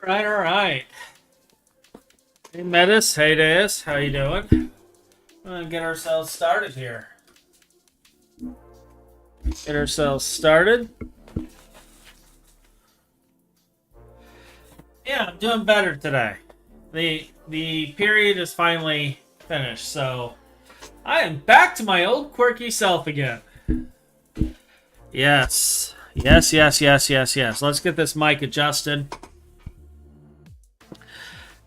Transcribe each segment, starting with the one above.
All right. Hey, Metis. Hey, Deus. How you doing? We're gonna get ourselves started here. Get ourselves started. Yeah, I'm doing better today. The period is finally finished, so I am back to my old quirky self again. Yes. Yes. Let's get this mic adjusted.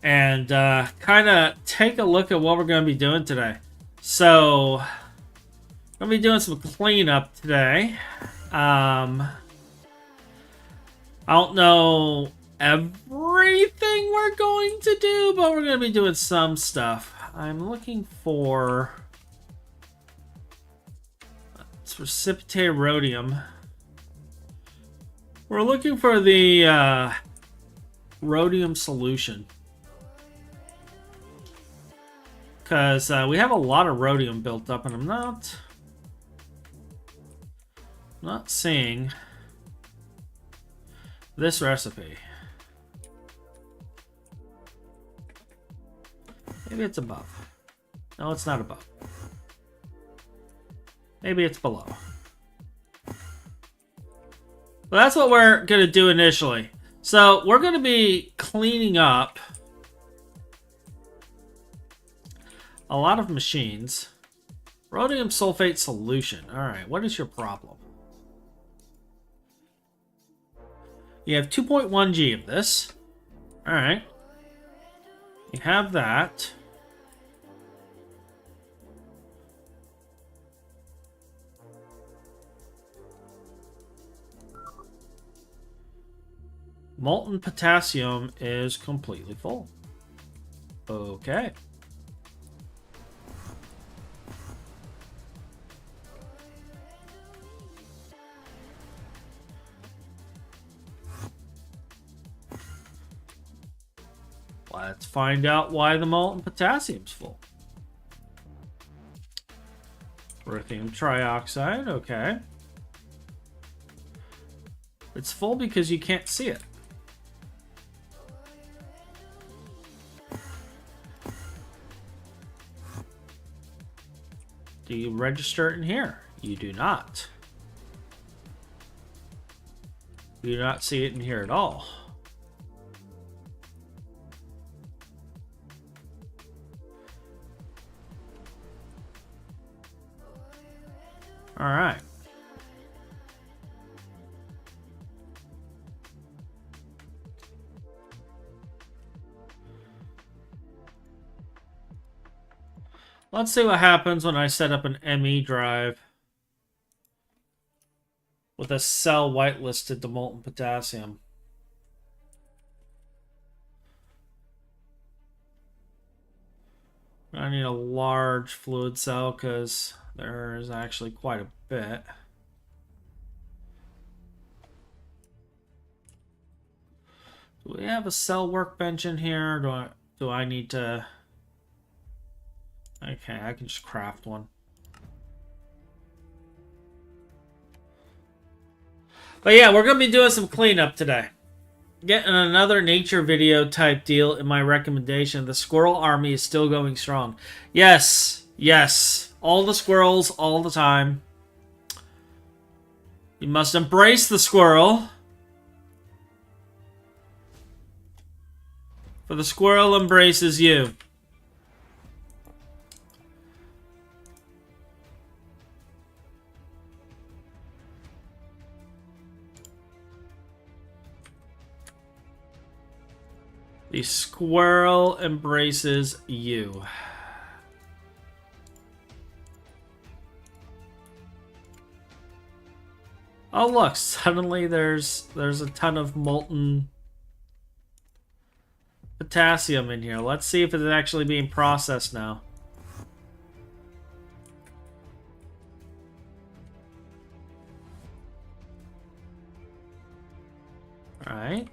And kind of take a look at what we're going to be doing today. So, I'm going to be doing some cleanup today. I don't know everything we're going to do, but we're going to be doing some stuff. I'm looking for it's precipitated rhodium. We're looking for the rhodium solution. Because we have a lot of rhodium built up, and I'm not seeing this recipe. Maybe it's above. No, it's not above. Maybe it's below. Well, that's what we're going to do initially. So we're going to be cleaning up a lot of machines. Rhodium sulfate solution. Alright, what is your problem? You have 2.1 G of this. Alright. You have that. Molten potassium is completely full. Okay. Let's find out why the molten potassium's full. Lithium trioxide, okay. It's full because you can't see it. Do you register it in here? You do not. You do not see it in here at all. All right. Let's see what happens when I set up an ME drive with a cell whitelisted to molten potassium. I need a large fluid cell because there is actually quite a bit. Do we have a cell workbench in here? Do I need to... Okay, I can just craft one. But yeah, we're going to be doing some cleanup today. Getting another nature video type deal in my recommendation. The squirrel army is still going strong. Yes. All the squirrels, all the time. You must embrace the squirrel. For the squirrel embraces you. The squirrel embraces you. Oh look, suddenly there's a ton of molten potassium in here. Let's see if it's actually being processed now. All right.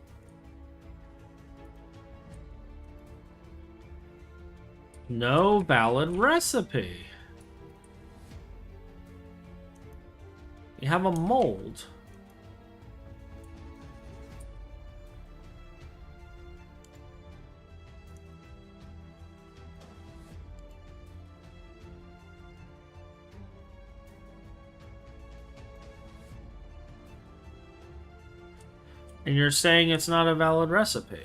No valid recipe. You have a mold. And you're saying it's not a valid recipe.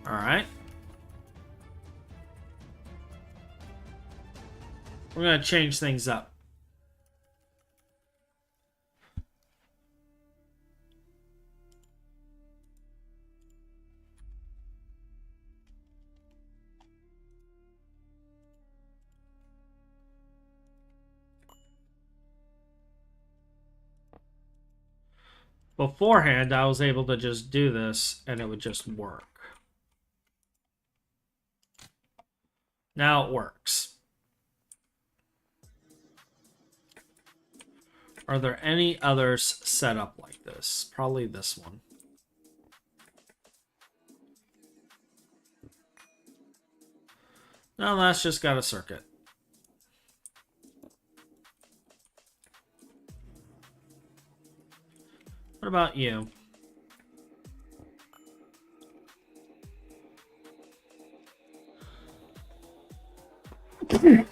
Alright. We're going to change things up. Beforehand, I was able to just do this and it would just work. Now it works. Are there any others set up like this? Probably this one. No, that's just got a circuit. What about you?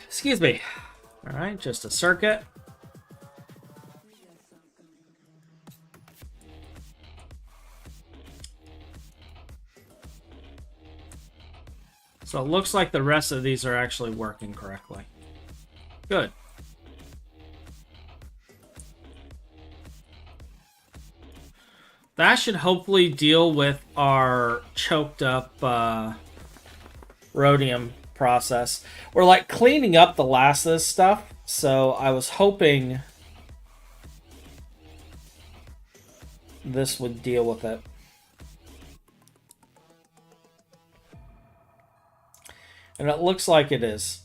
Excuse me. All right, just a circuit. So it looks like the rest of these are actually working correctly. Good. That should hopefully deal with our choked up rhodium process. We're like cleaning up the last of this stuff, so I was hoping this would deal with it. And it looks like it is.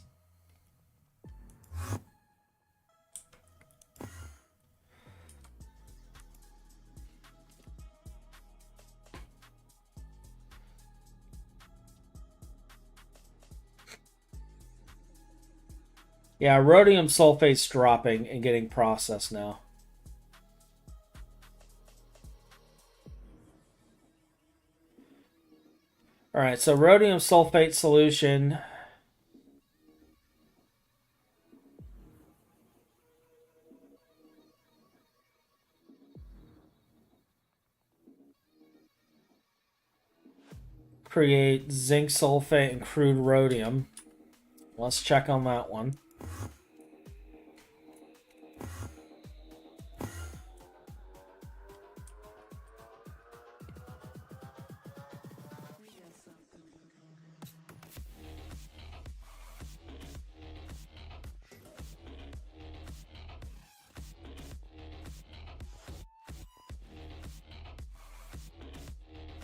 Yeah, rhodium sulfate's dropping and getting processed now. All right, so rhodium sulfate solution. Create zinc sulfate and crude rhodium. Let's check on that one.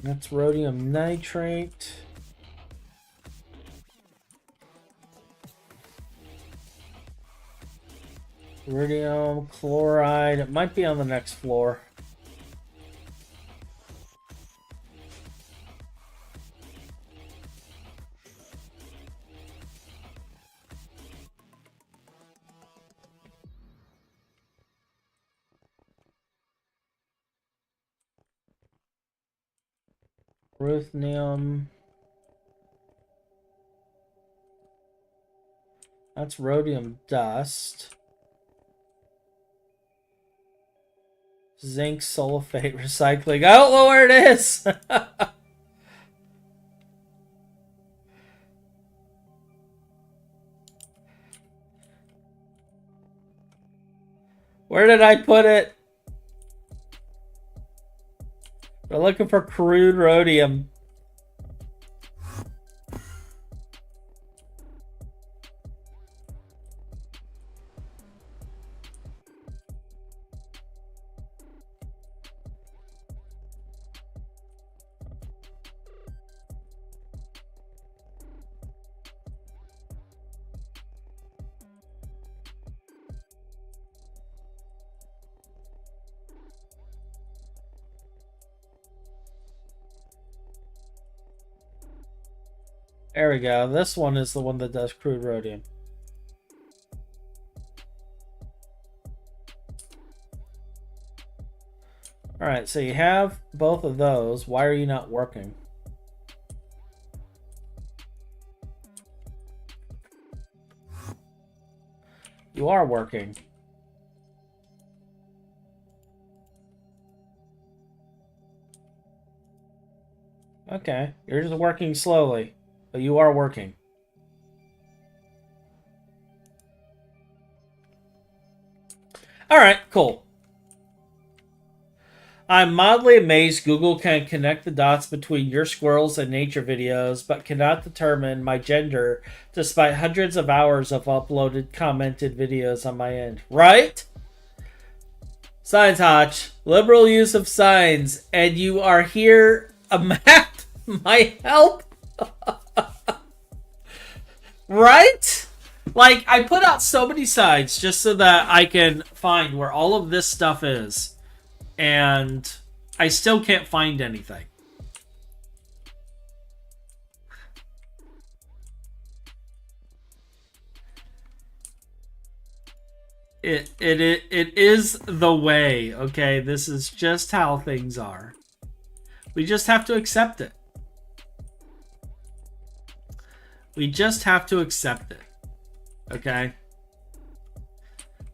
That's rhodium nitrate. Rhodium chloride. It might be on the next floor. Ruthenium. That's rhodium dust. Zinc sulfate recycling. I don't know where it is. Where did I put it? We're looking for crude rhodium. There we go. This one is the one that does crude rhodium. Alright, so you have both of those. Why are you not working? You are working. Okay, you're just working slowly, but you are working. Alright, cool. I'm mildly amazed Google can connect the dots between your squirrels and nature videos, but cannot determine my gender despite hundreds of hours of uploaded, commented videos on my end. Right? Science Hotch. Liberal use of signs, and you are here at my help? Right? Like, I put out so many signs just so that I can find where all of this stuff is. And I still can't find anything. It is the way, okay? This is just how things are. We just have to accept it. We just have to accept it. Okay?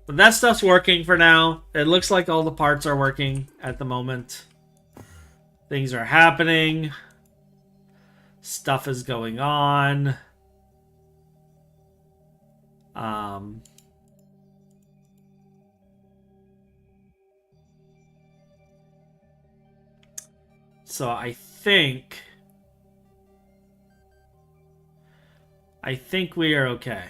But that stuff's working for now. It looks like all the parts are working at the moment. Things are happening. Stuff is going on. So I think we are okay.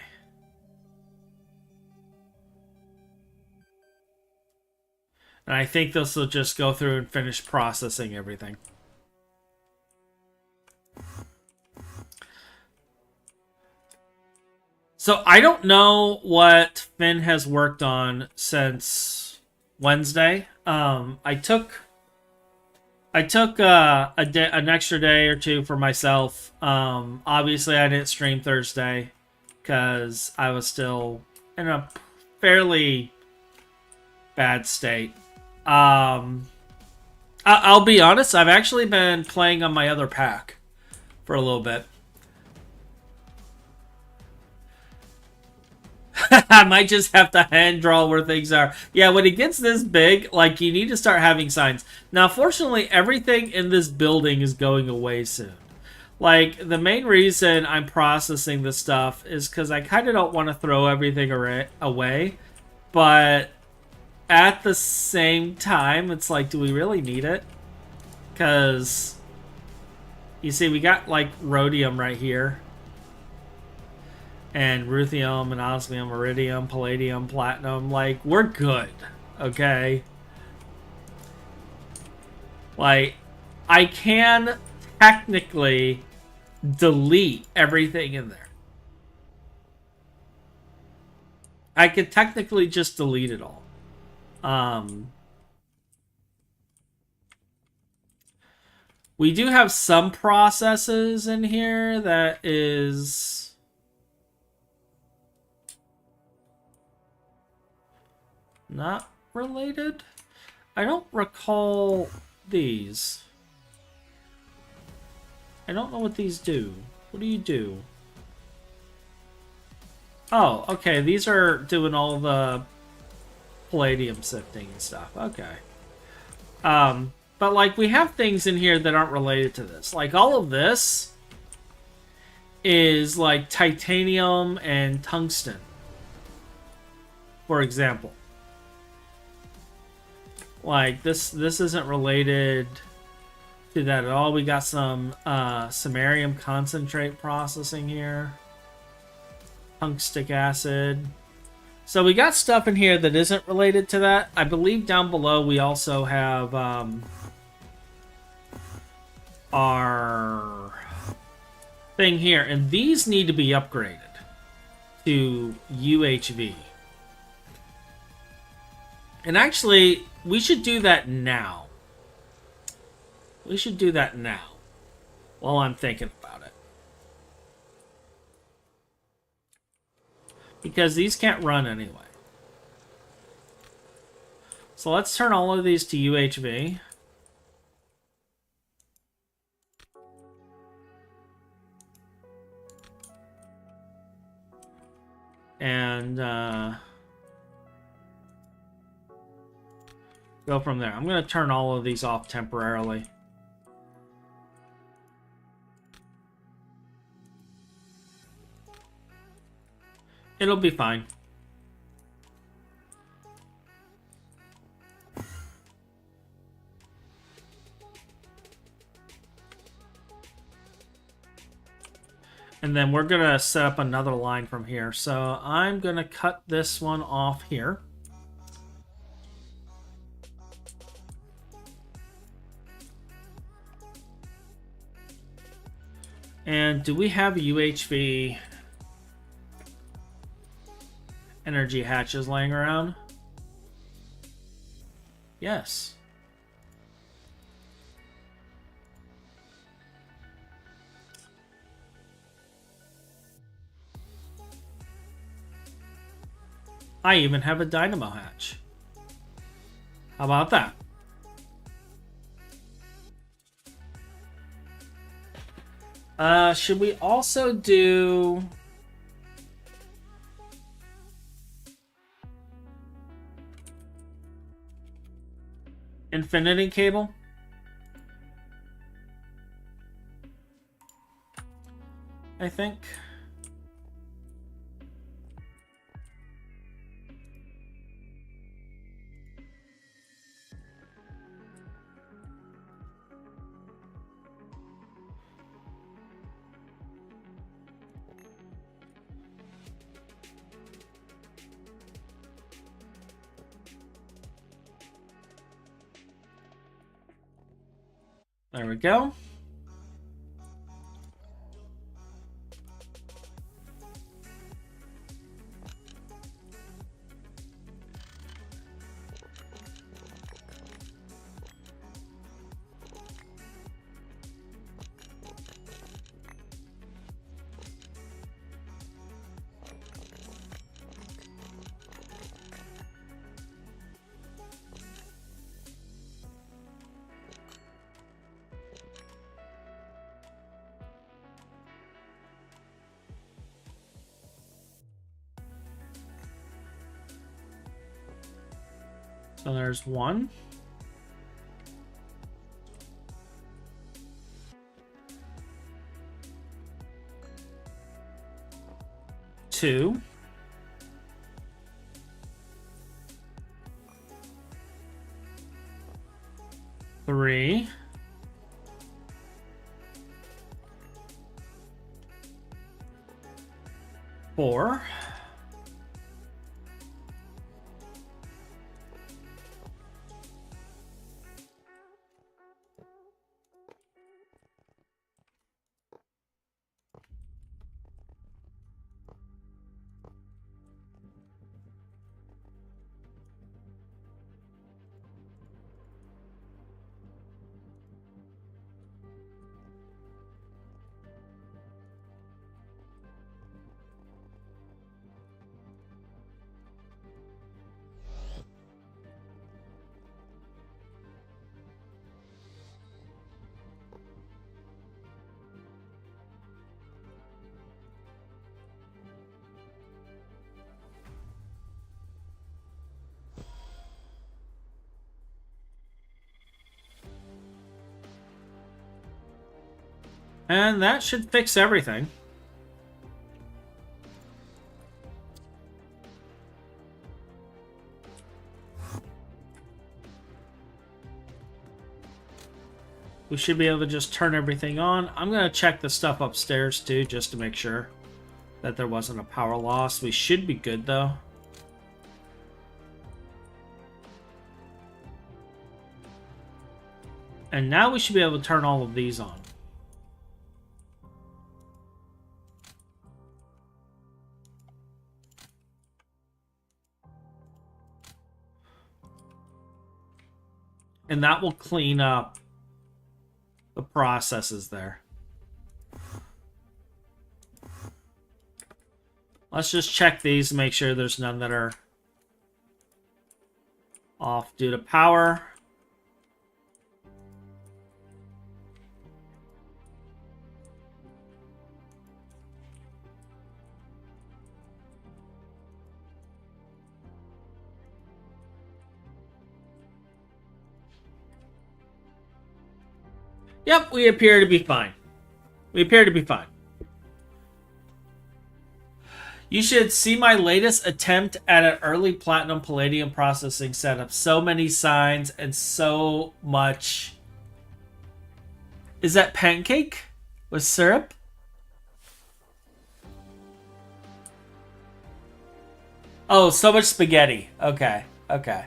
And I think this will just go through and finish processing everything. So I don't know what Finn has worked on since Wednesday. I took an extra day or two for myself. Obviously, I didn't stream Thursday because I was still in a fairly bad state. I'll be honest, I've actually been playing on my other pack for a little bit. I might just have to hand draw where things are. Yeah, when it gets this big, like, you need to start having signs. Now, fortunately, everything in this building is going away soon. Like, the main reason I'm processing this stuff is because I kind of don't want to throw everything away. But at the same time, it's like, do we really need it? Because, you see, we got, like, rhodium right here. And ruthium and osmium, iridium, palladium, platinum. Like, we're good. Okay? Like, I can technically delete everything in there. I could technically just delete it all. We do have some processes in here that is not related. I don't recall these. I don't know what these do. What do you do? Oh, okay. These are doing all the palladium sifting and stuff. Okay. But like, we have things in here that aren't related to this. Like, all of this is like titanium and tungsten, for example. Like, this isn't related to that at all. We got some samarium concentrate processing here. Tungstic acid. So we got stuff in here that isn't related to that. I believe down below we also have our thing here. And these need to be upgraded to UHV. And actually, we should do that now. We should do that now, while I'm thinking about it. Because these can't run anyway. So let's turn all of these to UHV. And Go from there. I'm going to turn all of these off temporarily. It'll be fine. And then we're going to set up another line from here. So I'm going to cut this one off here. And do we have UHV energy hatches laying around? Yes. I even have a dynamo hatch. How about that? Should we also do... infinity cable? I think. There we go. So there's one. Two. Three. Four. And that should fix everything. We should be able to just turn everything on. I'm going to check the stuff upstairs too, just to make sure that there wasn't a power loss. We should be good though. And now we should be able to turn all of these on. And that will clean up the processes there. Let's just check these and make sure there's none that are off due to power. Yep, we appear to be fine. We appear to be fine. You should see my latest attempt at an early platinum palladium processing setup. So many signs and so much. Is that pancake with syrup? Oh, so much spaghetti. Okay, okay.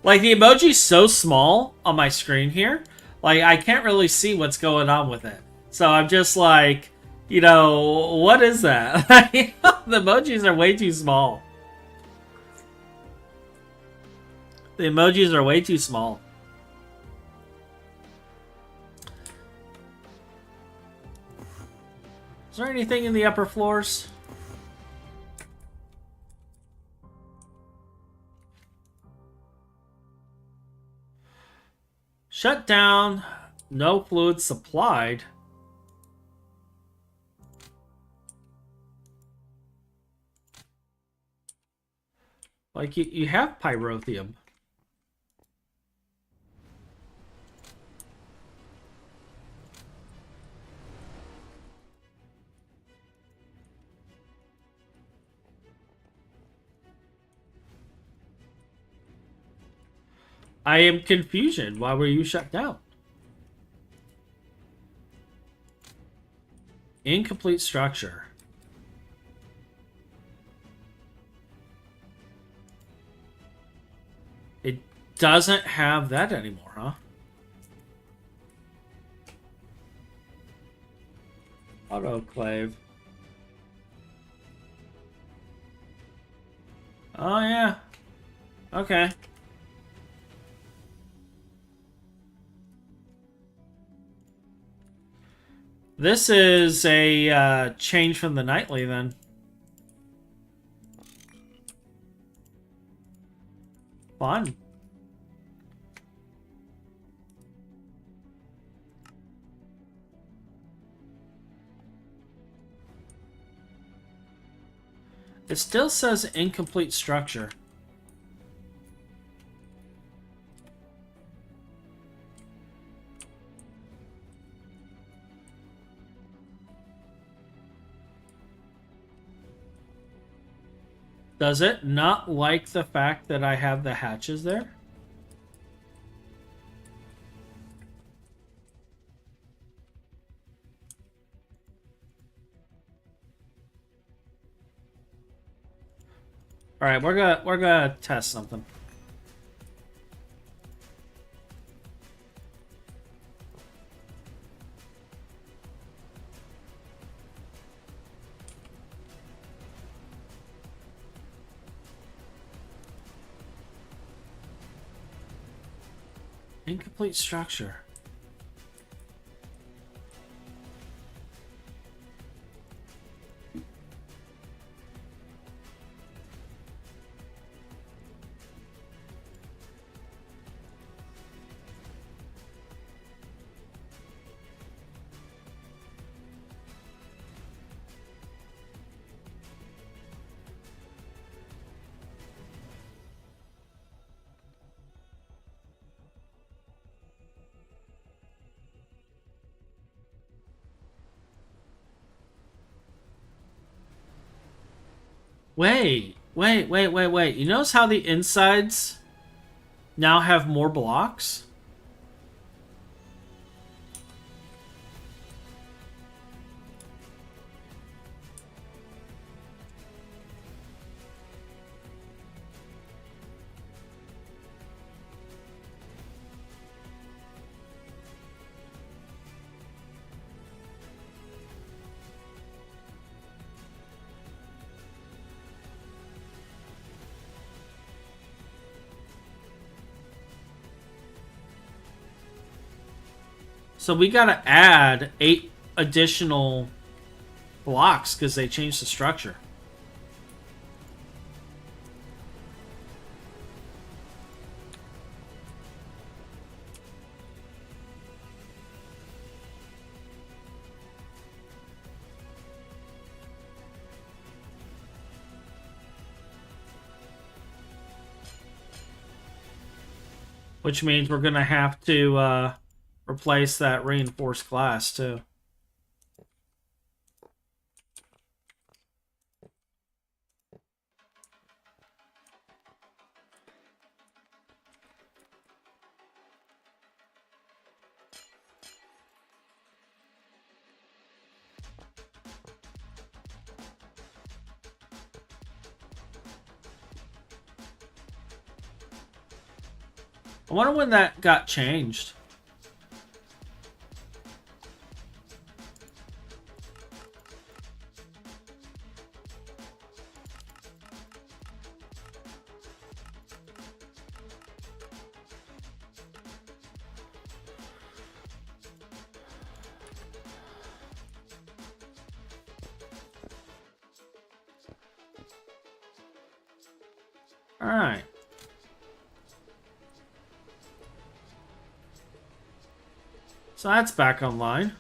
Like, the emoji's so small on my screen here. Like, I can't really see what's going on with it. So I'm just like, you know, what is that? The emojis are way too small. The emojis are way too small. Is there anything in the upper floors? Shut down. No fluid supplied. Like, you have pyrotheum. I am confusion. Why were you shut down? Incomplete structure. It doesn't have that anymore, huh? Autoclave. Oh, yeah. Okay. This is a change from the nightly, then. Fun. It still says incomplete structure. Does it not like the fact that I have the hatches there? All right, we're gonna test something. Incomplete structure. Wait. You notice how the insides now have more blocks? So we gotta add 8 additional blocks because they changed the structure. Which means we're gonna have to replace that reinforced glass too. I wonder when that got changed. All right. So that's back online.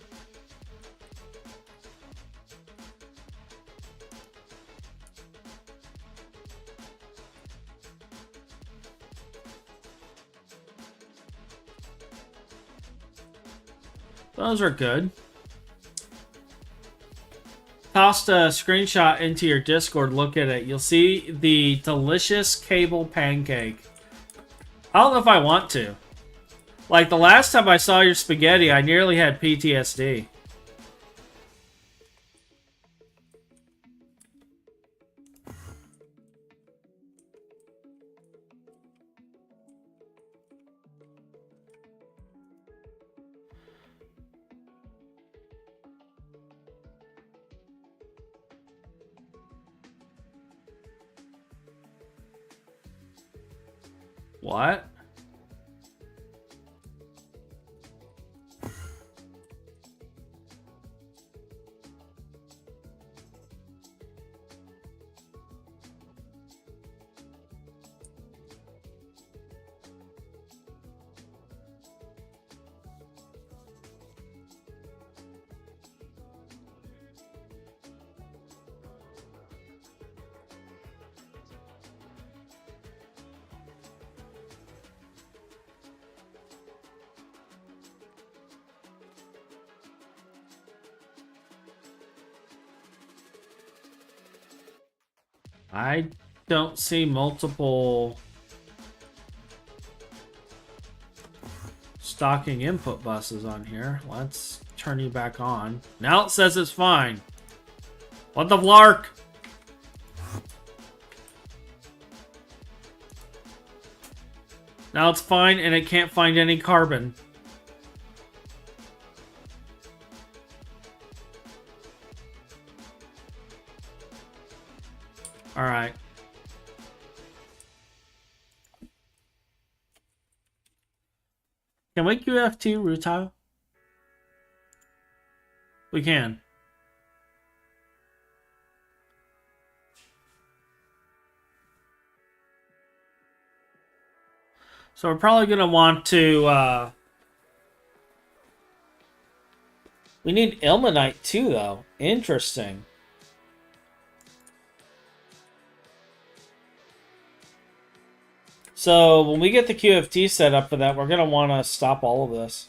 Those are good. Tossed a screenshot into your Discord. Look at it. You'll see the delicious cable pancake. I don't know if I want to. Like, the last time I saw your spaghetti, I nearly had PTSD. What? I don't see multiple stocking input buses on here. Let's turn you back on. Now it says it's fine. What the flark? Now it's fine and it can't find any carbon. All right. Can we QFT Rutile? We can. So we're probably going to want to... we need ilmenite too, though. Interesting. So when we get the QFT set up for that, we're going to want to stop all of this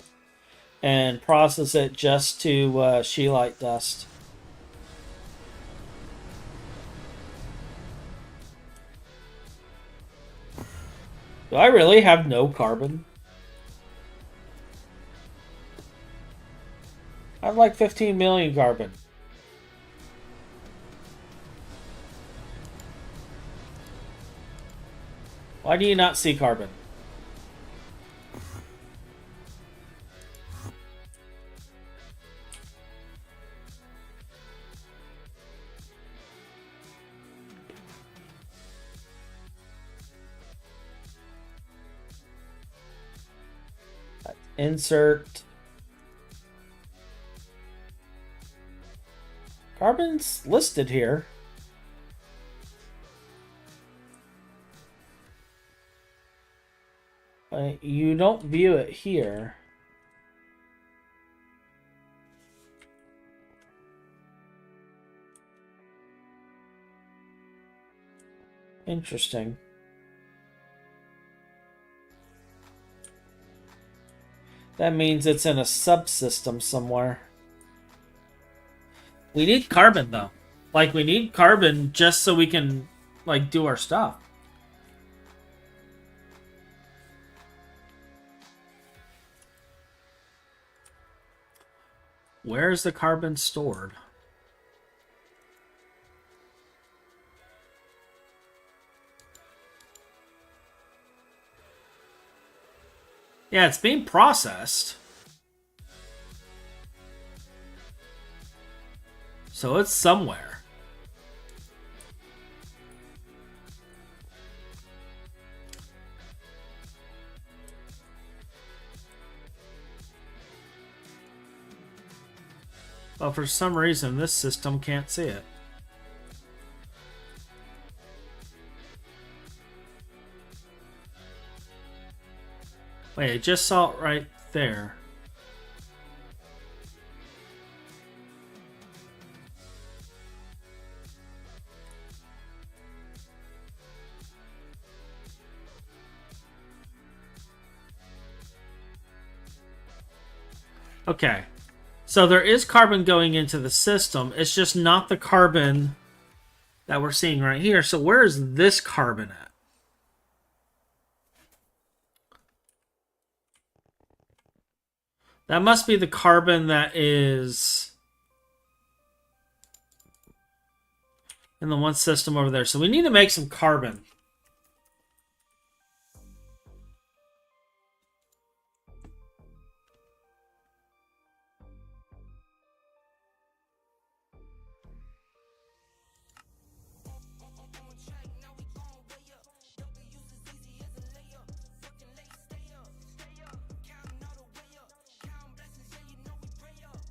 and process it just to scheelite dust. Do I really have no carbon? I have like 15 million carbon. Why do you not see carbon? Insert. Carbon's listed here. You don't view it here. Interesting. That means it's in a subsystem somewhere. We need carbon, though. Like, we need carbon just so we can, like, do our stuff. Where is the carbon stored? Yeah, it's being processed. So it's somewhere. But for some reason, this system can't see it. Wait, I just saw it right there. Okay. So there is carbon going into the system. It's just not the carbon that we're seeing right here. So where is this carbon at? That must be the carbon that is in the one system over there. So we need to make some carbon.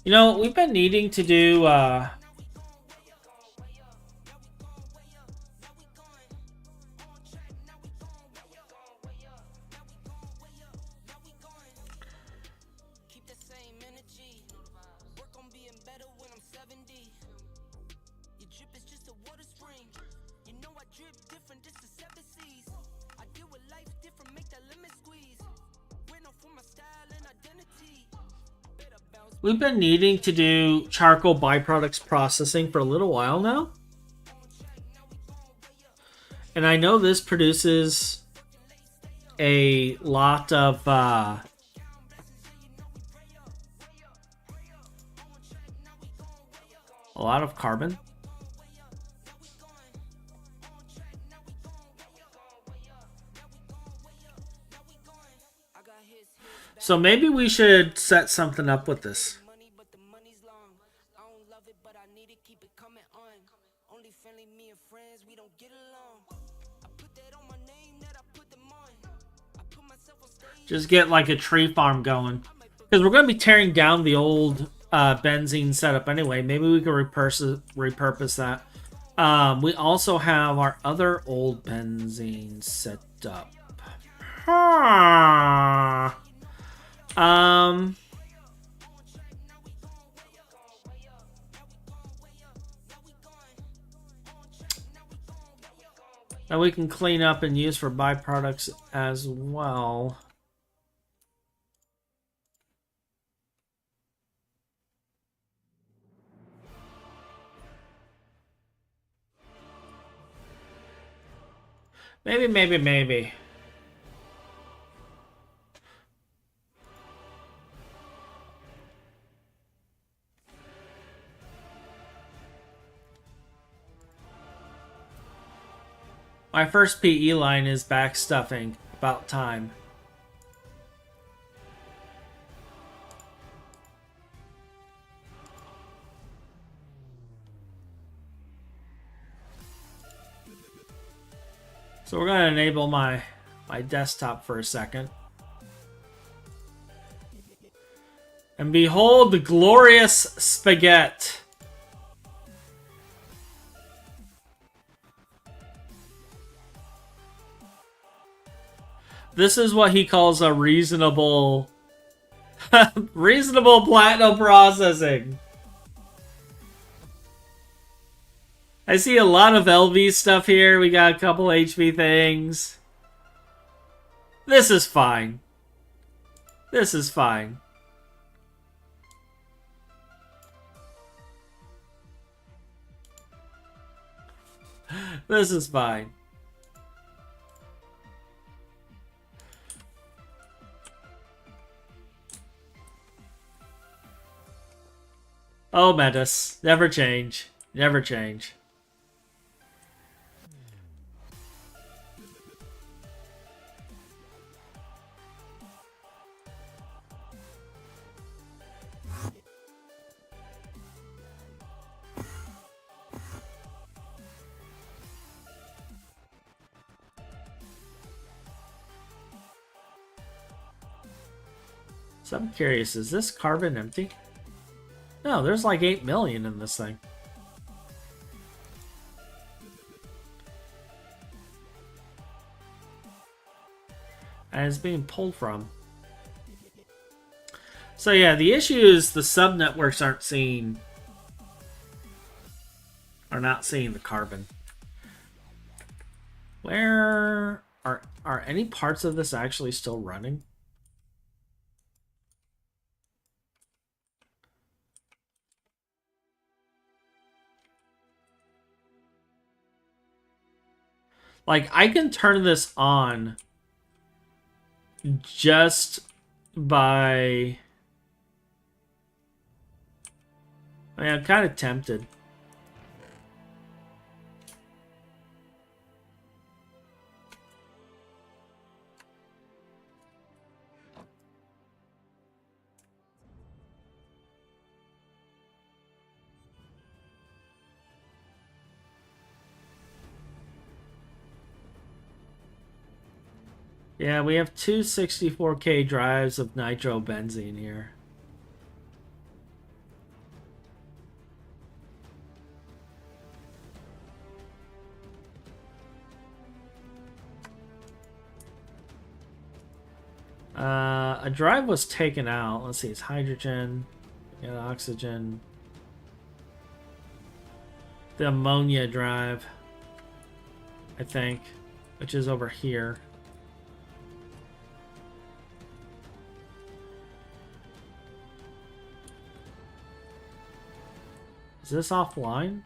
You know, we've been needing to do we've been needing to do charcoal byproducts processing for a little while now. And I know this produces a lot of a lot of carbon. So maybe we should set something up with this. Just get like a tree farm going. Because we're going to be tearing down the old benzene setup anyway. Maybe we can repurpose that. We also have our other old benzene set up. That we can clean up and use for byproducts as well. Maybe. My first PE line is backstuffing. About time. So we're going to enable my desktop for a second. And behold the glorious spaghetti. This is what he calls a reasonable reasonable platinum processing. I see a lot of LV stuff here. We got a couple HP things. This is fine. This is fine. This is fine. Oh, Metis. Never change. Never change. So I'm curious, is this carbon empty? No, there's like 8 million in this thing. And it's being pulled from. So yeah, the issue is the subnetworks are not seeing the carbon. Where are any parts of this actually still running? Like, I can turn this on just by... I mean, I'm kind of tempted. Yeah, we have two 64K drives of nitrobenzene here. A drive was taken out. Let's see, it's hydrogen, we got oxygen, the ammonia drive, I think, which is over here. Is this offline?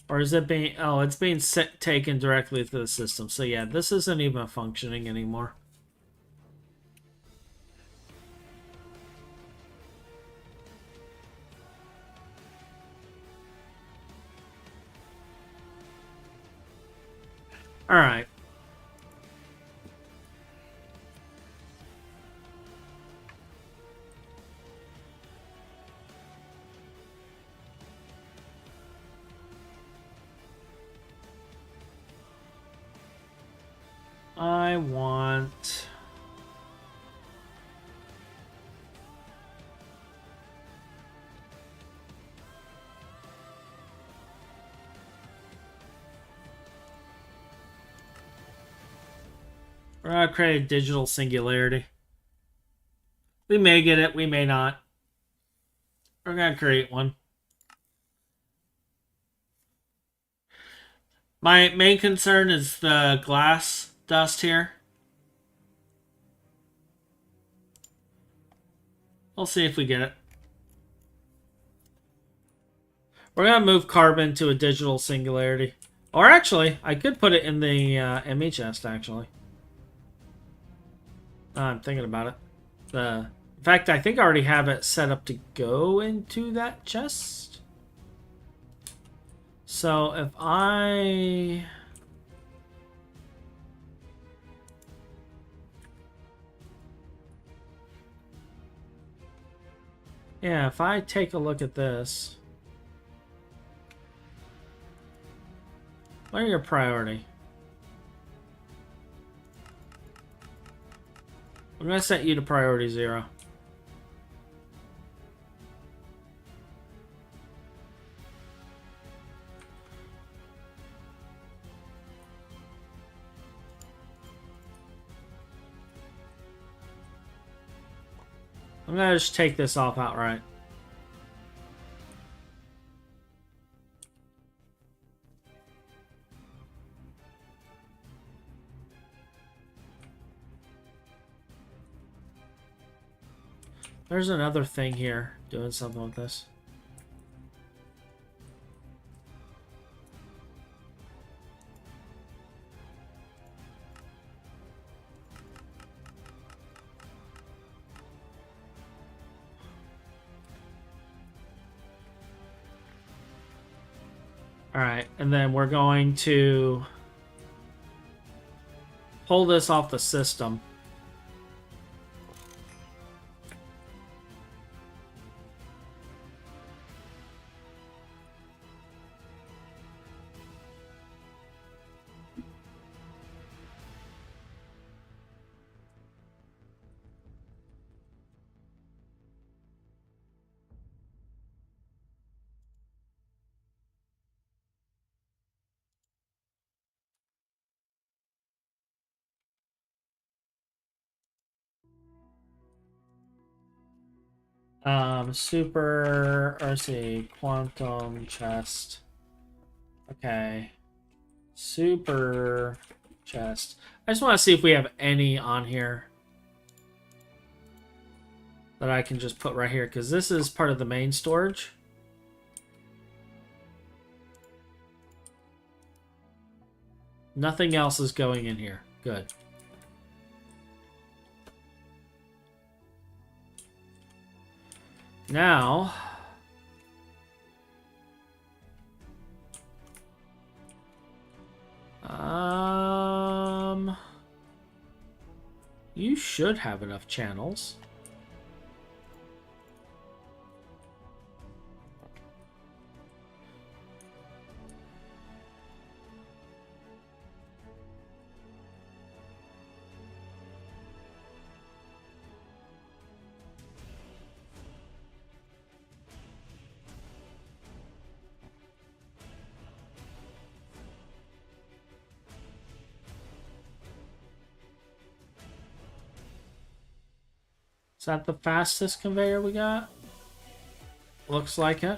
Or is it being... Oh, it's being taken directly to the system. So yeah, this isn't even functioning anymore. Alright. I want... We're gonna create a digital singularity. We may get it, we may not. We're gonna create one. My main concern is the glass dust here. We'll see if we get it. We're gonna move carbon to a digital singularity. Or actually, I could put it in the ME chest, actually. I'm thinking about it. In fact, I think I already have it set up to go into that chest. So if I... Yeah, if I take a look at this... What are your priority? I'm going to set you to priority 0. I'm going to just take this off outright. There's another thing here doing something with this. Alright, and then we're going to pull this off the system. Super RC quantum chest. Okay. Super chest. I just want to see if we have any on here that I can just put right here, because this is part of the main storage. Nothing else is going in here. Good. Now, you should have enough channels. Is that the fastest conveyor we got? Looks like it.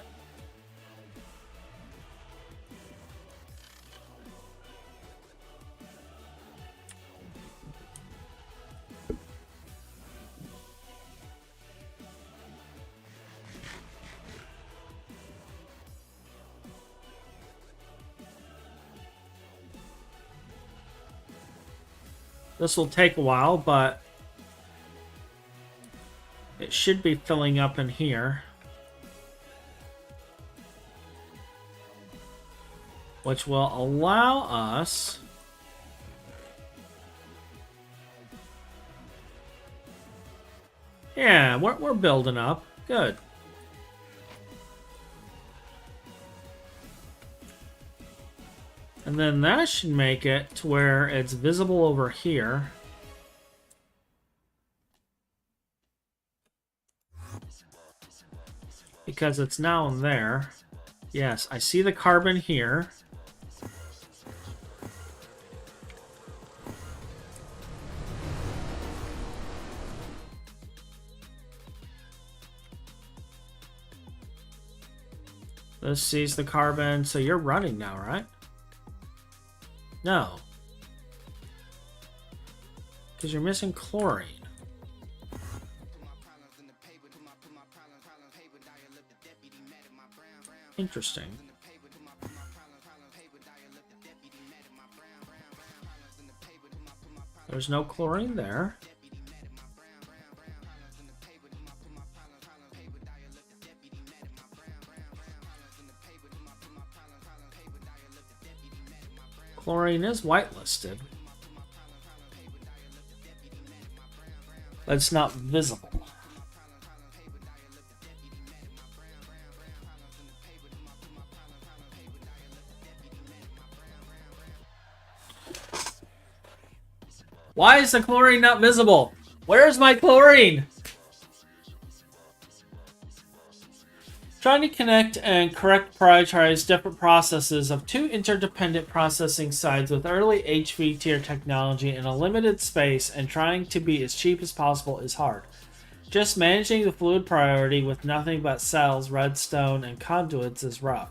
This will take a while, but it should be filling up in here, which will allow us we're building up. Good. And then that should make it to where it's visible over here. Because it's now in there. Yes, I see the carbon here. This sees the carbon, so you're running now, right? No. Because you're missing chlorine. Interesting. There's no chlorine there. Chlorine is whitelisted, but it's not visible. Why is the chlorine not visible? Where's my chlorine? Trying to connect and correct prioritize different processes of two interdependent processing sides with early HV tier technology in a limited space and trying to be as cheap as possible is hard. Just managing the fluid priority with nothing but cells, redstone, and conduits is rough.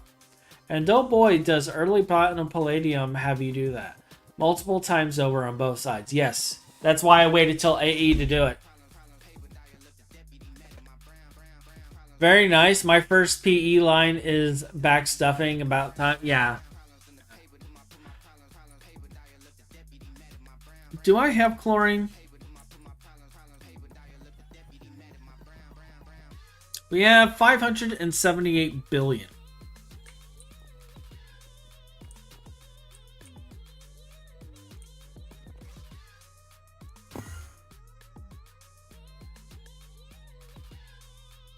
And oh boy, does early platinum palladium have you do that. Multiple times over on both sides. Yes, that's why I waited till AE to do it. Very nice. My first PE line is back stuffing about time. Yeah. Do I have chlorine? We have 578 billion.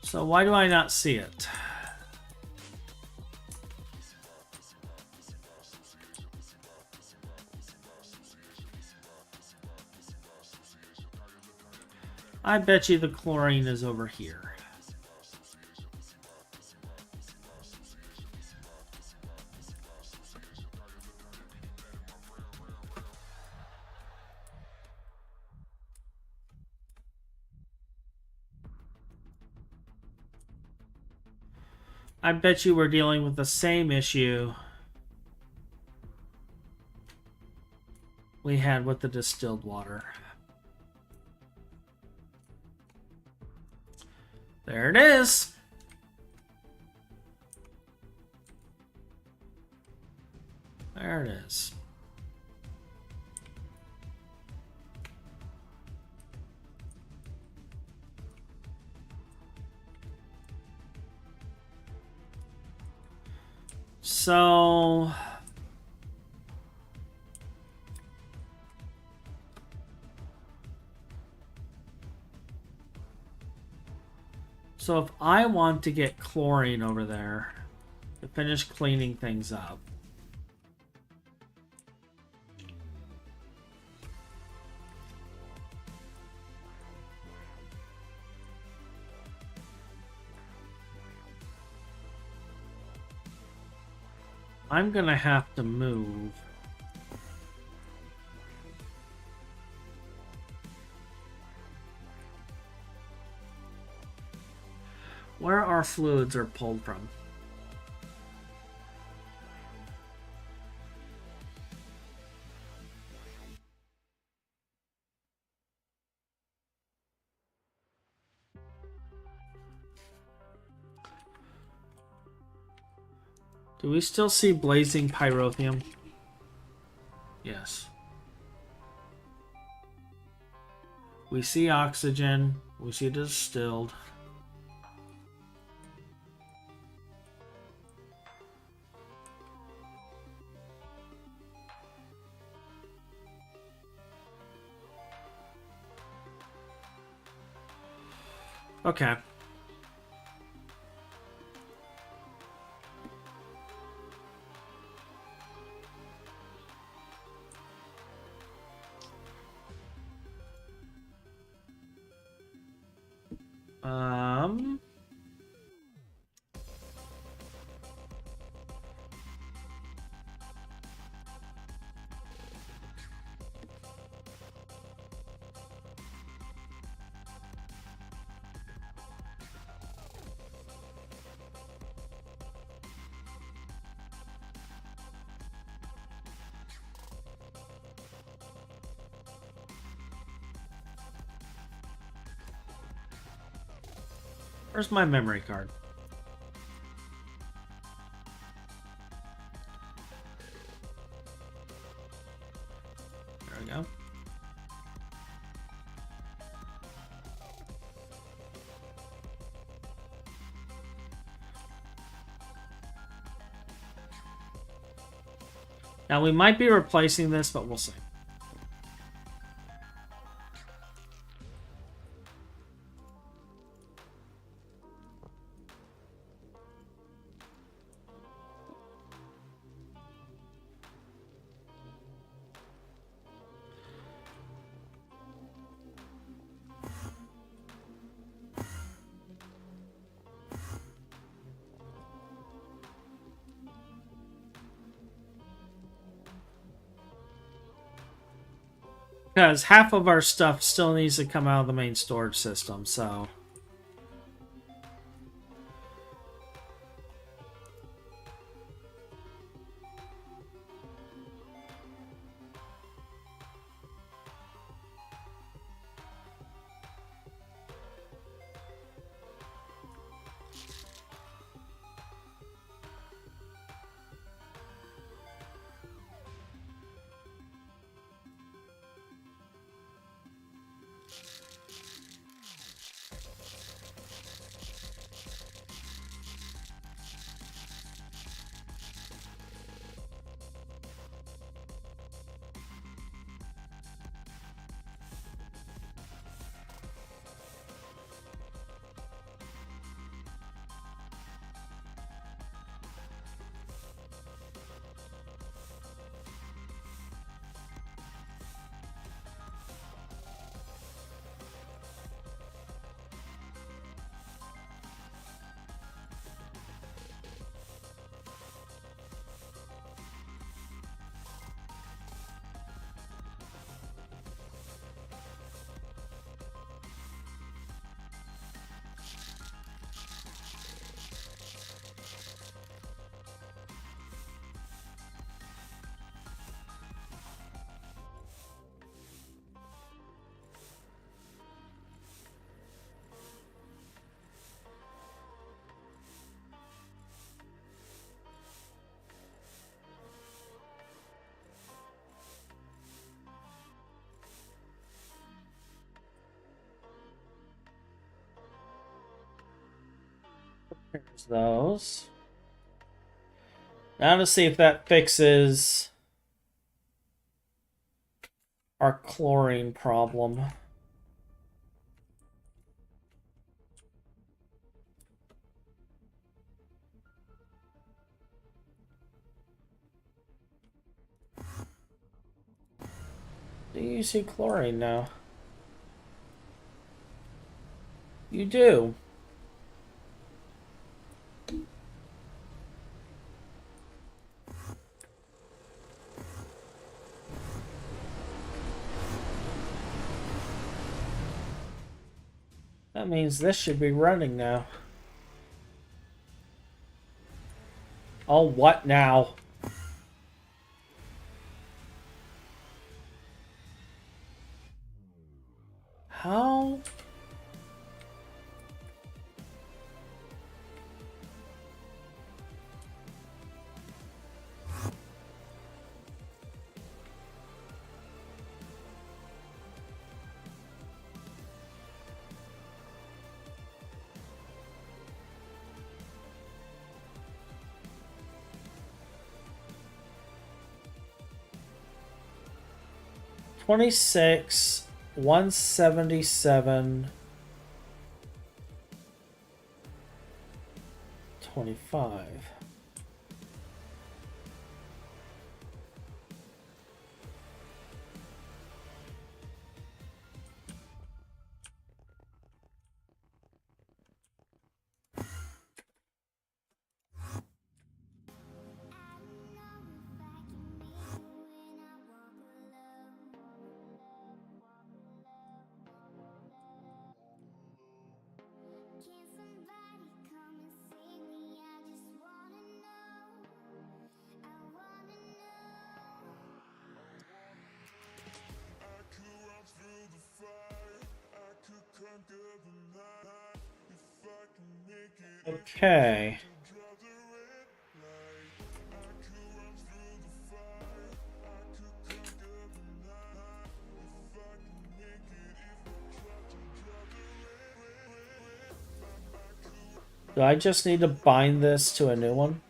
So why do I not see it? I bet you the chlorine is over here. I bet you we're dealing with the same issue we had with the distilled water. There it is. There it is. So if I want to get chlorine over there to finish cleaning things up, I'm gonna have to move. Where our fluids are pulled from. Do we still see blazing pyrotheum? Yes. We see oxygen. We see distilled. Okay. Where's my memory card? There we go. Now we might be replacing this, but we'll see. Because half of our stuff still needs to come out of the main storage system, so... Those. Now to see if that fixes our chlorine problem. Do you see chlorine now? You do. That means this should be running now. Oh, what now? How? $26, $177, $25. Okay. Do I just need to bind this to a new one?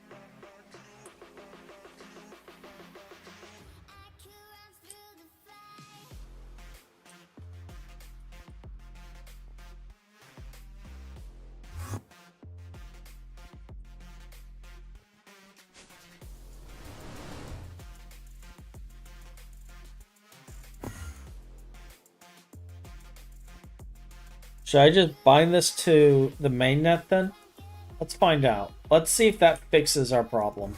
Should I just bind this to the mainnet then? Let's find out. Let's see if that fixes our problem.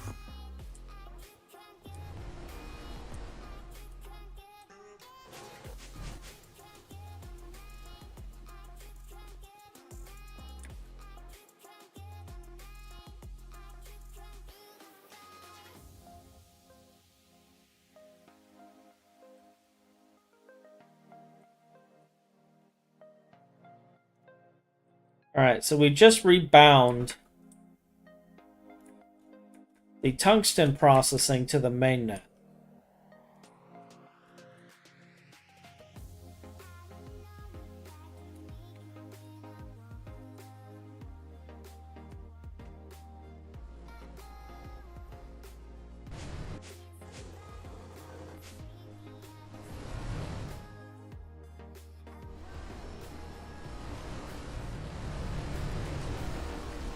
Alright, so we just rebound the tungsten processing to the mainnet.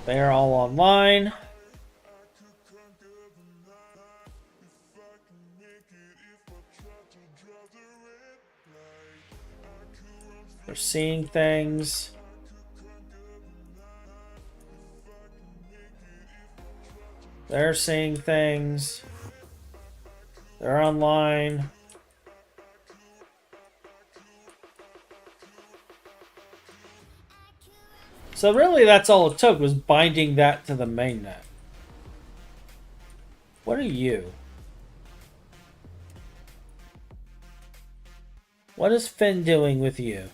They're all online. They're seeing things. They're seeing things. They're online. So really that's all it took, was binding that to the mainnet. What are you? What is Finn doing with you?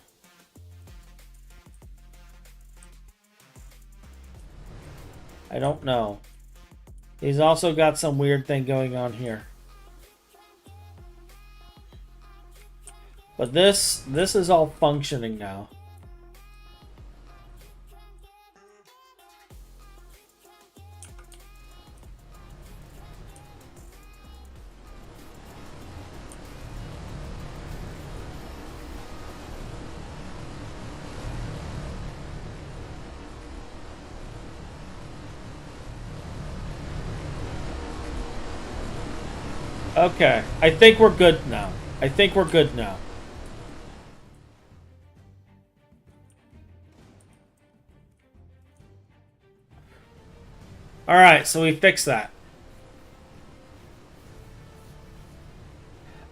I don't know. He's also got some weird thing going on here. But this is all functioning now. Okay, I think we're good now. I think we're good now. Alright, so we fixed that.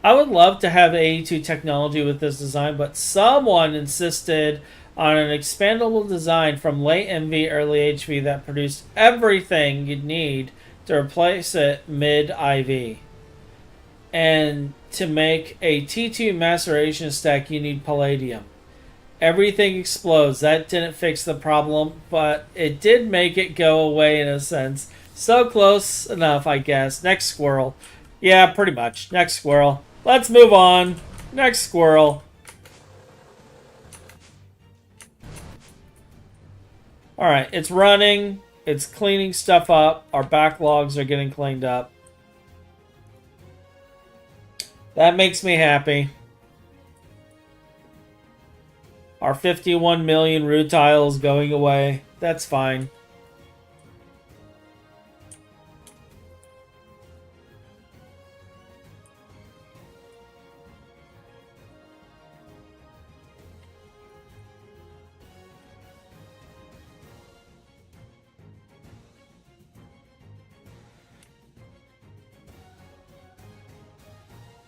I would love to have AE2 technology with this design, but someone insisted on an expandable design from late MV, early HV that produced everything you'd need to replace it mid-IV. And to make a T2 maceration stack, you need palladium. Everything explodes. That didn't fix the problem, but it did make it go away in a sense. So close enough, I guess. Next squirrel. Yeah, pretty much. Next squirrel. Let's move on. Next squirrel. Alright, it's running. It's cleaning stuff up. Our backlogs are getting cleaned up. That makes me happy. Our 51 million rutiles going away. That's fine.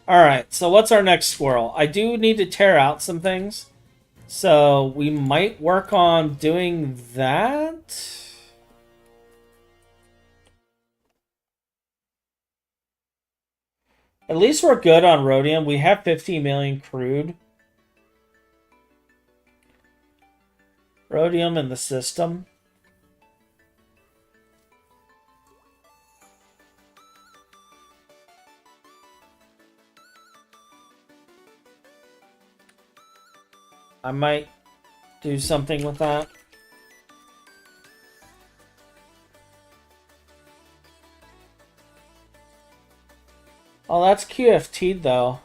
Alright, so what's our next squirrel? I do need to tear out some things. So we might work on doing that. At least we're good on rhodium. We have 50 million crude. Rhodium in the system. I might do something with that. Oh, that's QFT though.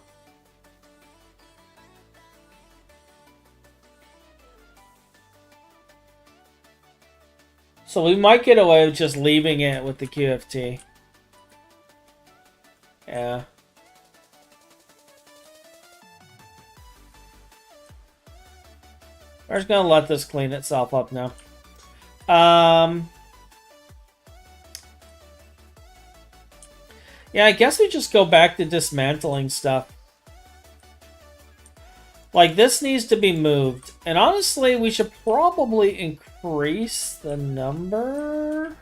So we might get away with just leaving it with the QFT. Yeah. We're just gonna let this clean itself up now. Yeah, I guess we just go back to dismantling stuff. Like, this needs to be moved. And honestly, we should probably increase the number.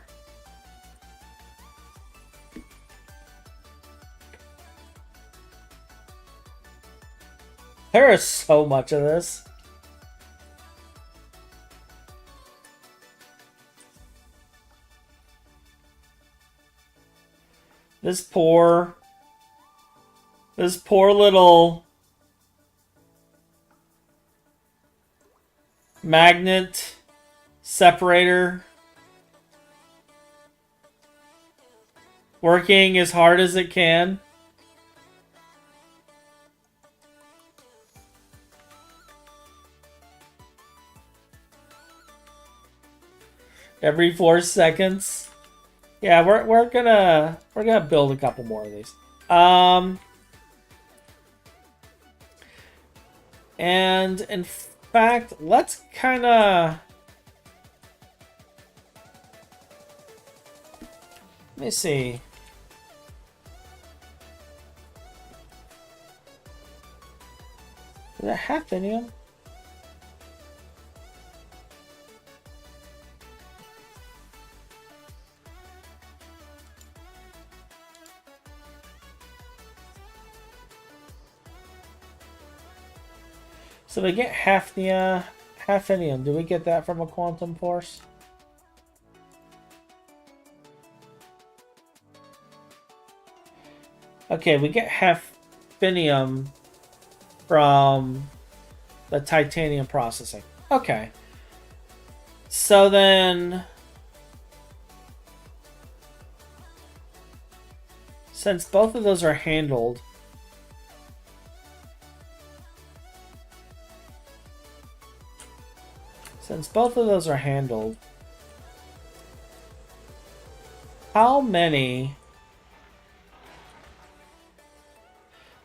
There is so much of this. This poor little magnet separator working as hard as it can. Every 4 seconds. Yeah, we're gonna build a couple more of these. And in fact, let's kind of, let me see. Is that happening? So we get Hafnium. Do we get that from a quantum force? Okay, we get Hafnium from the titanium processing. Okay. So then, since both of those are handled, how many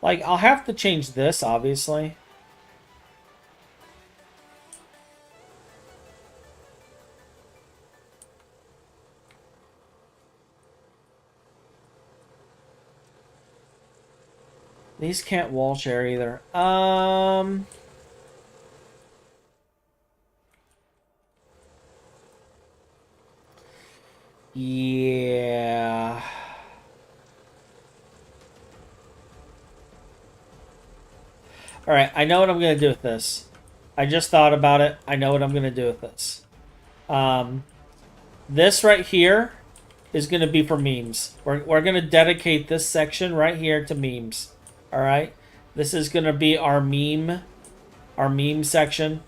Like, I'll have to change this, obviously. These can't wall share either. Yeah. Alright, I know what I'm going to do with this. I just thought about it. I know what I'm going to do with this. This right here is going to be for memes. We're going to dedicate this section right here to memes. Alright? This is going to be our meme section.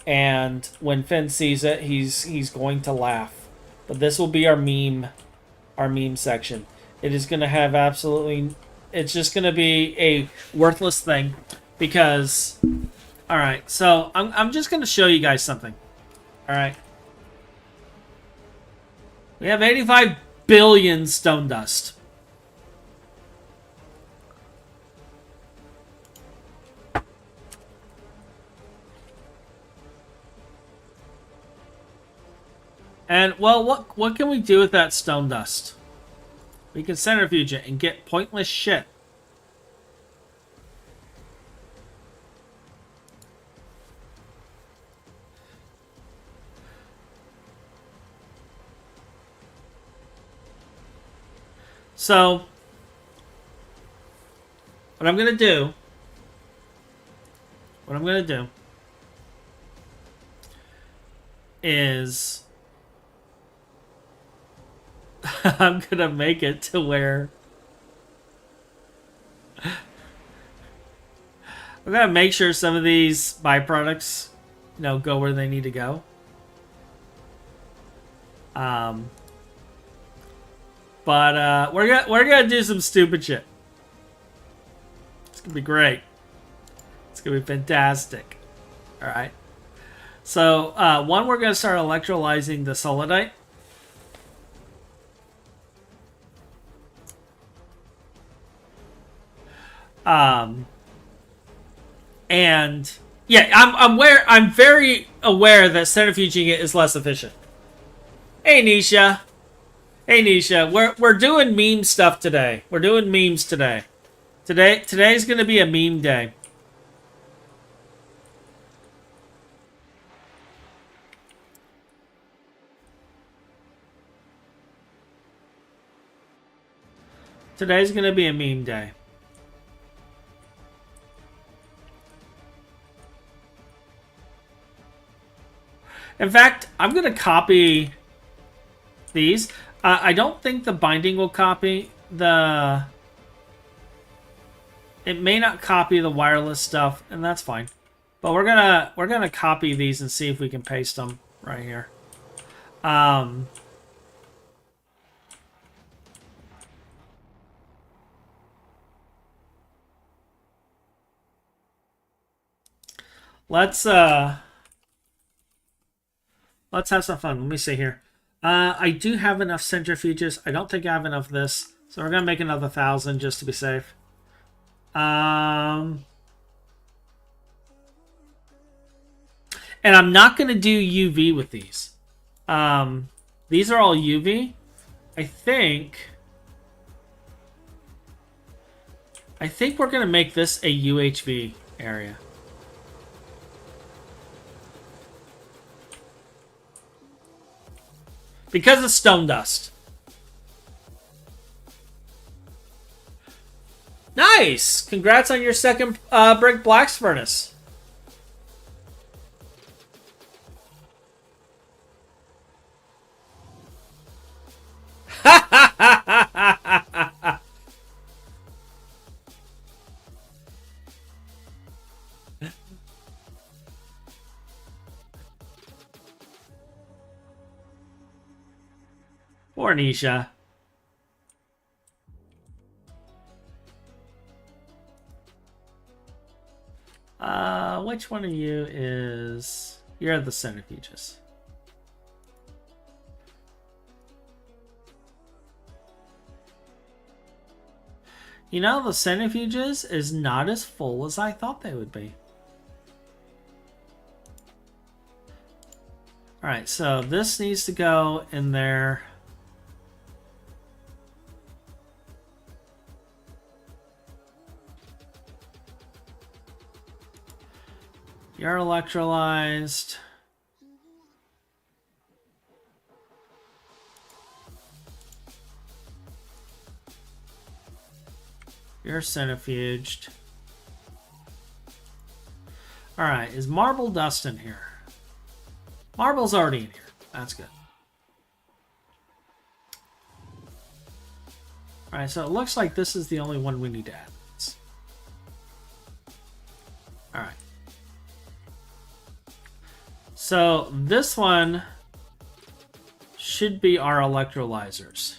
And when Finn sees it, he's going to laugh. But this will be our meme section. It is going to have absolutely... It's just going to be a worthless thing. Because... Alright, so I'm just going to show you guys something. Alright. We have 85 billion stone dust. And, well, what can we do with that stone dust? We can centrifuge it and get pointless shit. So, what I'm going to do is I'm going to make it to where I'm going to make sure some of these byproducts, you know, go where they need to go. But we're gonna do some stupid shit. It's gonna be great. It's gonna be fantastic. All right. So one, we're gonna start electrolyzing the solidite. And yeah, I'm very aware that centrifuging it is less efficient. Hey, Nisha. Hey, Nisha. We're doing meme stuff today. We're doing memes today. Today's gonna be a meme day. Today's gonna be a meme day. In fact, I'm gonna copy these. I don't think the binding will copy the... It may not copy the wireless stuff, and that's fine. But we're gonna copy these and see if we can paste them right here. Let's have some fun. Let me see here. I do have enough centrifuges. I don't think I have enough of this. So we're going to make another 1,000 just to be safe. And I'm not going to do UV with these. These are all UV. I think we're going to make this a UHV area. Because of stone dust. Nice! Congrats on your second brick blast furnace. Poor Nisha. Which one of you is... You're the centrifuges. You know, the centrifuges is not as full as I thought they would be. Alright, so this needs to go in there. You're electrolyzed. You're centrifuged. Alright, is marble dust in here? Marble's already in here. That's good. Alright, so it looks like this is the only one we need to add. Alright. So this one should be our electrolyzers.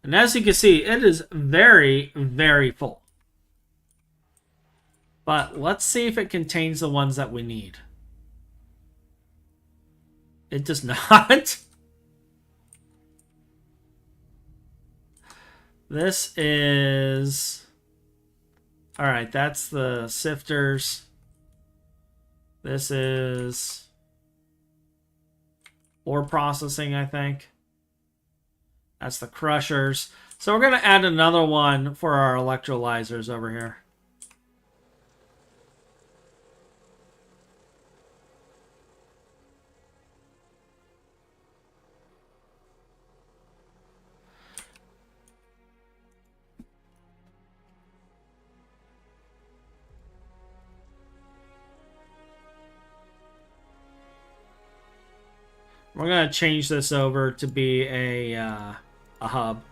And as you can see, it is very, very full. But let's see if it contains the ones that we need. It does not. This is... Alright, that's the sifters. This is ore processing, I think. That's the crushers. So we're going to add another one for our electrolyzers over here. We're going to change this over to be a hub.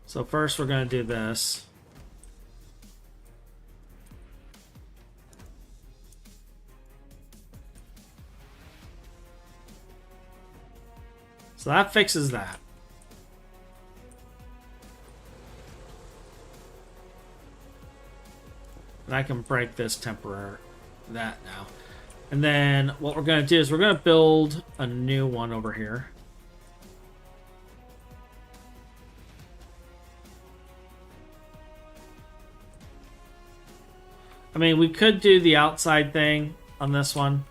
So first we're going to do this. So that fixes that. And I can break this temporary that now. And then what we're going to do is we're going to build a new one over here. I mean, we could do the outside thing on this one.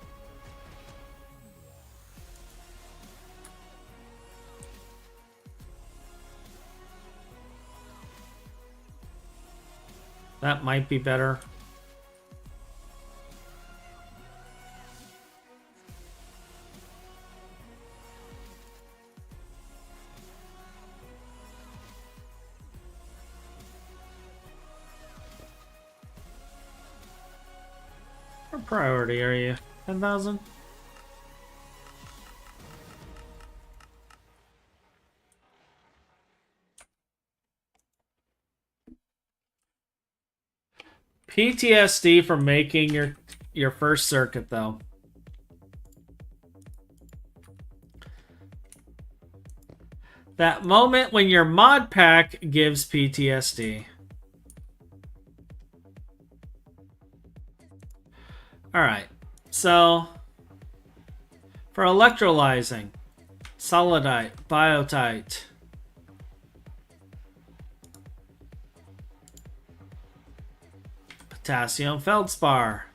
That might be better. What priority are you? 10,000? PTSD from making your first circuit, though. That moment when your mod pack gives PTSD. Alright, so for electrolyzing, solidite, biotite. Potassium feldspar.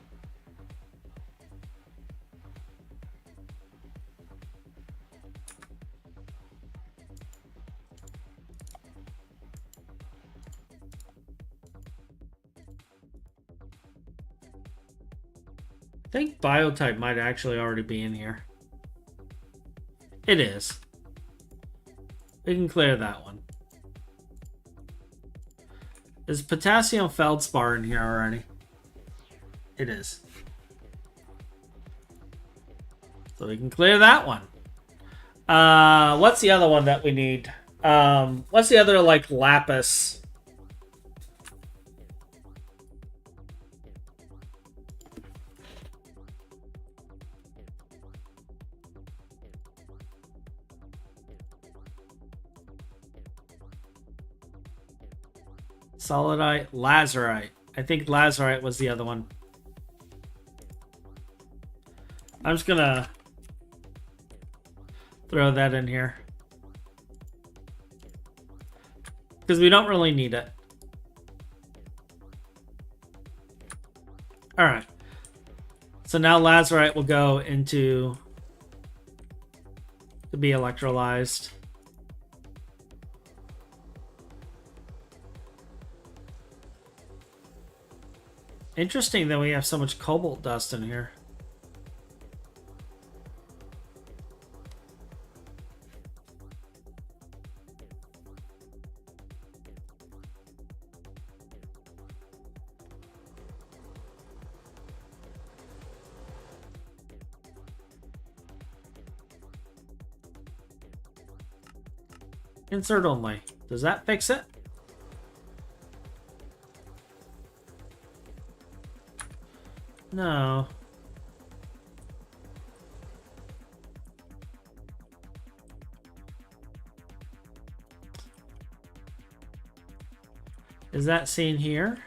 I think biotite might actually already be in here. It is. We can clear that one. Is potassium feldspar in here already? It is. So we can clear that one. What's the other one that we need? What's the other, like, lapis? Solidite, lazurite. I think lazurite was the other one. I'm just gonna throw that in here because we don't really need it. All right. So now lazurite will go into to be electrolyzed. Interesting that we have so much cobalt dust in here. Insert only. Does that fix it? No. Is that seen here?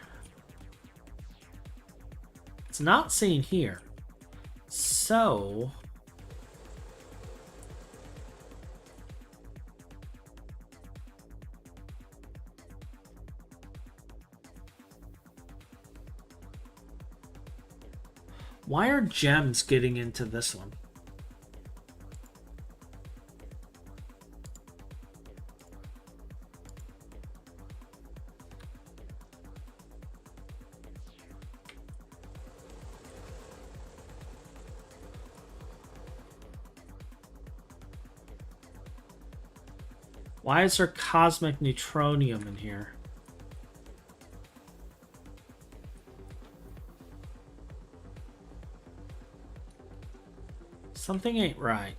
It's not seen here. So... why are gems getting into this one? Why is there cosmic neutronium in here? Something ain't right.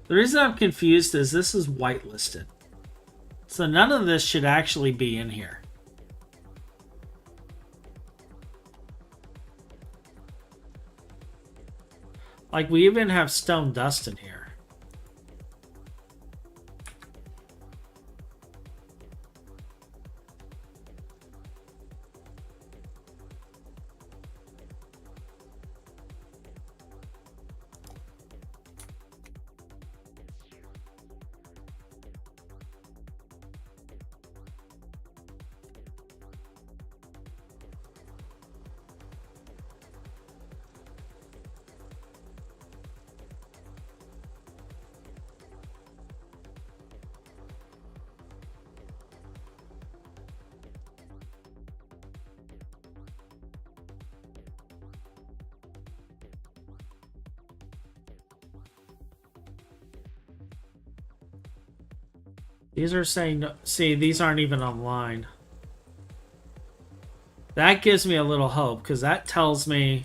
The reason I'm confused is this is whitelisted. So none of this should actually be in here. Like, we even have stone dust in here. These are saying, see, these aren't even online. That gives me a little hope, because that tells me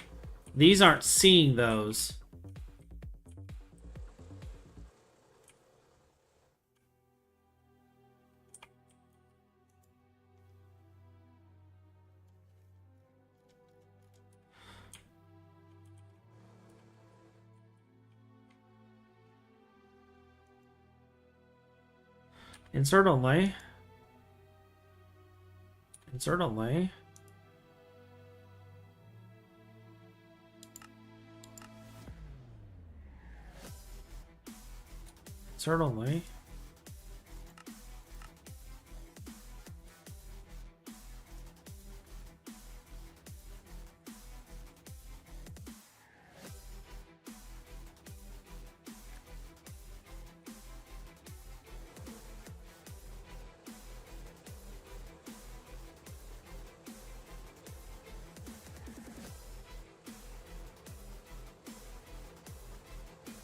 these aren't seeing those. Insert only. Insert only. Insert only.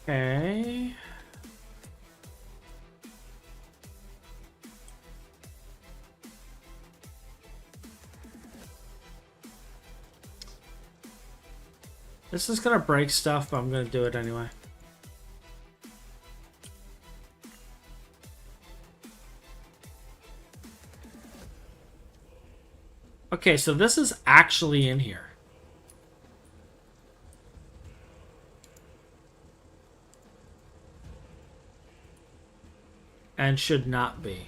Okay. This is gonna break stuff, but I'm gonna do it anyway. Okay, so this is actually in here. And should not be.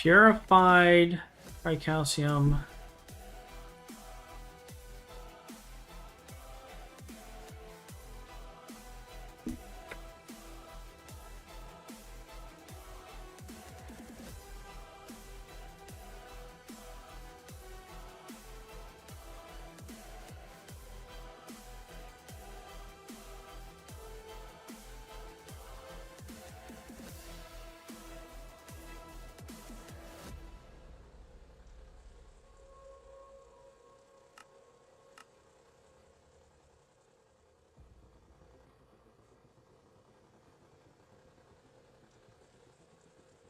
Purified tricalcium.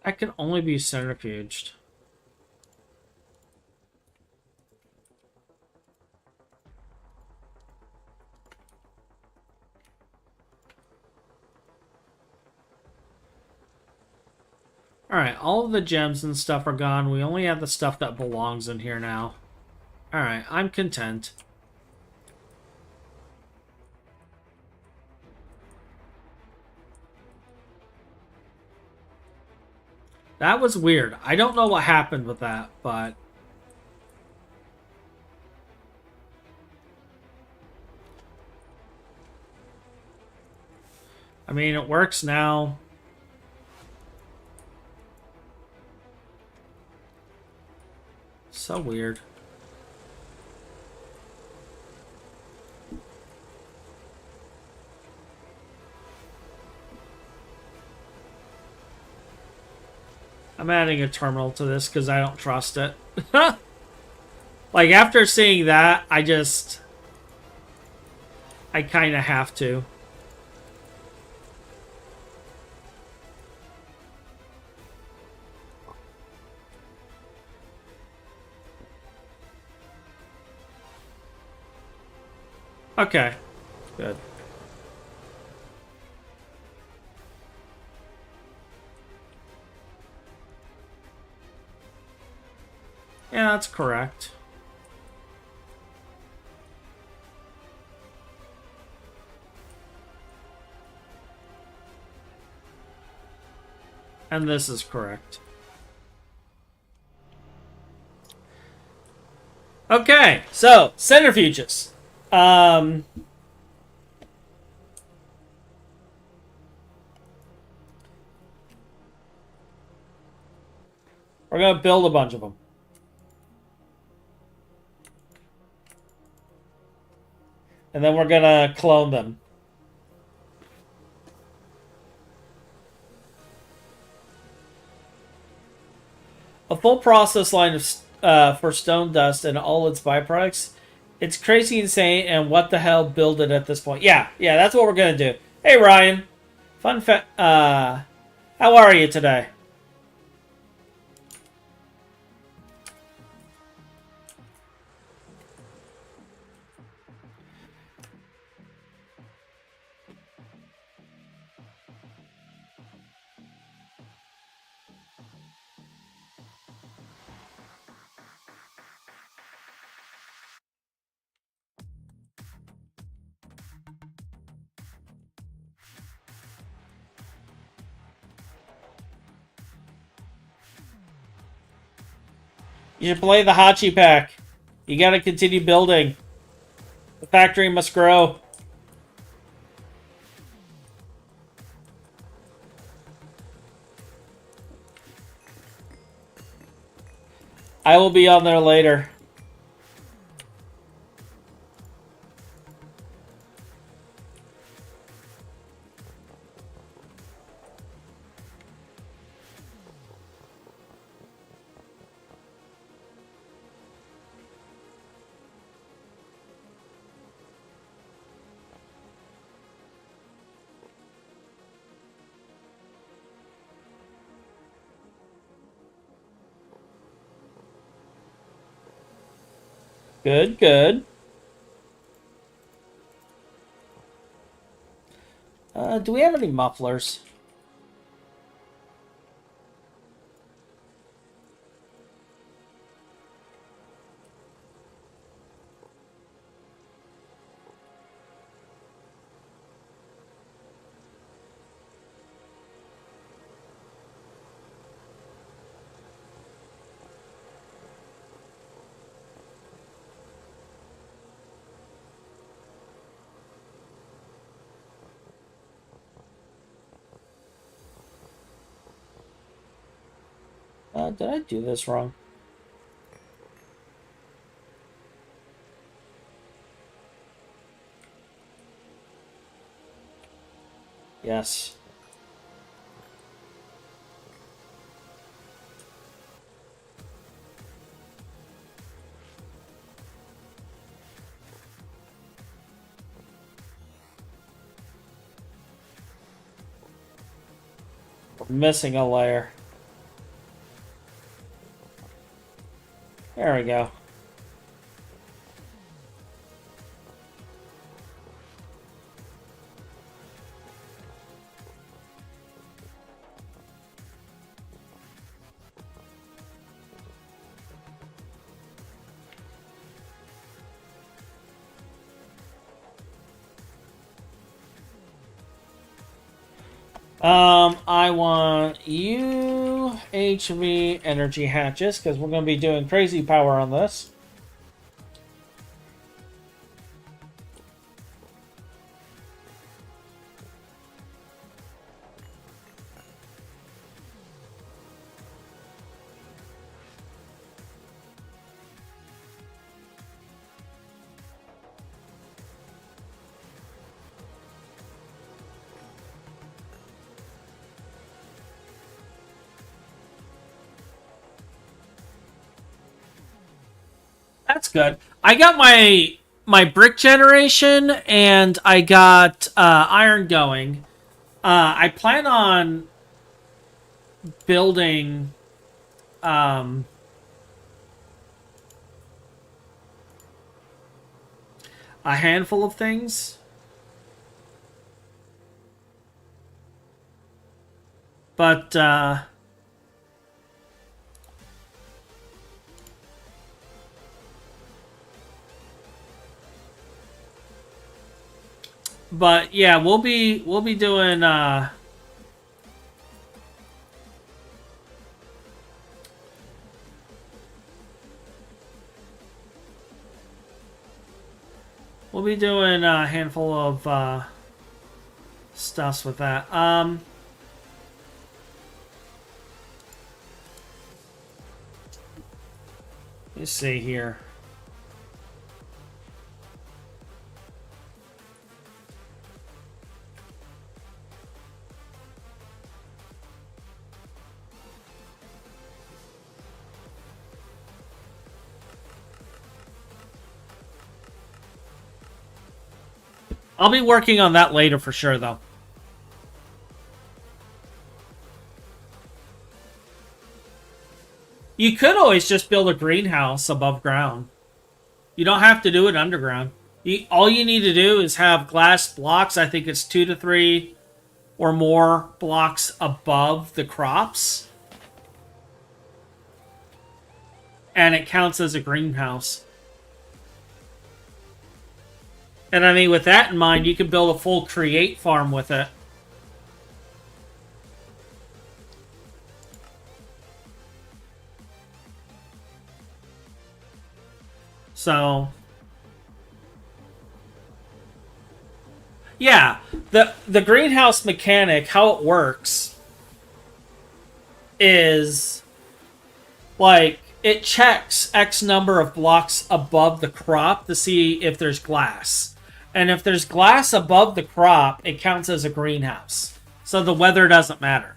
That can only be centrifuged. Alright, all of the gems and stuff are gone. We only have the stuff that belongs in here now. Alright, I'm content. That was weird. I don't know what happened with that, but... I mean, it works now. So weird. I'm adding a terminal to this because I don't trust it. Like, after seeing that, I kind of have to. Okay. Good. Yeah, that's correct. And this is correct. Okay, so centrifuges. We're gonna build a bunch of them. And then we're gonna clone them. A full process line of for stone dust and all its byproducts. It's crazy insane, and what the hell, build it at this point. Yeah, that's what we're gonna do. Hey Ryan. Fun fact, how are you today? You should play the Hachi pack. You gotta continue building. The factory must grow. I will be on there later. Good, good. Do we have any mufflers? Did I do this wrong? Yes. We're missing a layer. There we go. I want UHV energy hatches because we're going to be doing crazy power on this. That's good. I got my brick generation and I got iron going. I plan on building a handful of things. But yeah, we'll be doing we'll be doing a handful of stuffs with that. Let's see here. I'll be working on that later for sure, though. You could always just build a greenhouse above ground. You don't have to do it underground. All you need to do is have glass blocks. I think it's 2 to 3 or more blocks above the crops. And it counts as a greenhouse. And I mean, with that in mind, you can build a full create farm with it. So, yeah, the greenhouse mechanic, how it works is like it checks X number of blocks above the crop to see if there's glass. And if there's glass above the crop, it counts as a greenhouse. So the weather doesn't matter.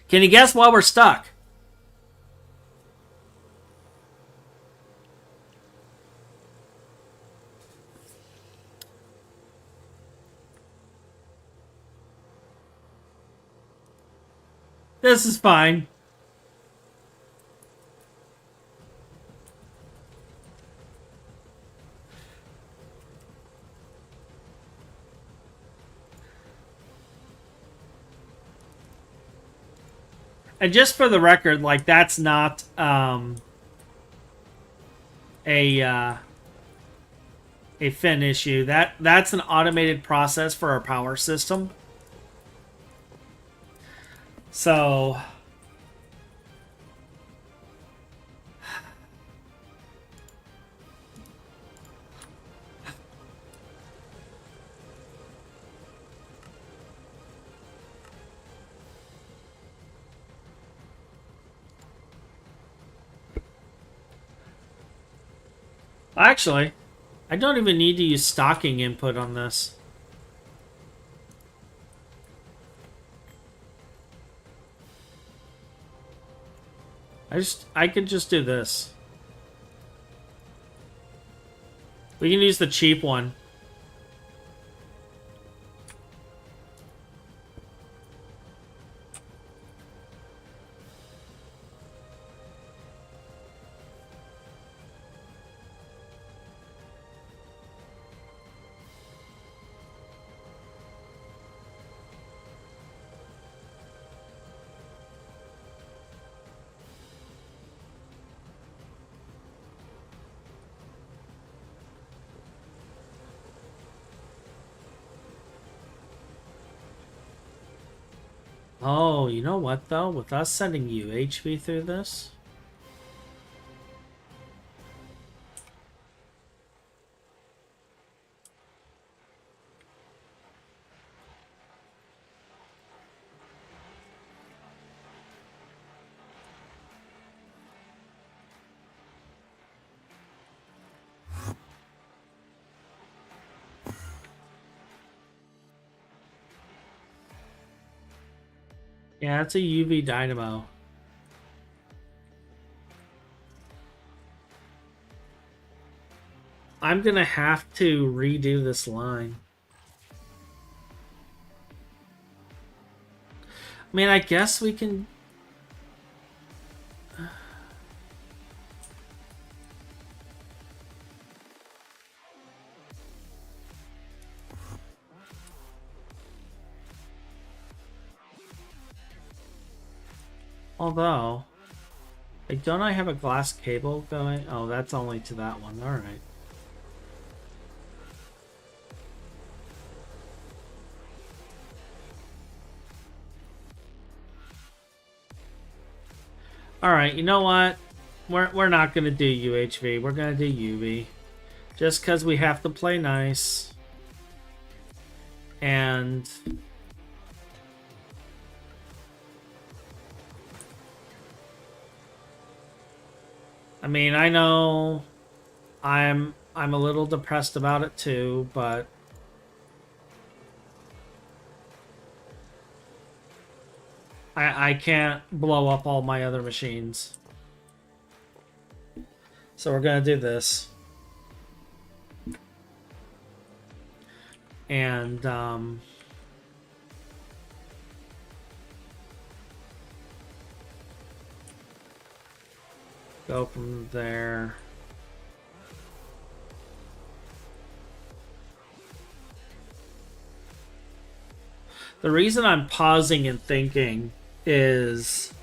Can you guess why we're stuck? This is fine. And just for the record, like, that's not a fin issue. That's an automated process for our power system. So actually, I don't even need to use stocking input on this. I could just do this. We can use the cheap one. Oh, you know what, though? With us sending UHV through this... Yeah, it's a UV dynamo. I'm gonna have to redo this line. I mean, I guess we can... Although, like, don't I have a glass cable going? Oh, that's only to that one. All right. All right. You know what? We're not gonna do UHV. We're gonna do UV, just because we have to play nice. And I mean, I know I'm a little depressed about it too, but I can't blow up all my other machines. So we're gonna do this. And go from there. The reason I'm pausing and thinking is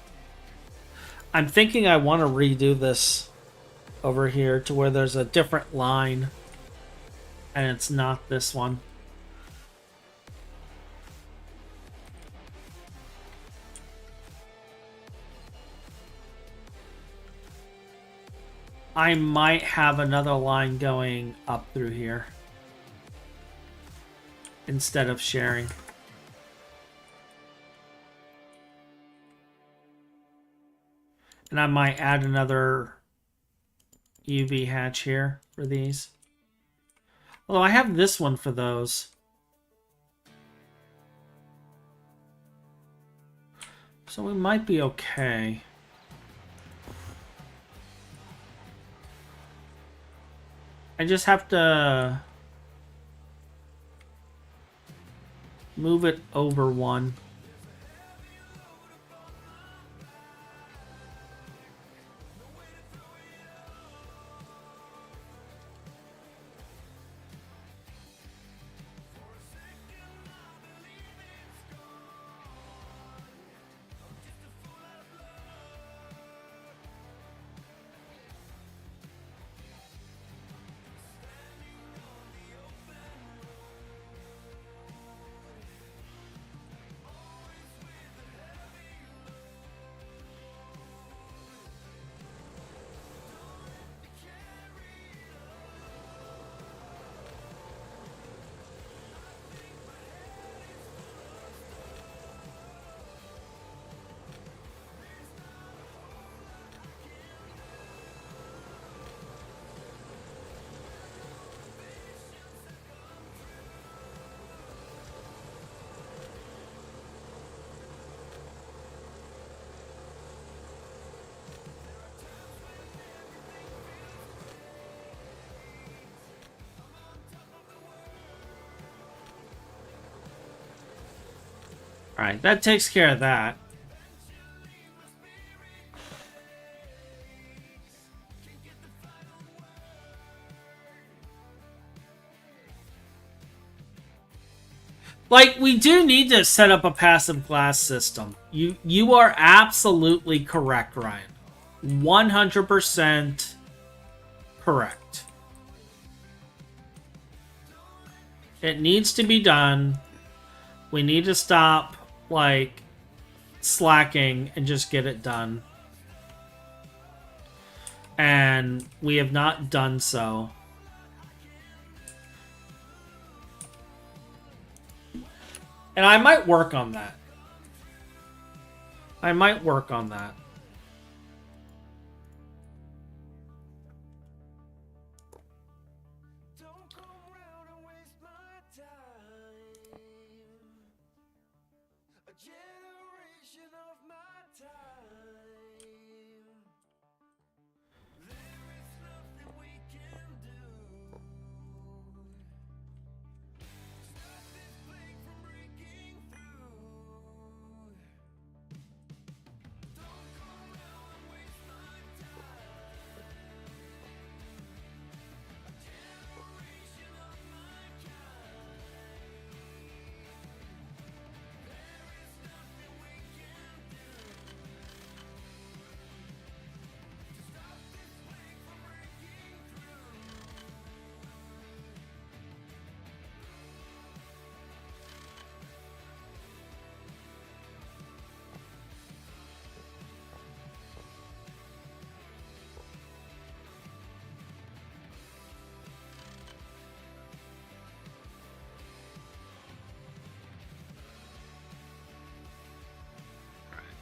I'm thinking I want to redo this over here to where there's a different line and it's not this one. I might have another line going up through here instead of sharing. And I might add another UV hatch here for these. Although I have this one for those. So we might be okay. I just have to move it over one. Alright, that takes care of that. Like, we do need to set up a passive glass system. You are absolutely correct, Ryan. 100% correct. It needs to be done. We need to stop, like, slacking and just get it done. And we have not done so. And I might work on that. I might work on that.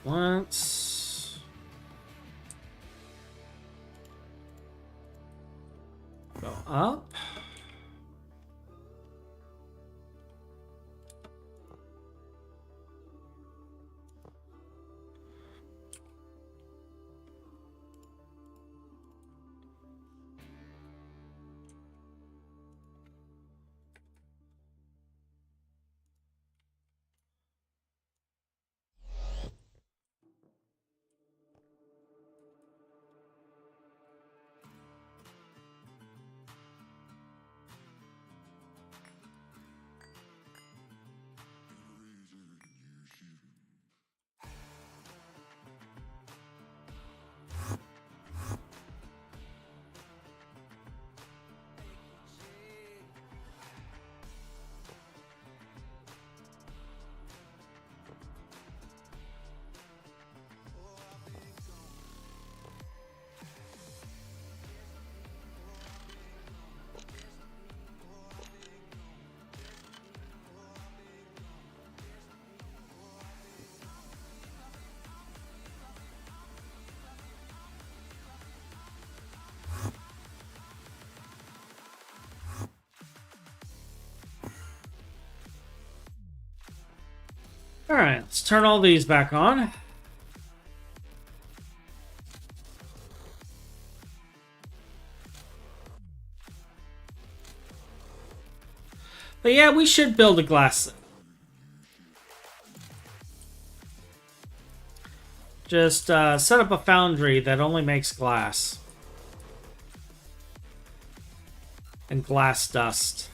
Let's go up. Alright, let's turn all these back on. But yeah, we should build a glass. Just set up a foundry that only makes glass. And glass dust.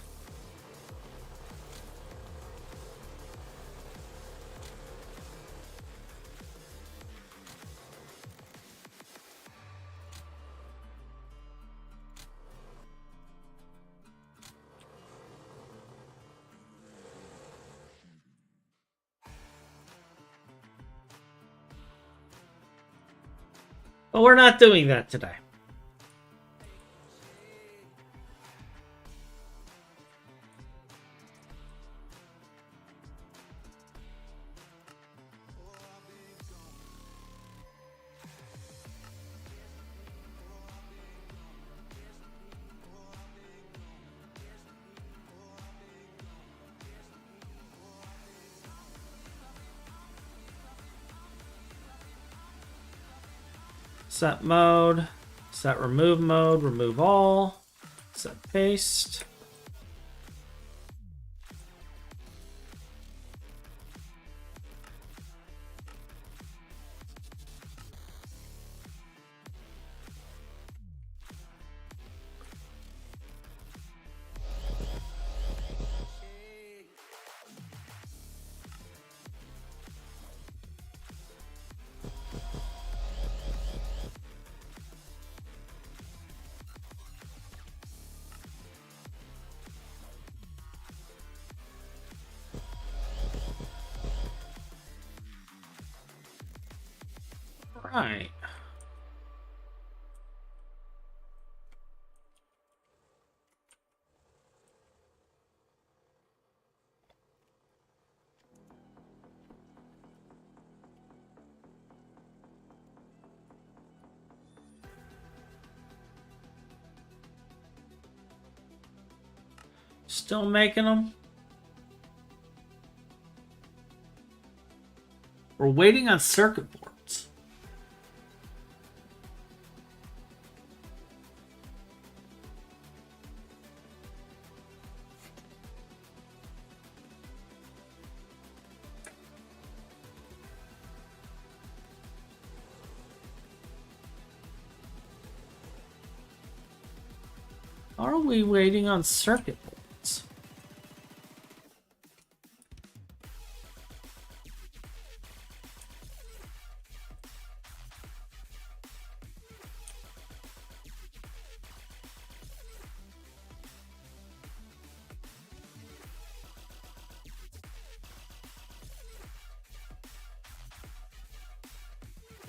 But we're not doing that today. Set mode, set remove mode, remove all, set paste. Right. Still making them. We're waiting on circuit boards. Are we waiting on circuit boards?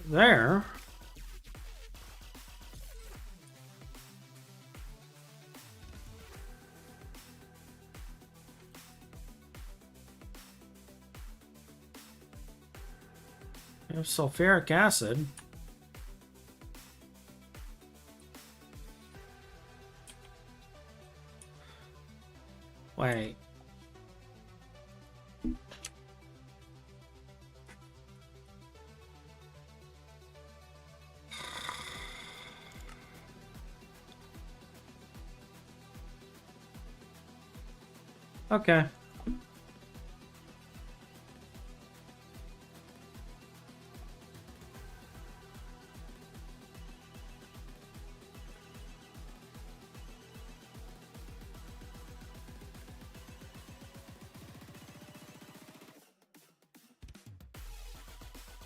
There. We have sulfuric acid. Wait. Okay.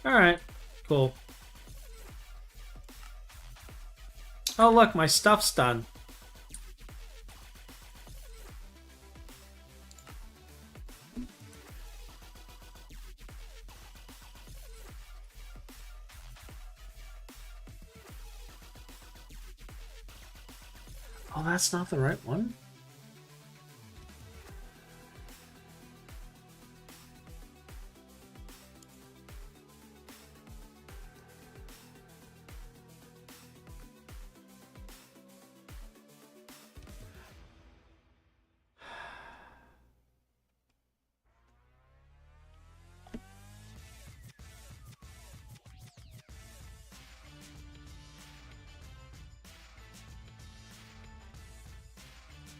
All right. Cool. Oh, look, my stuff's done. Oh, that's not the right one.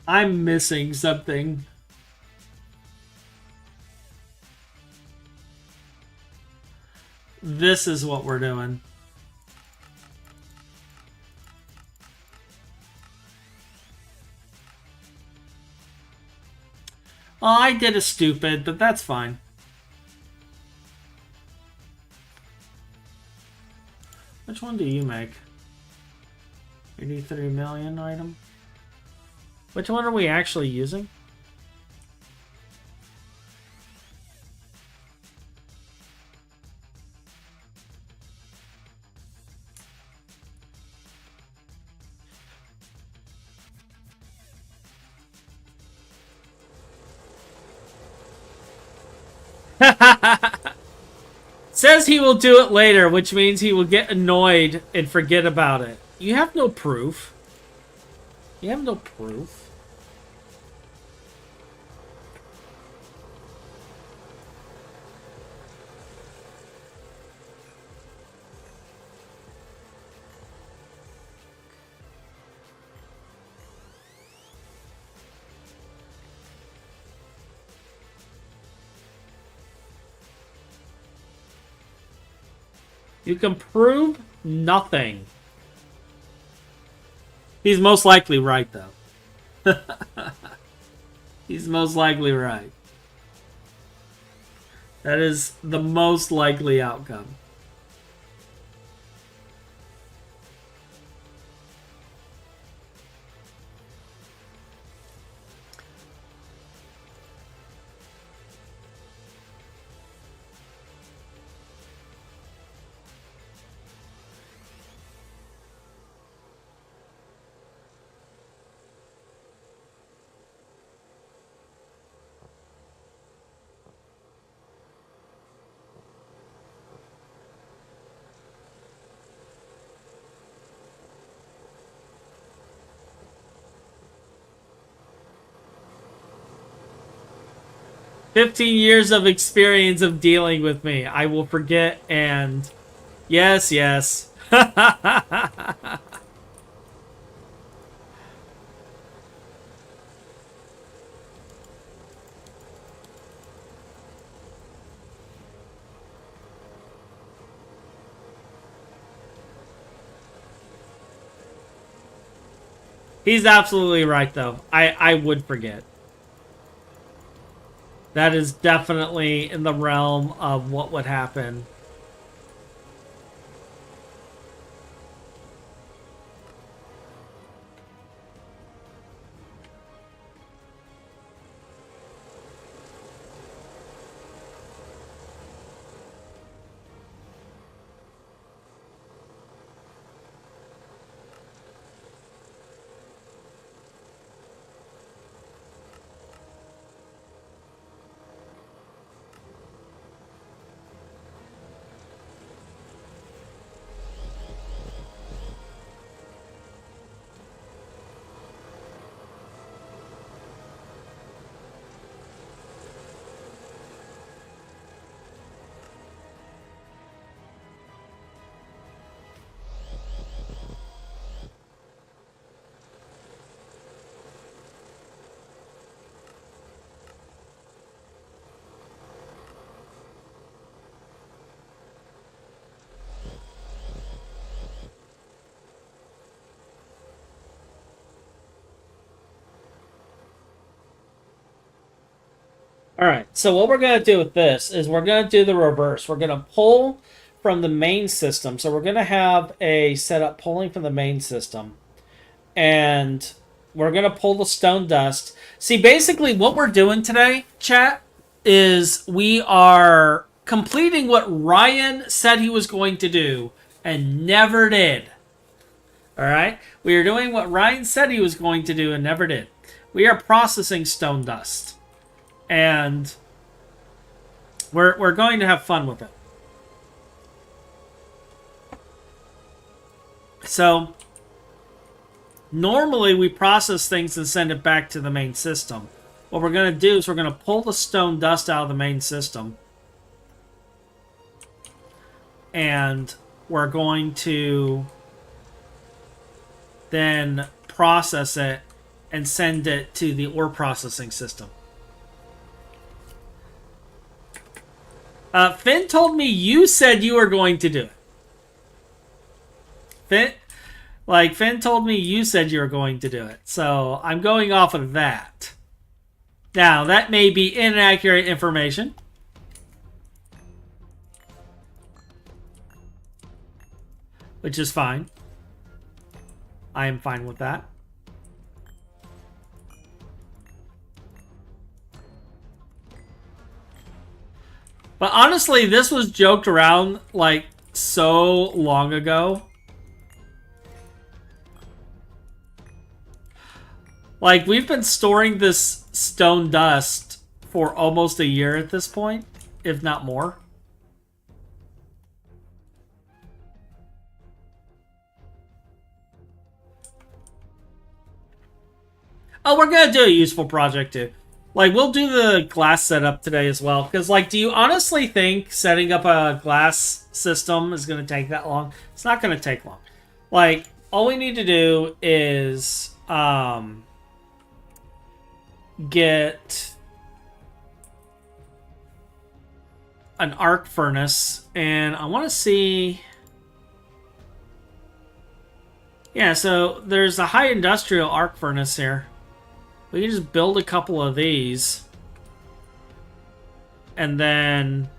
I'm missing something. This is what we're doing. Oh, I did a stupid, but that's fine. Which one do you make? 83 million item? Which one are we actually using? Says he will do it later, which means he will get annoyed and forget about it. You have no proof. You have no proof. You can prove nothing. He's most likely right, though. He's most likely right. That is the most likely outcome. $15 years of experience of dealing with me. I will forget and... Yes, yes. He's absolutely right, though. I would forget. That is definitely in the realm of what would happen. Alright, so what we're going to do with this is we're going to do the reverse. We're going to pull from the main system. So we're going to have a setup pulling from the main system. And we're going to pull the stone dust. See, basically what we're doing today, chat, is we are completing what Ryan said he was going to do and never did. Alright? We are doing what Ryan said he was going to do and never did. We are processing stone dust. And we're going to have fun with it. So, normally we process things and send it back to the main system. What we're going to do is we're going to pull the stone dust out of the main system. And we're going to then process it and send it to the ore processing system. Finn told me you said you were going to do it. Finn told me you said you were going to do it. So I'm going off of that. Now, that may be inaccurate information. Which is fine. I am fine with that. But honestly, this was joked around like so long ago. Like, we've been storing this stone dust for almost a year at this point, if not more. Oh, we're gonna do a useful project too. Like, we'll do the glass setup today as well. Because, like, do you honestly think setting up a glass system is going to take that long? It's not going to take long. Like, all we need to do is get an arc furnace. And I want to see... Yeah, so there's a high industrial arc furnace here. We can just build a couple of these. And then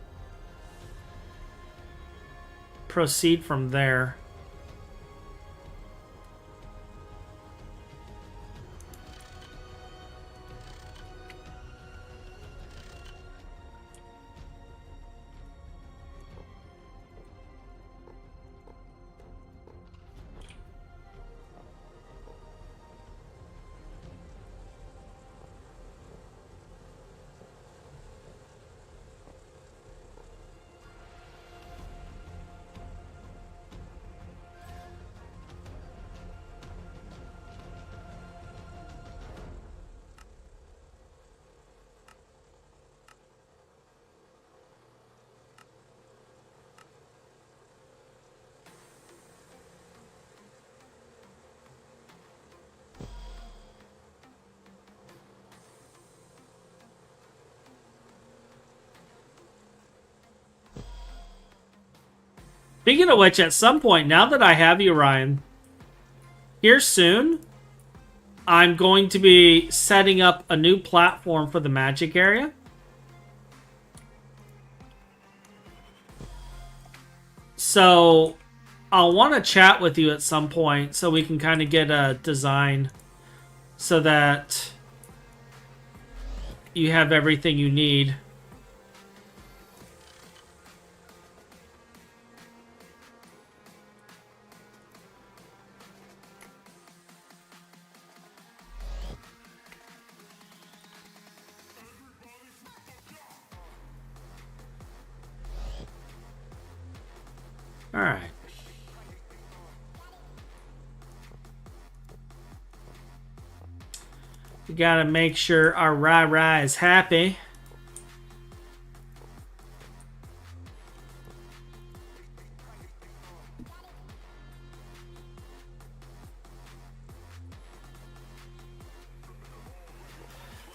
proceed from there. Speaking of which, at some point, now that I have you, Ryan, here soon, I'm going to be setting up a new platform for the magic area. So, I'll want to chat with you at some point so we can kind of get a design so that you have everything you need. Alright. We gotta make sure our Rah-Rah is happy.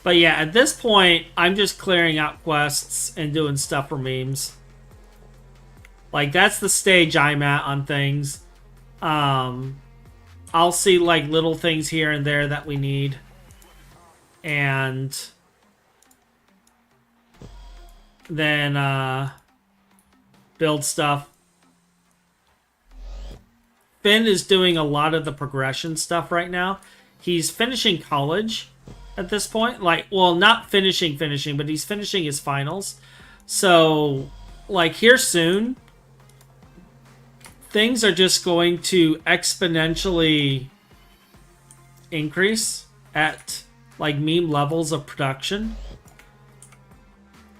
But yeah, at this point, I'm just clearing out quests and doing stuff for memes. Like, that's the stage I'm at on things. I'll see, like, little things here and there that we need. And then, build stuff. Finn is doing a lot of the progression stuff right now. He's finishing college at this point. Like, well, not finishing, but he's finishing his finals. So, like, here soon... things are just going to exponentially increase at, like, meme levels of production.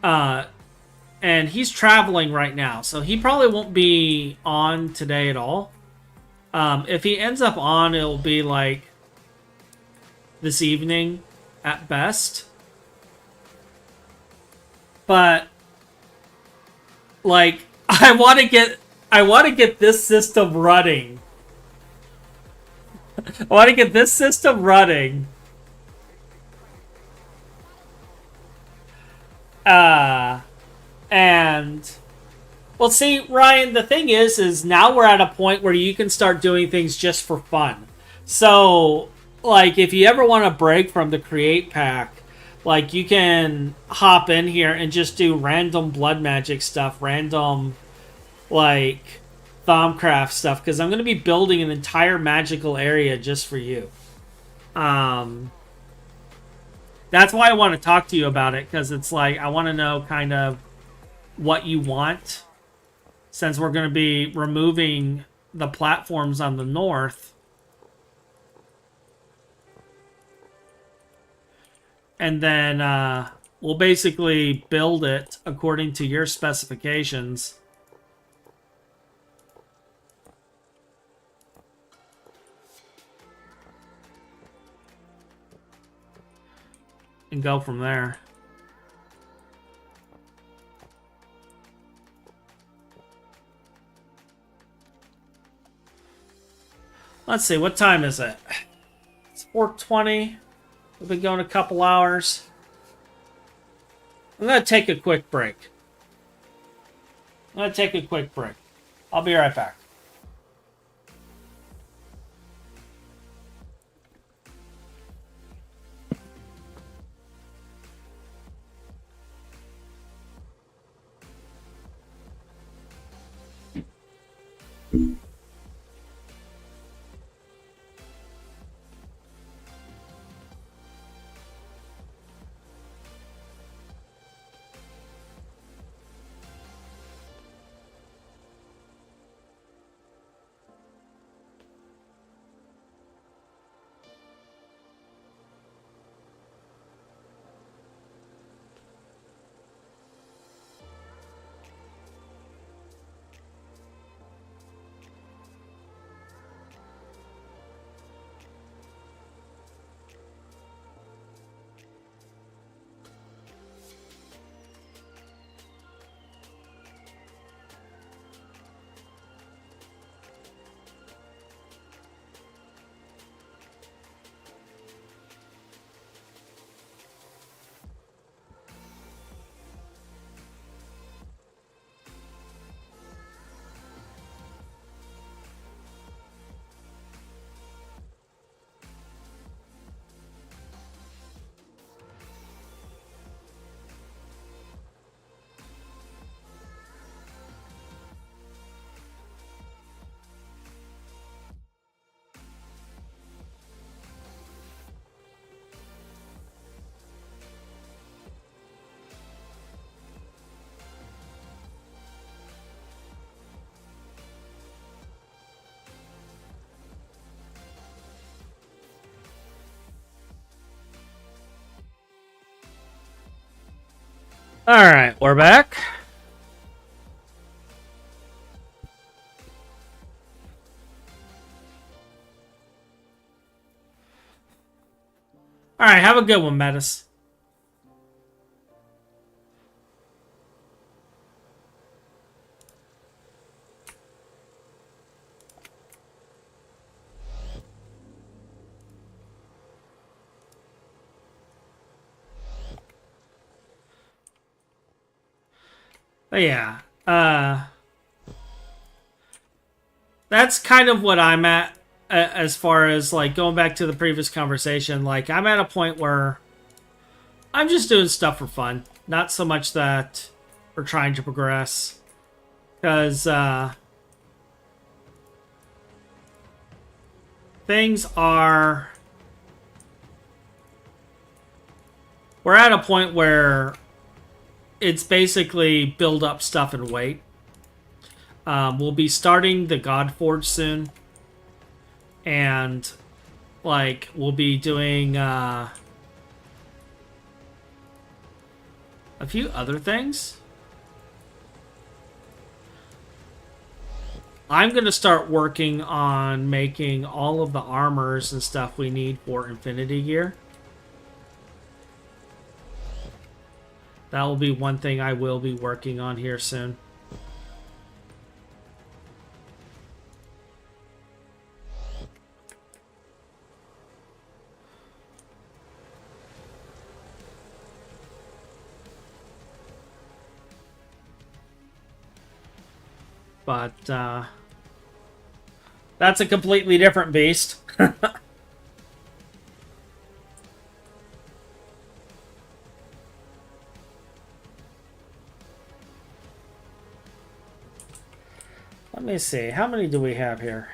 And he's traveling right now, so he probably won't be on today at all. If he ends up on, it'll be, like, this evening at best. But, like, I want to get this system running. I want to get this system running And well, see, Ryan, the thing is now we're at a point where you can start doing things just for fun. So, like, if you ever want to break from the create pack, like, you can hop in here and just do random blood magic stuff, random, like, Thaumcraft stuff, because I'm going to be building an entire magical area just for you. That's why I want to talk to you about it, because it's like, I want to know kind of what you want, since we're going to be removing the platforms on the north. And then we'll basically build it according to your specifications. And go from there. Let's see, what time is it? It's 4:20. We've been going a couple hours. I'm going to take a quick break. I'll be right back. Alright, we're back. Alright, have a good one, Metis. But yeah, that's kind of what I'm at as far as, like, going back to the previous conversation. Like, I'm at a point where I'm just doing stuff for fun. Not so much that we're trying to progress. Because, things are... We're at a point where it's basically build up stuff and wait. We'll be starting the Godforge soon. And, like, we'll be doing a few other things. I'm going to start working on making all of the armors and stuff we need for Infinity Gear. That will be one thing I will be working on here soon. but that's a completely different beast. Let me see. How many do we have here?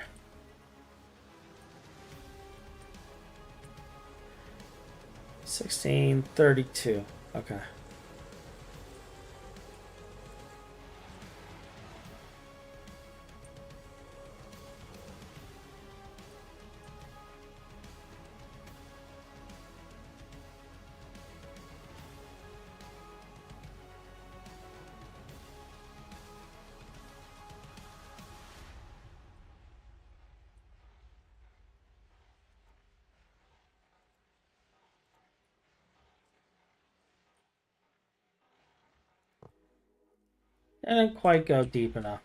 1632. Okay. I didn't quite go deep enough.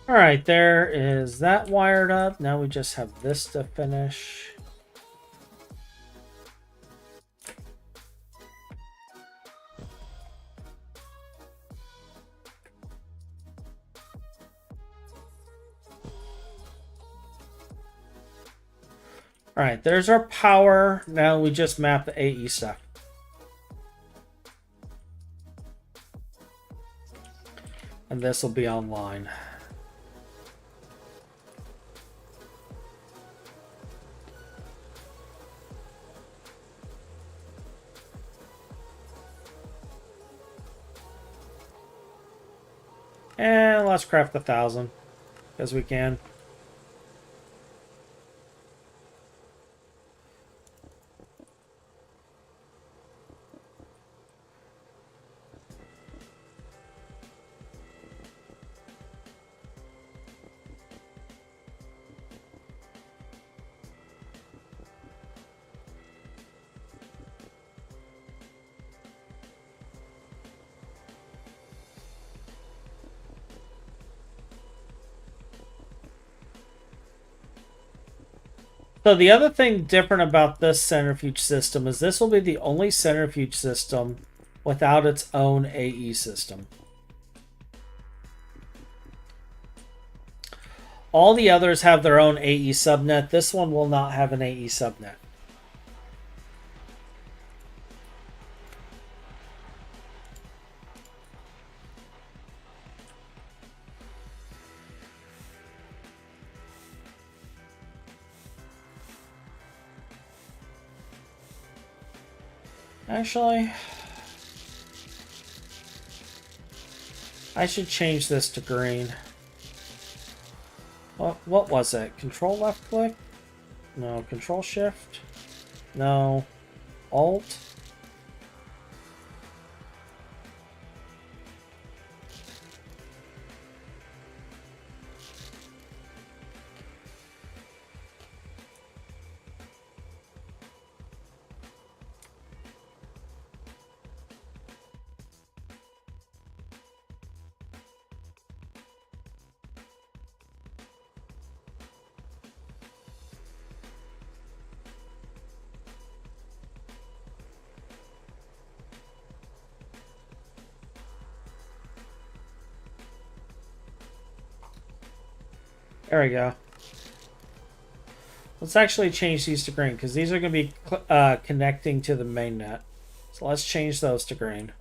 All right, there is that wired up. Now we just have this to finish. All right, there's our power. Now we just map the AE stuff. And this will be online. And let's craft 1,000 as we can. So the other thing different about this centrifuge system is this will be the only centrifuge system without its own AE system. All the others have their own AE subnet. This one will not have an AE subnet. Actually, I should change this to green. What was it? Control left click? No. Control shift? No. Alt? There we go. Let's actually change these to green, because these are going to be connecting to the main net. So let's change those to green.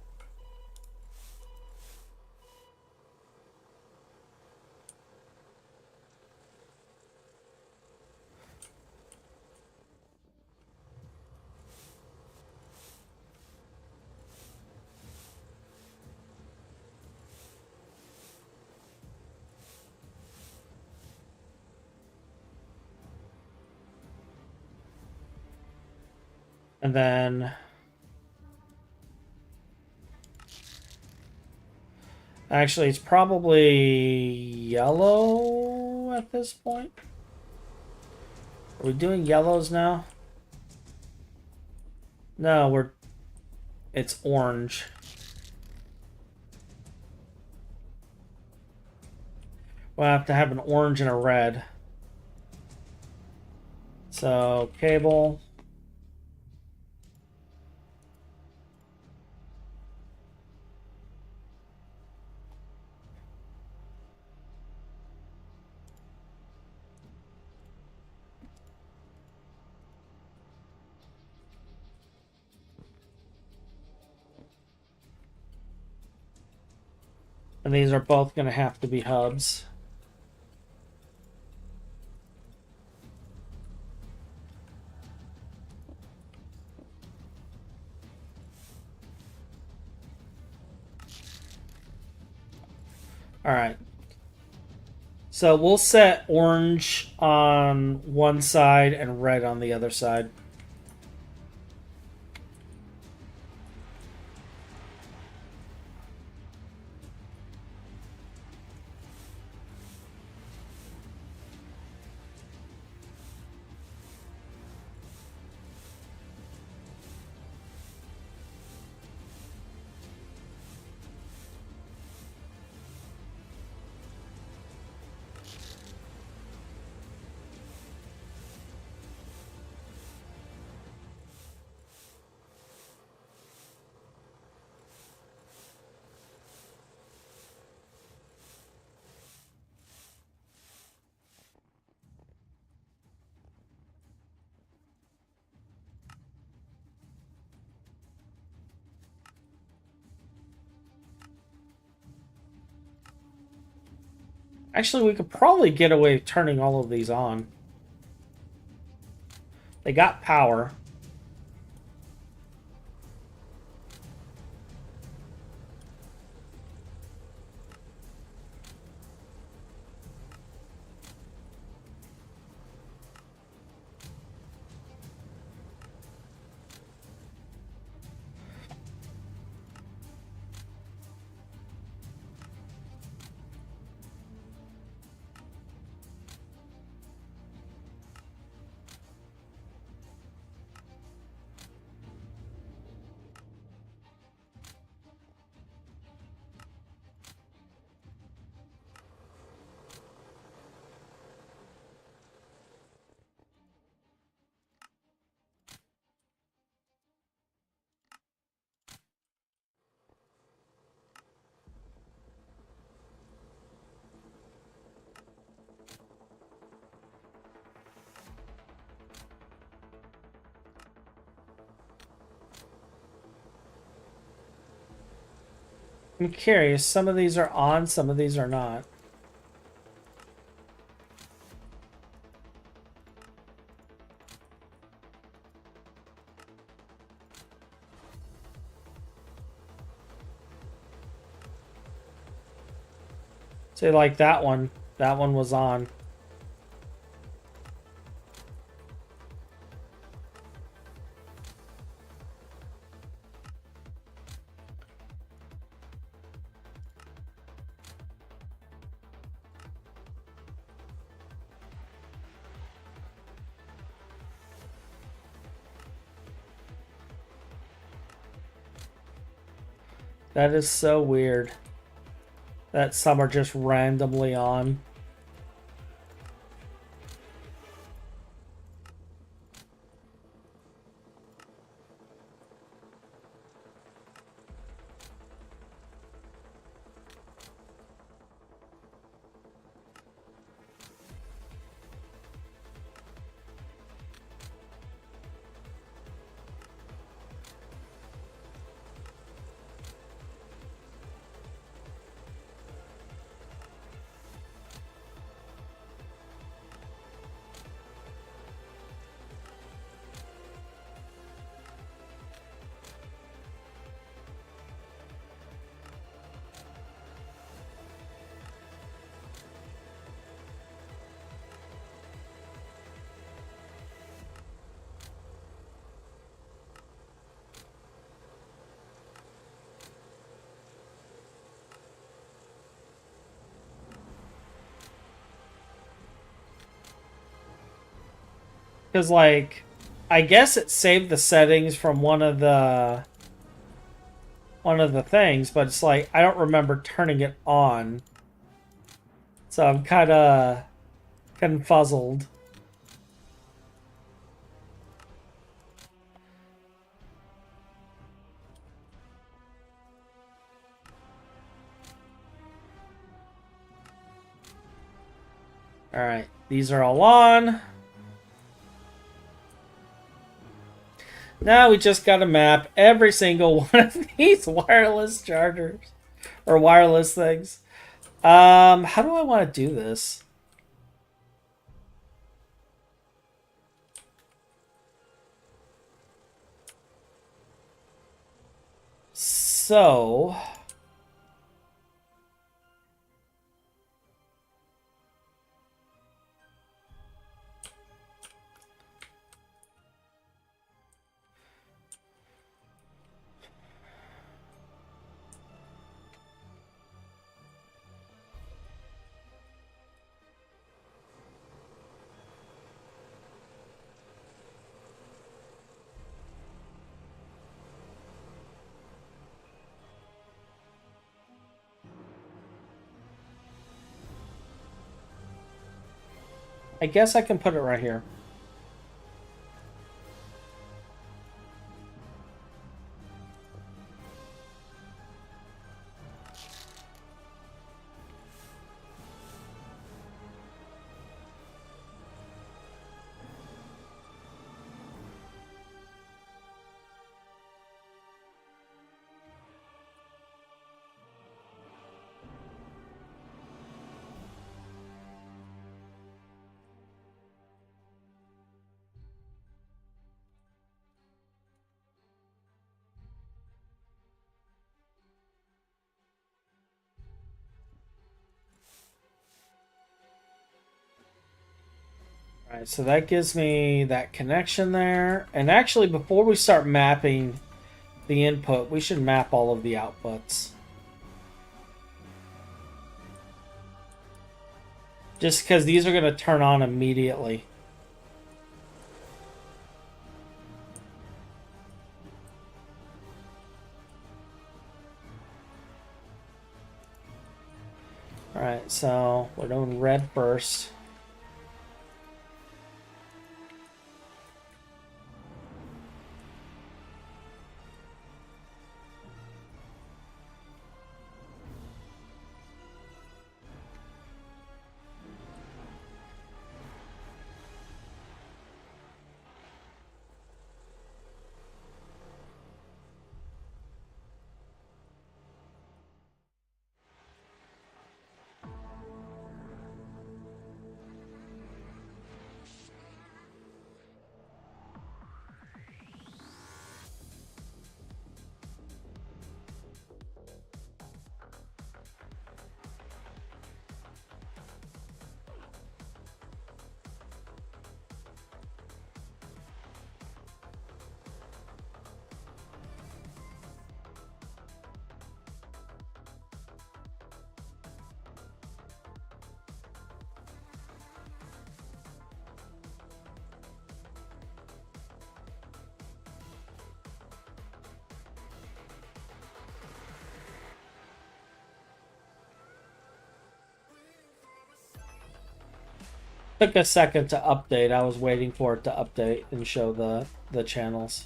And then actually it's probably yellow at this point. Are we doing yellows now? No, it's orange. We'll have to have an orange and a red. So cable. And these are both going to have to be hubs. All right. So we'll set orange on one side and red on the other side. Actually, we could probably get away with turning all of these on. They got power. I'm curious. Some of these are on, some of these are not. Say like that one. That one was on. That is so weird. That some are just randomly on. Because, like, I guess it saved the settings from one of the things, but it's like I don't remember turning it on. So I'm kind of confuzzled. All right, these are all on. Now we just got to map every single one of these wireless chargers or wireless things. How do I want to do this? So, I guess I can put it right here. All right, so that gives me that connection there. And actually, before we start mapping the input, we should map all of the outputs. Just because these are going to turn on immediately. Alright, so we're doing red first. Took a second to update. I was waiting for it to update and show the channels.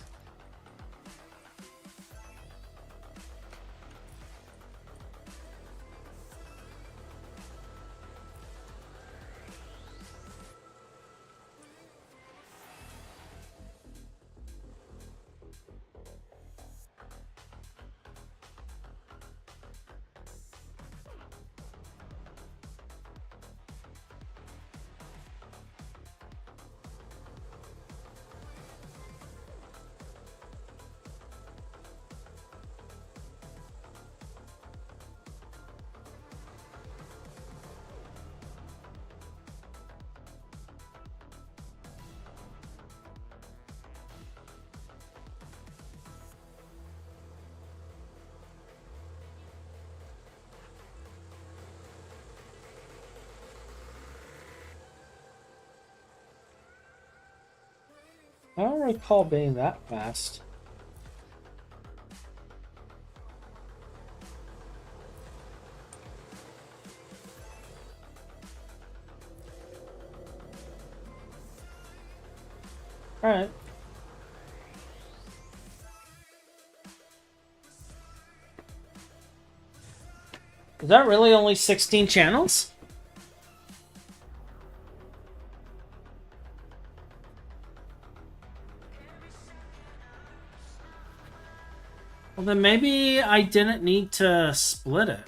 I don't recall being that fast. Alright. Is that really only 16 channels? Well, then maybe I didn't need to split it.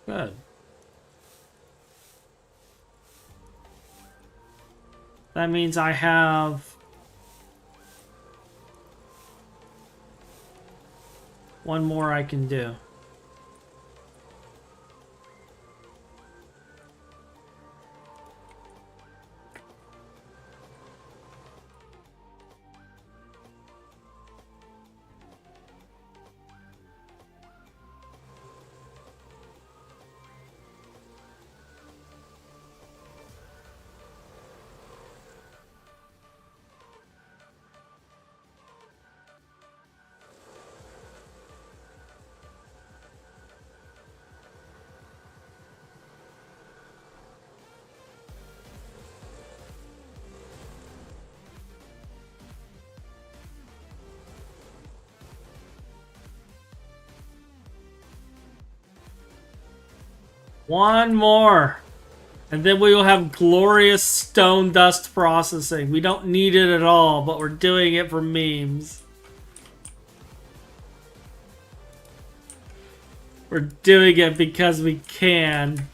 Good. That means I have one more I can do. One more. And then we will have glorious stone dust processing. We don't need it at all, but we're doing it for memes. We're doing it because we can.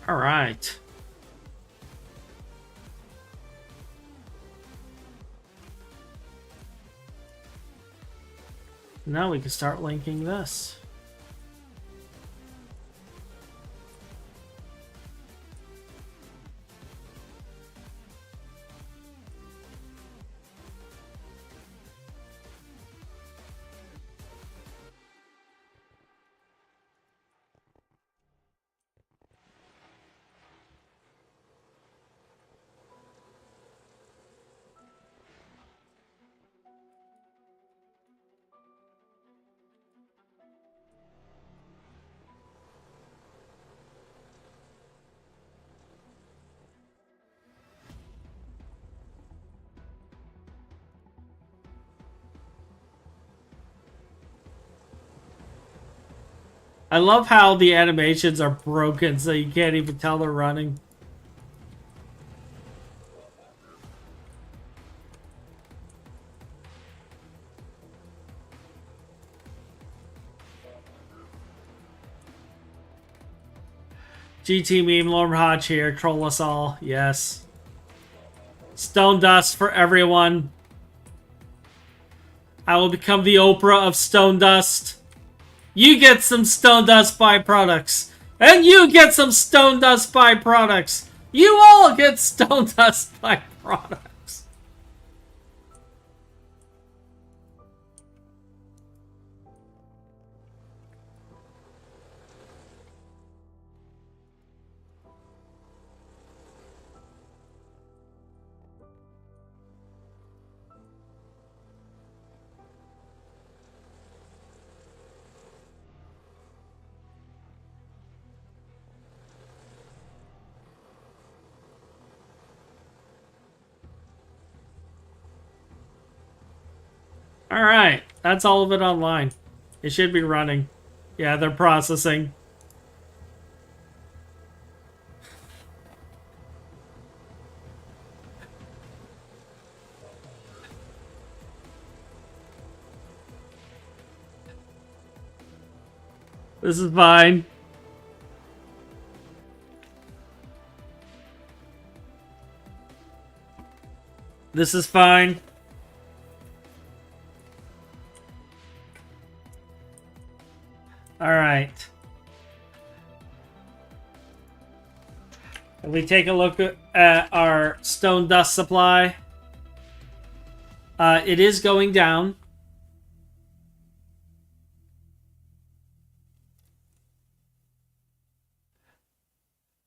All right. Now we can start linking this. I love how the animations are broken so you can't even tell they're running. GT meme, Lord Hodge here, troll us all, yes. Stone dust for everyone. I will become the Oprah of stone dust. You get some stone dust byproducts. And you get some stone dust byproducts. You all get stone dust byproducts. Alright, that's all of it online. It should be running. Yeah, they're processing. This is fine. This is fine. All right. If we take a look at our stone dust supply, it is going down.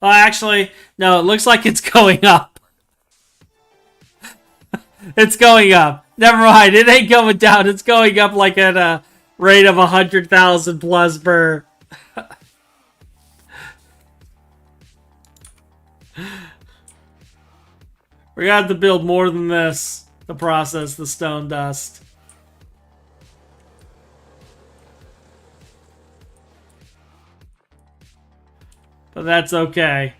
Well, actually, no, it looks like it's going up. It's going up. Never mind, it ain't going down. It's going up like at a rate of 100,000 plus per. We're gonna have to build more than this to process the stone dust. But that's okay.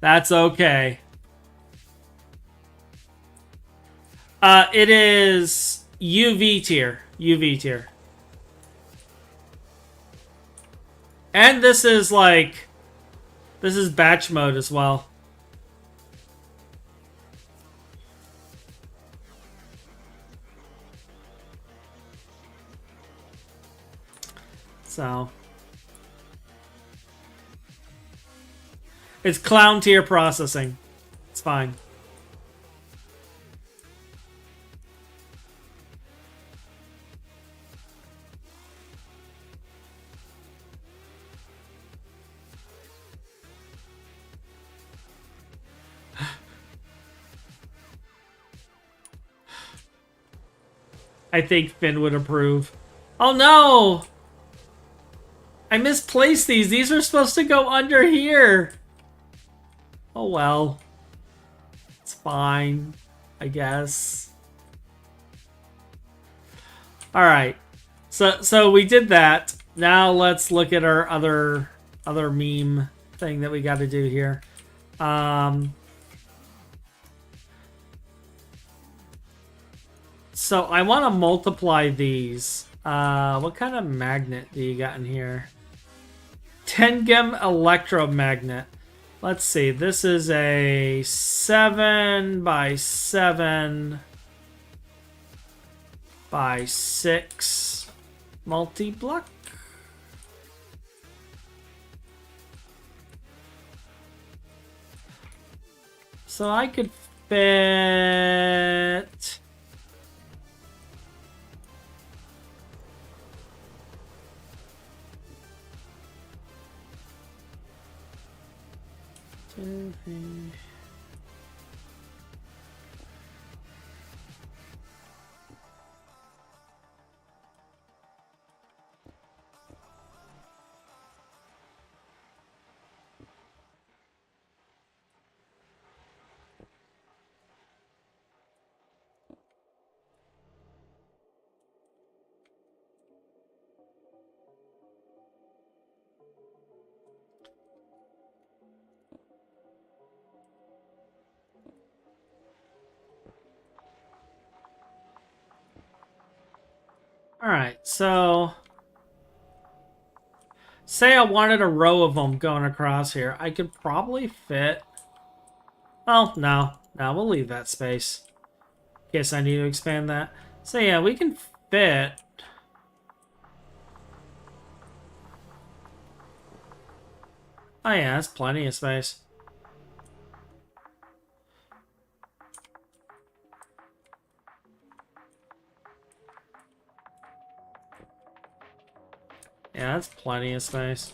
That's okay. It is UV tier. UV tier. And this is like... This is batch mode as well. So... It's clown tier processing. It's fine. I think Finn would approve. Oh no! I misplaced these. These were supposed to go under here. Oh well. It's fine, I guess. Alright. So we did that. Now let's look at our other meme thing that we got to do here. So I want to multiply these. What kind of magnet do you got in here? 10 gem electromagnet. Let's see. This is a 7 by 7 by 6 multi-block. So I could fit... Alright, so... Say I wanted a row of them going across here. I could probably fit... Oh, no. No, we'll leave that space. In case I need to expand that. So yeah, we can fit... Oh yeah, that's plenty of space. Yeah, that's plenty of space.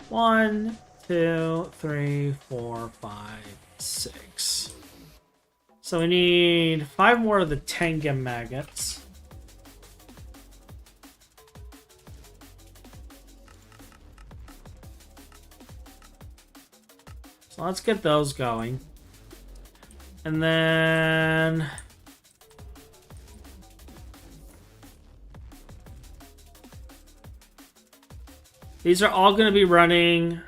1, 2, 3, 4, 5, 6. So we need 5 more of the Tengen maggots. So let's get those going. And then... These are all going to be running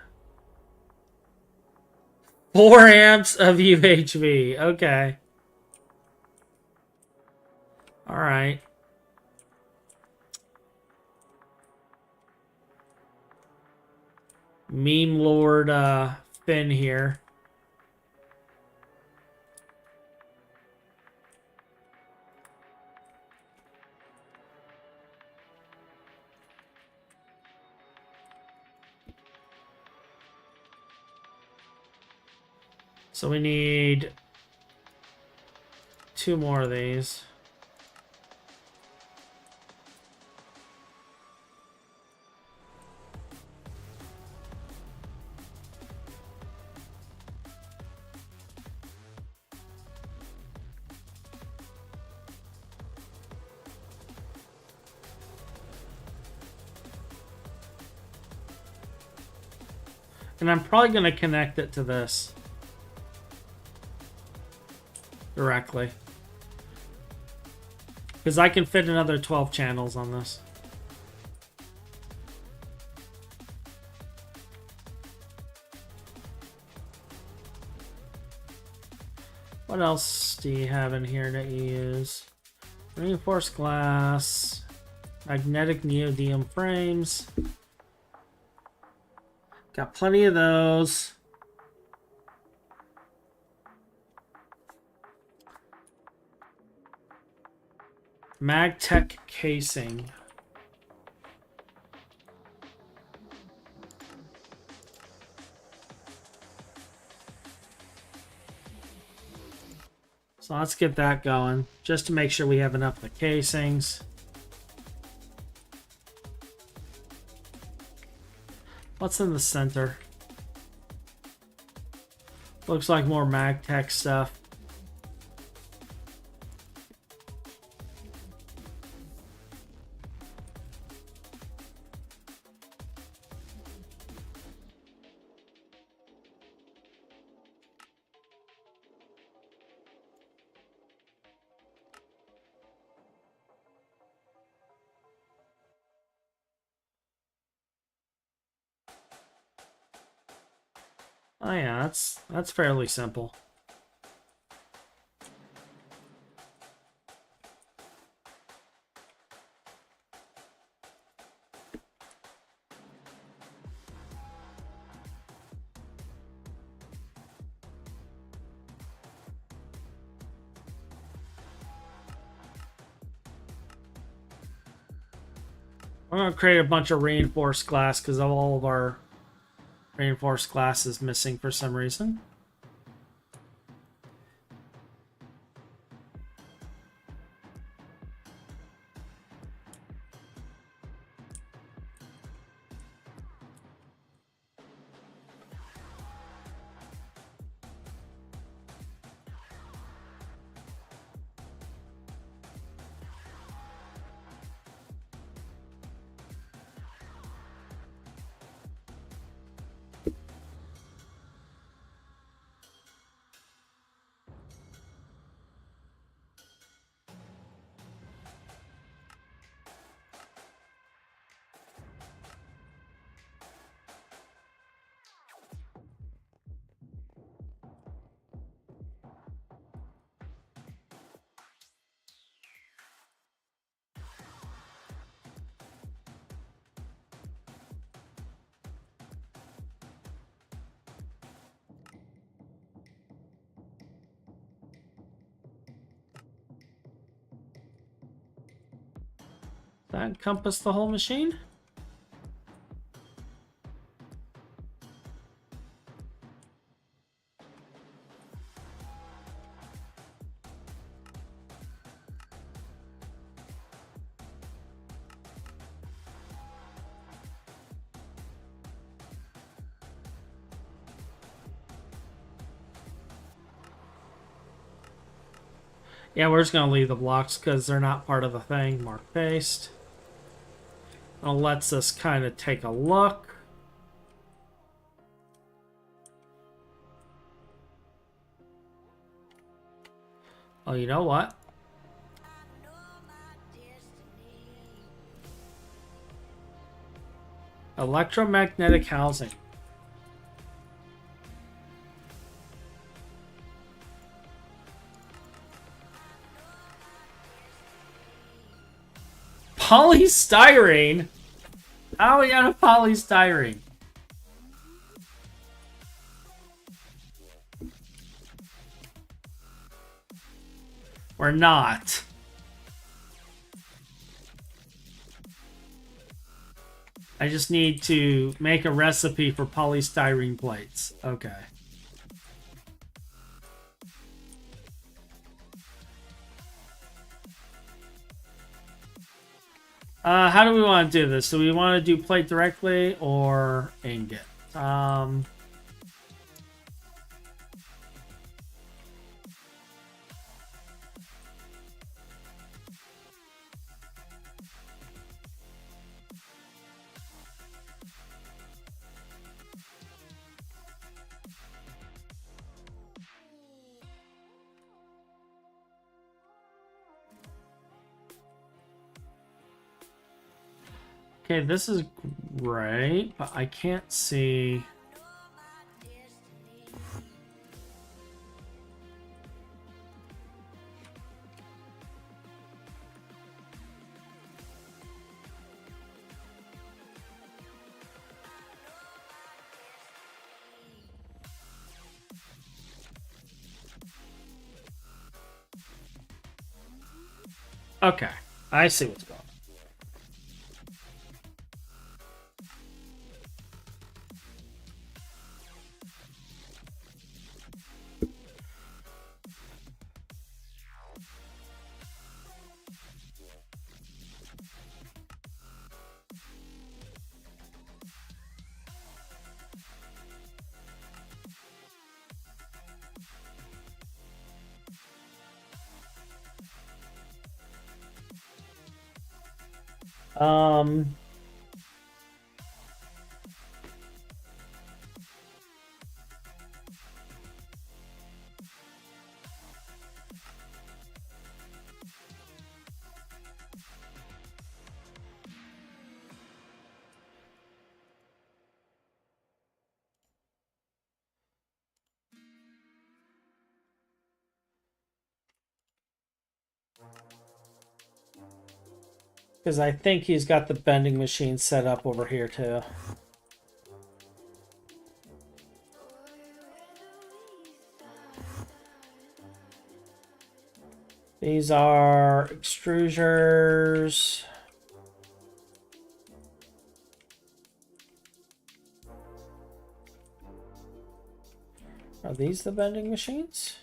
4 amps of UHV. Okay. All right. Meme Lord Finn here. So we need 2 more of these. And I'm probably going to connect it to this directly. Because I can fit another 12 channels on this. What else do you have in here that you use? Reinforced glass, magnetic neodymium frames. Got plenty of those. MagTech casing. So let's get that going, just to make sure we have enough of the casings. What's in the center? Looks like more MagTech stuff. Oh yeah, that's fairly simple. I'm gonna create a bunch of reinforced glass because all of our reinforced glass is missing for some reason. That encompass the whole machine? Yeah, we're just gonna leave the blocks because they're not part of the thing. Mark paste. It lets us kind of take a look. Oh, you know what? Electromagnetic housing. Polystyrene? How are we out of polystyrene? We're not. I just need to make a recipe for polystyrene plates. Okay. How do we want to do this? Do we want to do plate directly or ingot? Okay, this is great, but I can't see... Okay, I see what's going on. Because I think he's got the bending machine set up over here too. These are extruders. Are these the bending machines?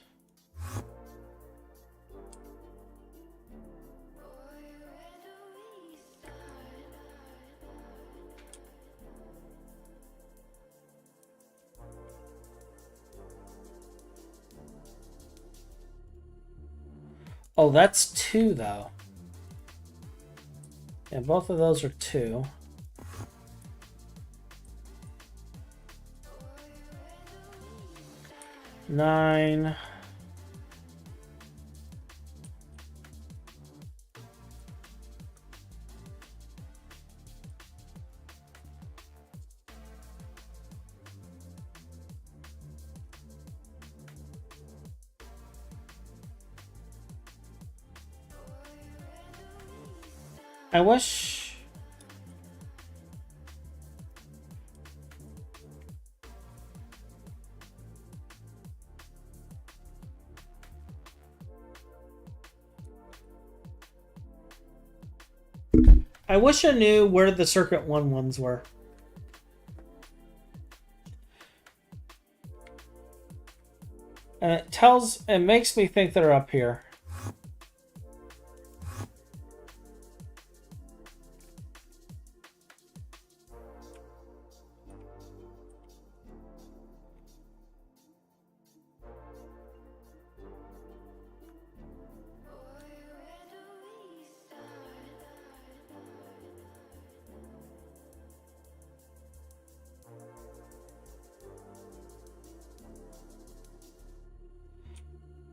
Oh, that's 2 though. Yeah, both of those are 2. Nine. I wish... I wish I knew where the circuit 1 ones were. And it makes me think they're up here.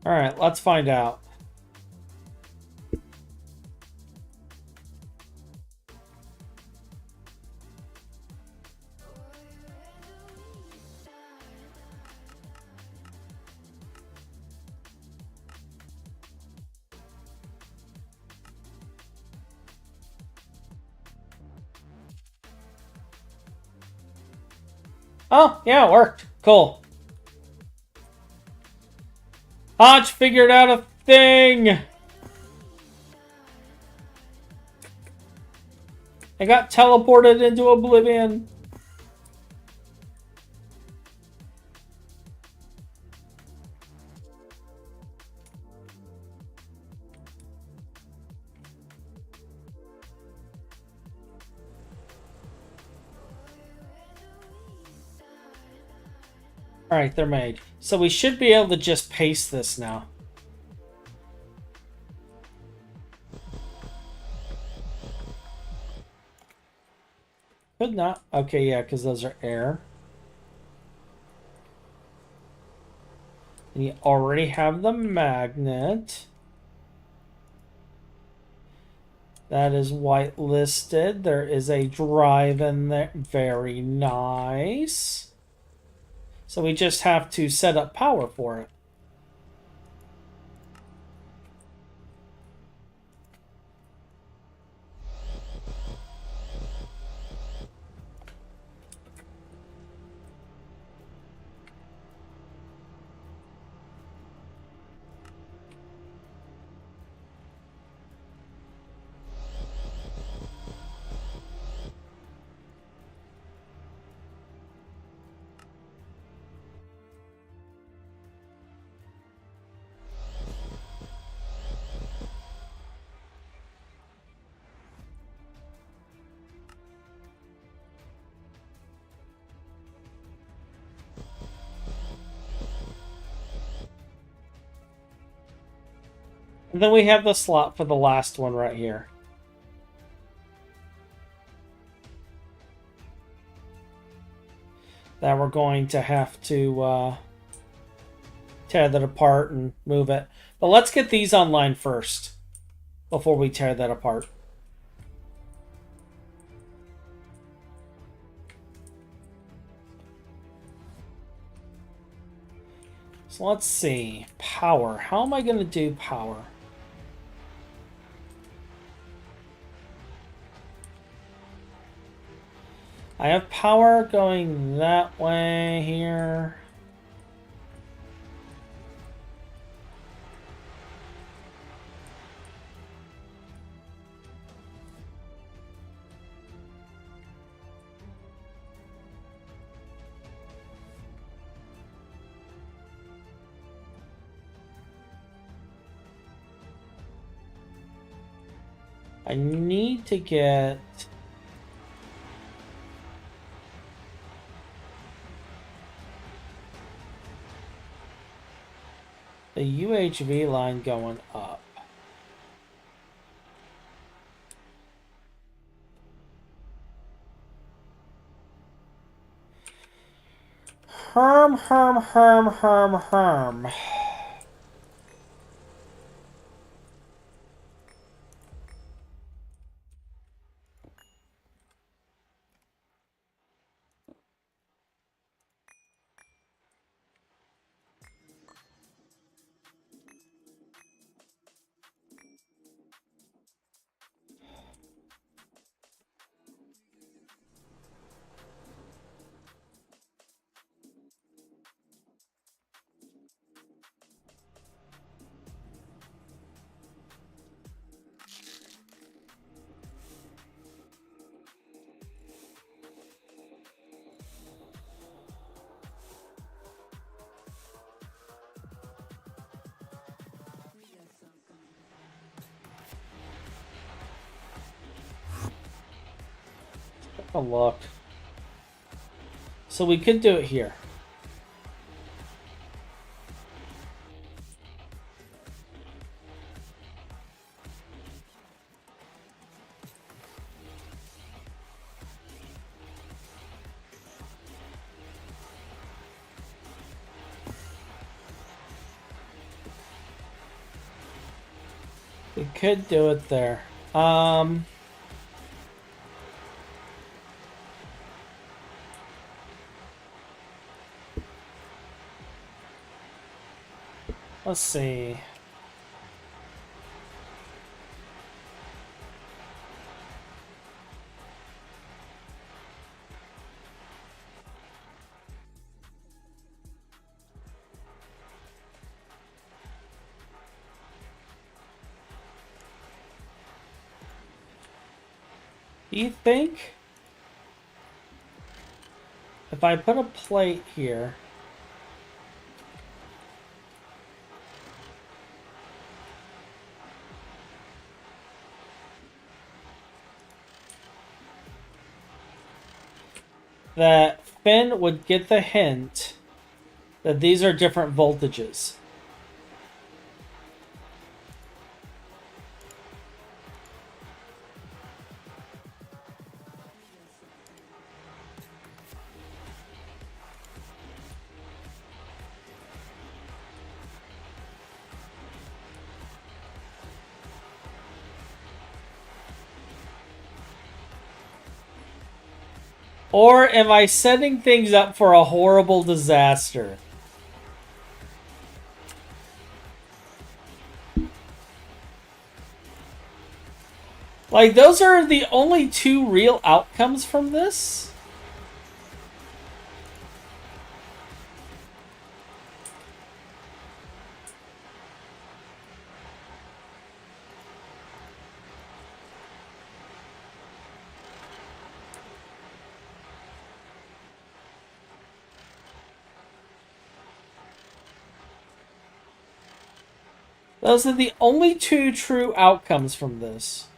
All right, let's find out. Oh, yeah, it worked. Cool. Hodge figured out a thing! I got teleported into oblivion. Alright, they're made. So we should be able to just paste this now. Could not. Okay, yeah, because those are air. And you already have the magnet. That is whitelisted. There is a drive in there. Very nice. So we just have to set up power for it. And then we have the slot for the last one right here. That we're going to have to tear that apart and move it. But let's get these online first before we tear that apart. So let's see. Power. How am I going to do power? I have power going that way here. I need to get... the UHV line going up. Herm. A look. So we could do it here. We could do it there. Let's see. Do you think if I put a plate here, that Finn would get the hint that these are different voltages? Or am I setting things up for a horrible disaster? Like, those are the only two real outcomes from this? Those are the only two true outcomes from this.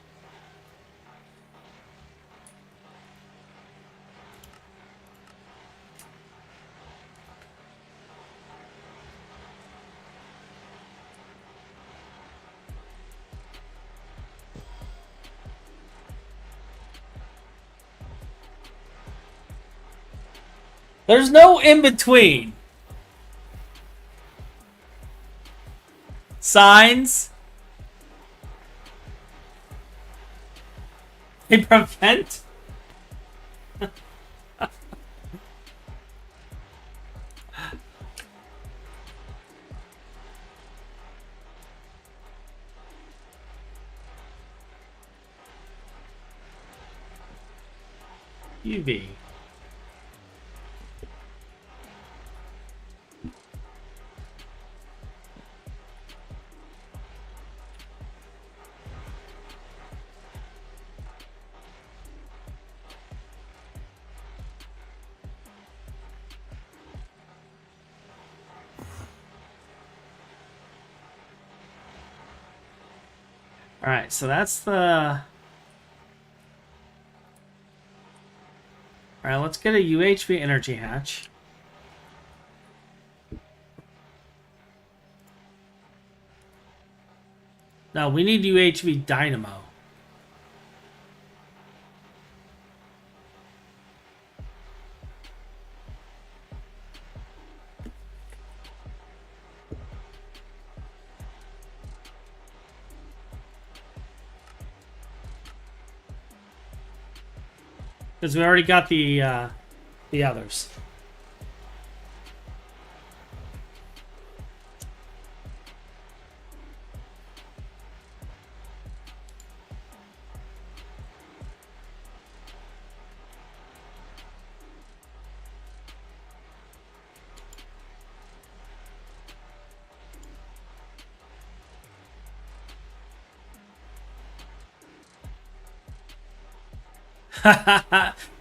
There's no in-between. Signs. They prevent. UV. All right, so that's the... All right, let's get a UHV energy hatch. No, we need UHV dynamo. Because we already got the others.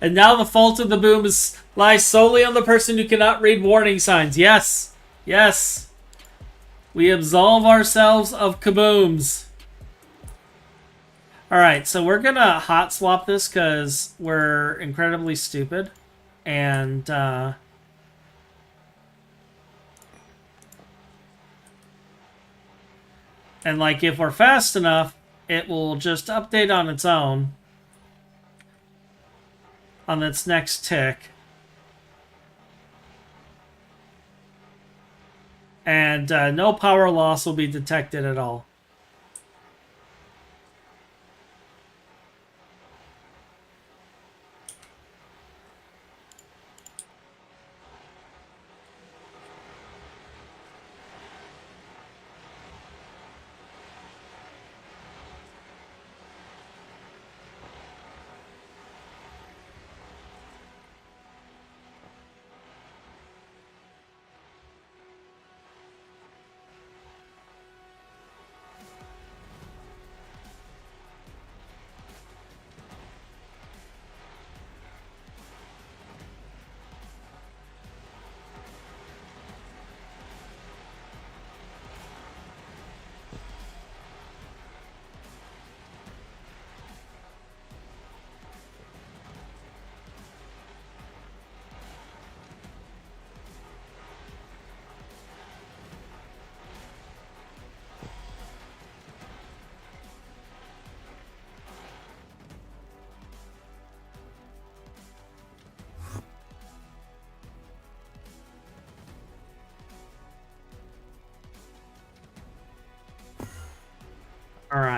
And now the fault of the boom lies solely on the person who cannot read warning signs. Yes. Yes. We absolve ourselves of kabooms. Alright, so we're gonna hot swap this because we're incredibly stupid. And, like, if we're fast enough, it will just update on its own on its next tick. And no power loss will be detected at all.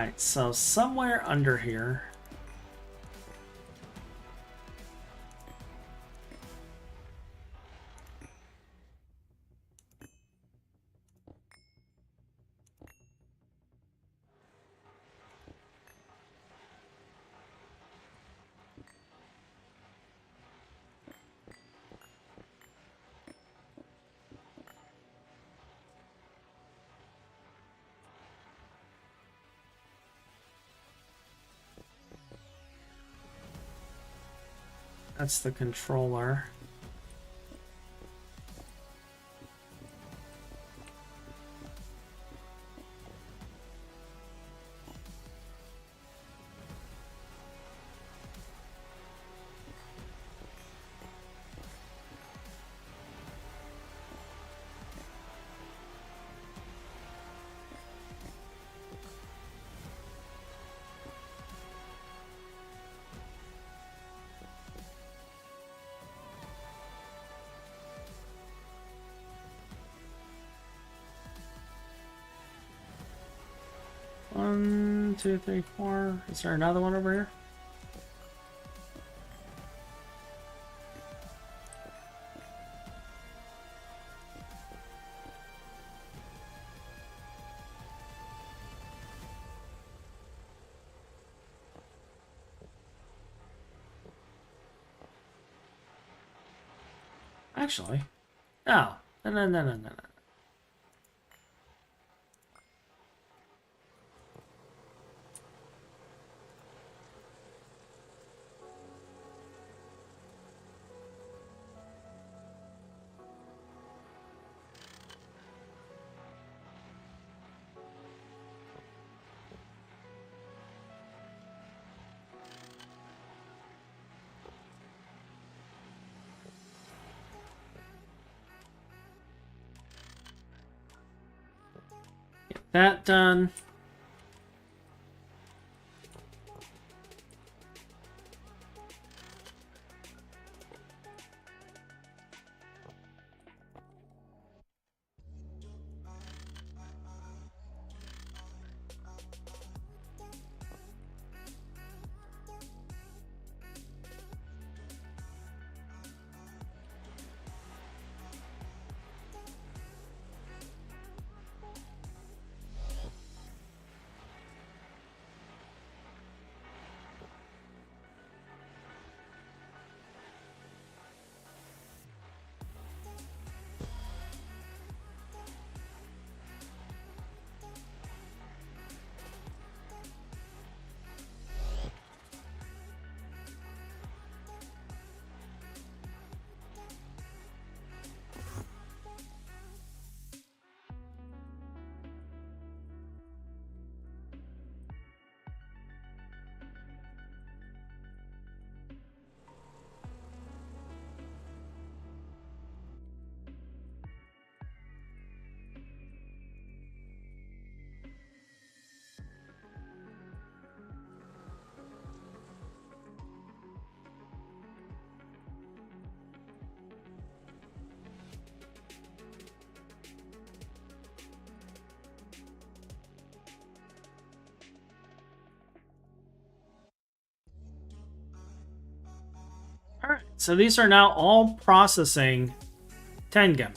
Alright, so somewhere under here. That's the controller. One, two, three, four. Is there another one over here? Actually, no. No. Get that done. Alright, so these are now all processing Tengen.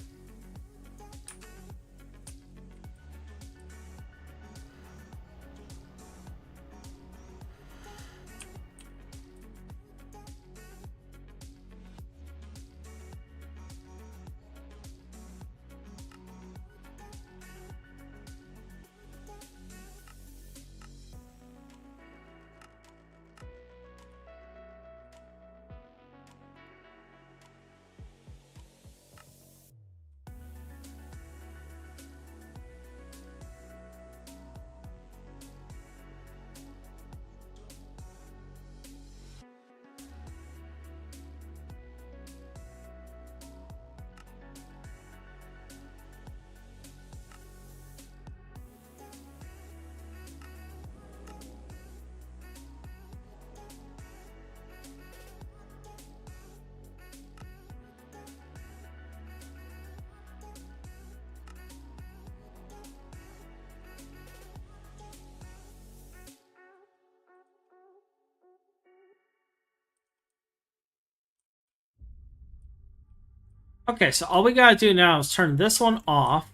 Okay, so all we gotta do now is turn this one off.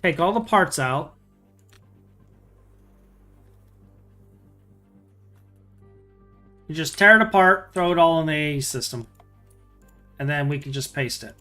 Take all the parts out. You just tear it apart, throw it all in the AE system. And then we can just paste it.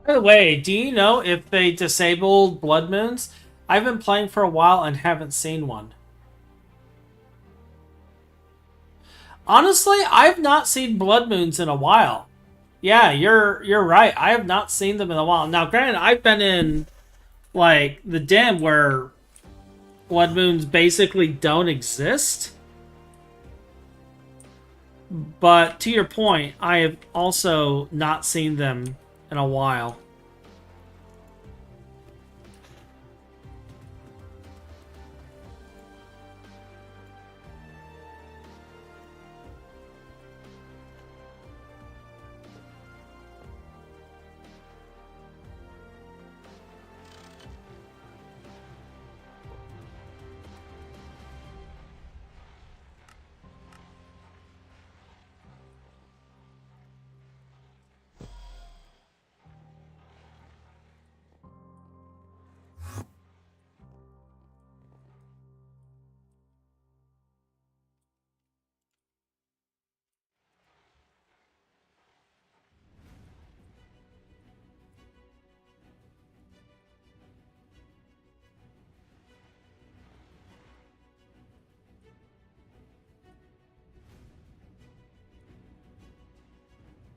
By the way, do you know if they disabled blood moons? I've been playing for a while and haven't seen one. Honestly, I've not seen blood moons in a while. Yeah, you're right. I have not seen them in a while. Now, granted, I've been in like the den where blood moons basically don't exist. But to your point, I have also not seen them in a while.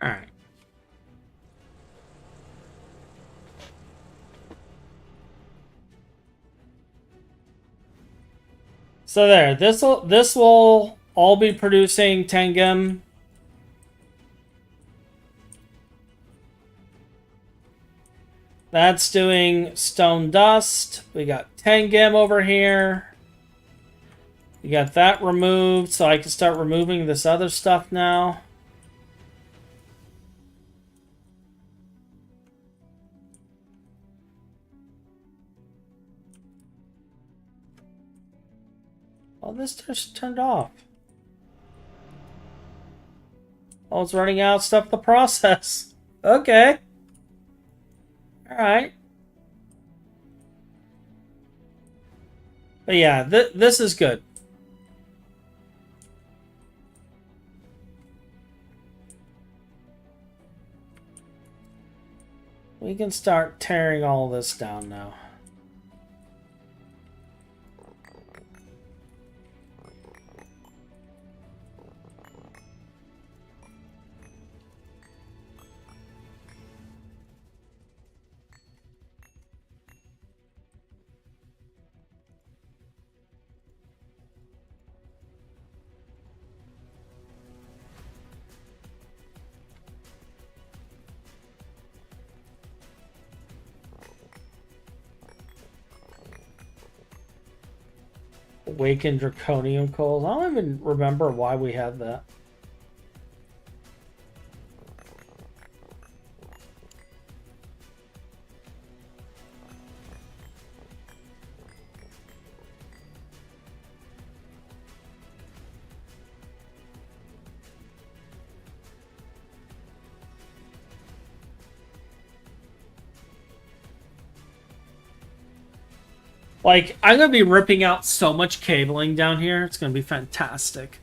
All right. So there, this will all be producing Tangem. That's doing stone dust. We got Tangem over here. We got that removed, so I can start removing this other stuff now. Oh, this just turned off. Oh, it's running out of stuff to process. Okay. Alright. But yeah, this is good. We can start tearing all this down now. Awakened draconium coals. I don't even remember why we had that. Like, I'm going to be ripping out so much cabling down here. It's going to be fantastic.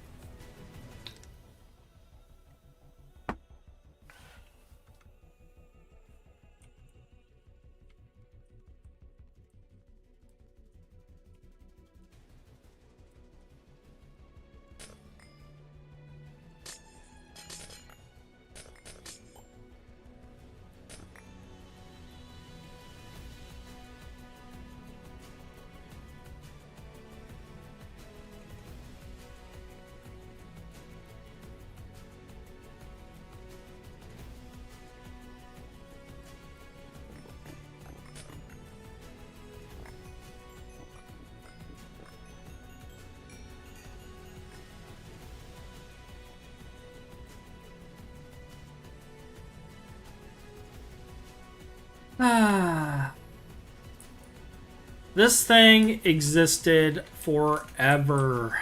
This thing existed forever.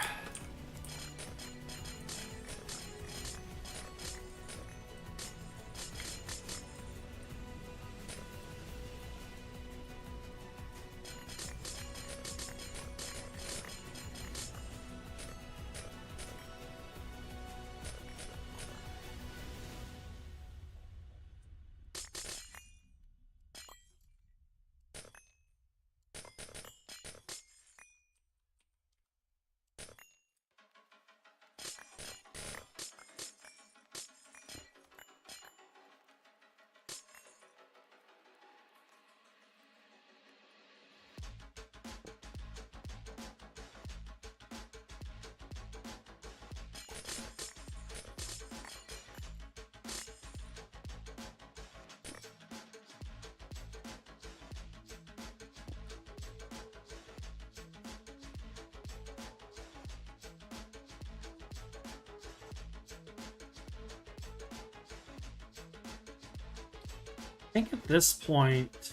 I think at this point...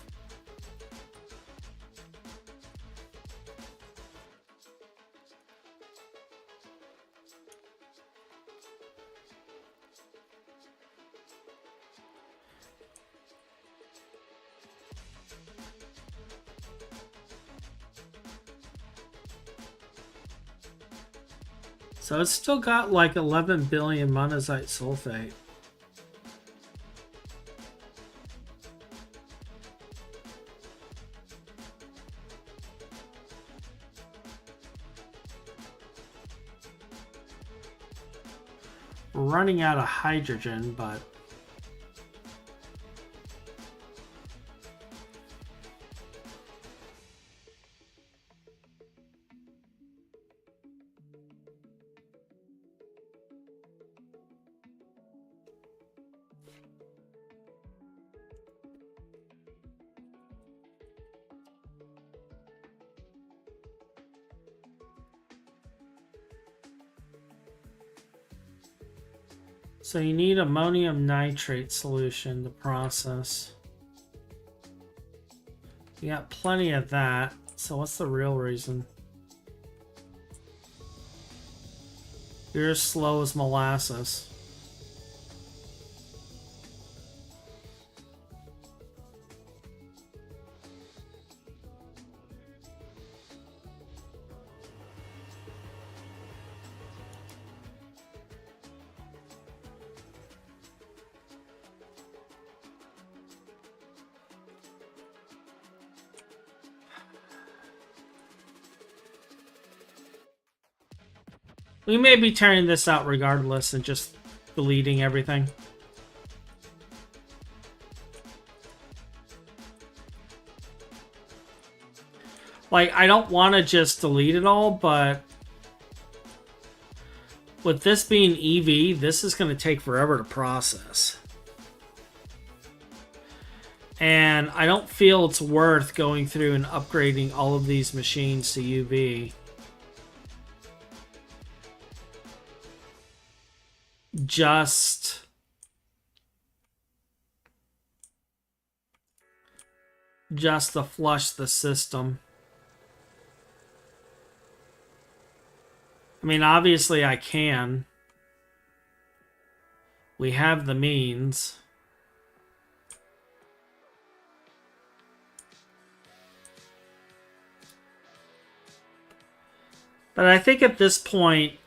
So it's still got like 11 billion monazite sulfate. We're running out of hydrogen, but... So you need ammonium nitrate solution to process. You got plenty of that. So what's the real reason? You're as slow as molasses. We may be turning this out regardless and just deleting everything. Like, I don't want to just delete it all, but with this being EV, this is going to take forever to process. And I don't feel it's worth going through and upgrading all of these machines to UV. just to flush the system. I mean, obviously I can. We have the means. But I think at this point,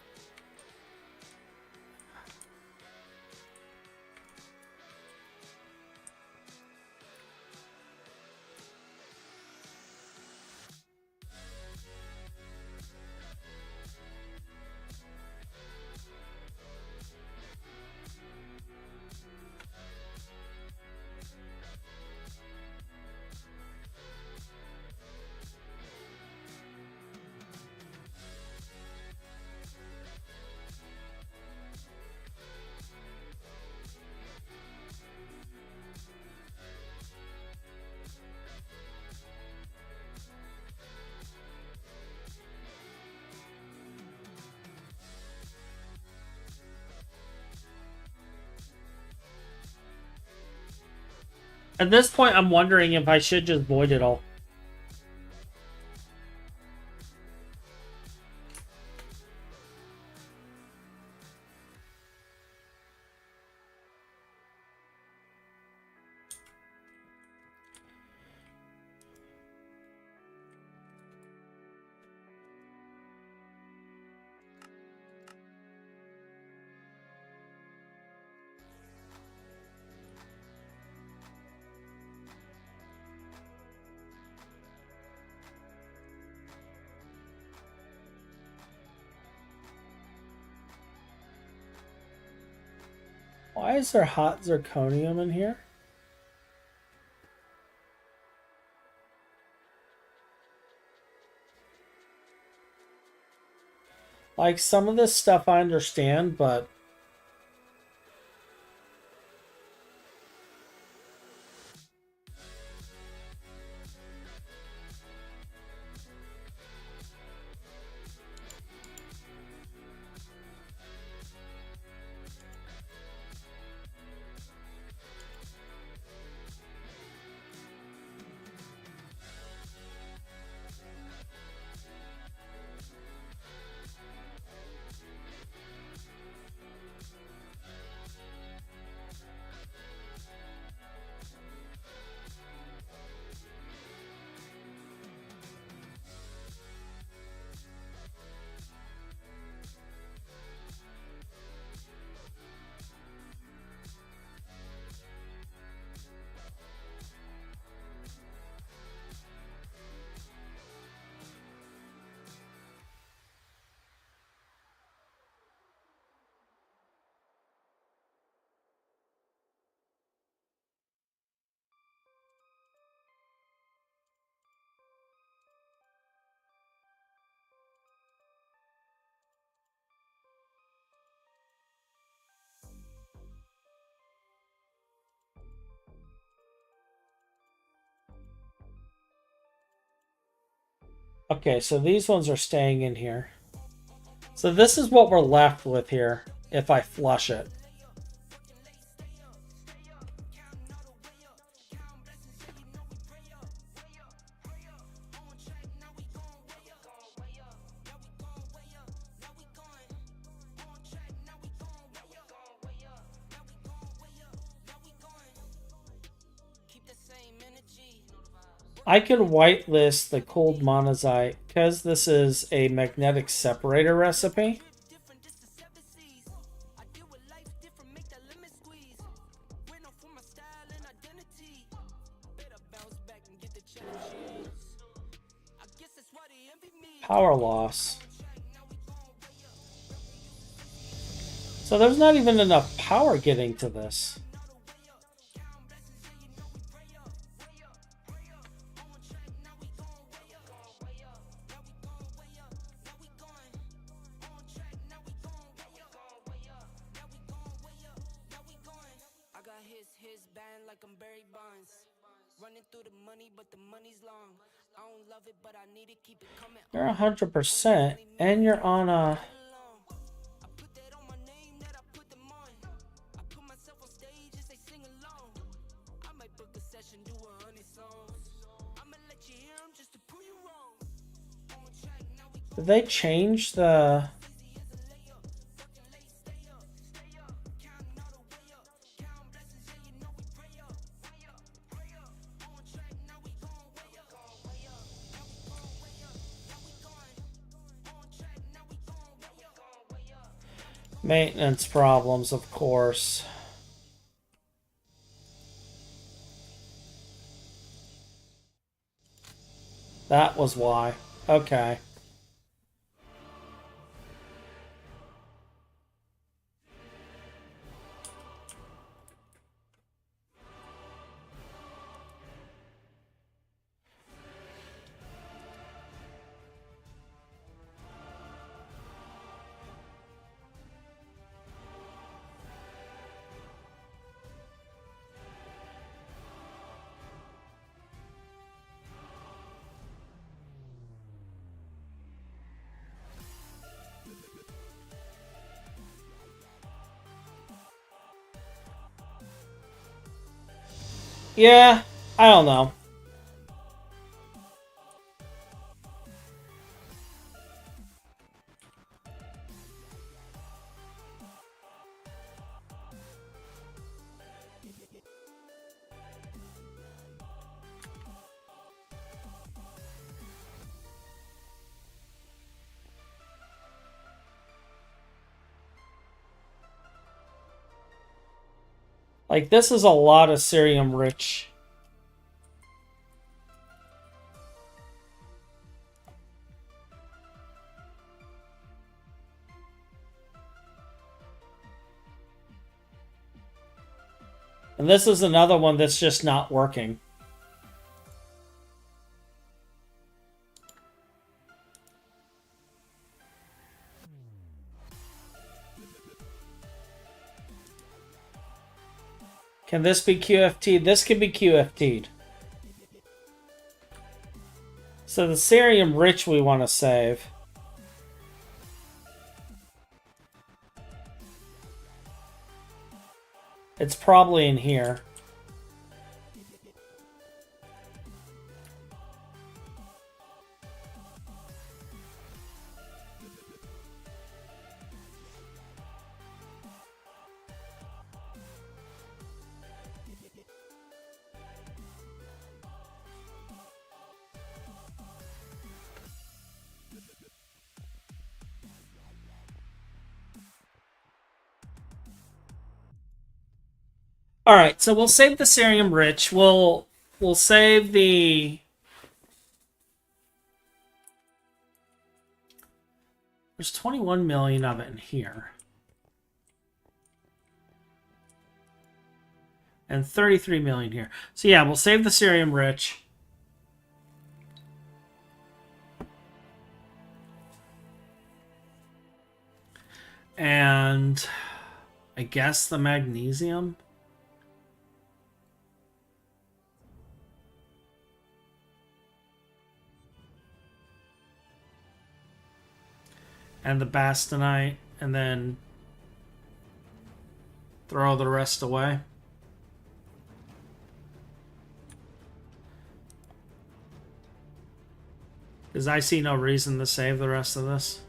I'm wondering if I should just void it all. Why is there hot zirconium in here? Like, some of this stuff I understand, but okay, so these ones are staying in here. So this is what we're left with here if I flush it. I could whitelist the cold monazite because this is a magnetic separator recipe. Power loss. So there's not even enough power getting to this. You're 100%, and you're on a... Did they change the... Maintenance problems, of course. That was why. Okay. Yeah, I don't know. Like, this is a lot of cerium rich. And this is another one that's just not working. Can this be QFT? This can be QFT'd. So the cerium rich we want to save. It's probably in here. All right, so we'll save the cerium rich. We'll save the... There's 21 million of it in here. And 33 million here. So yeah, we'll save the cerium rich. And I guess the magnesium. And the bastonite, and then throw the rest away. Because I see no reason to save the rest of this.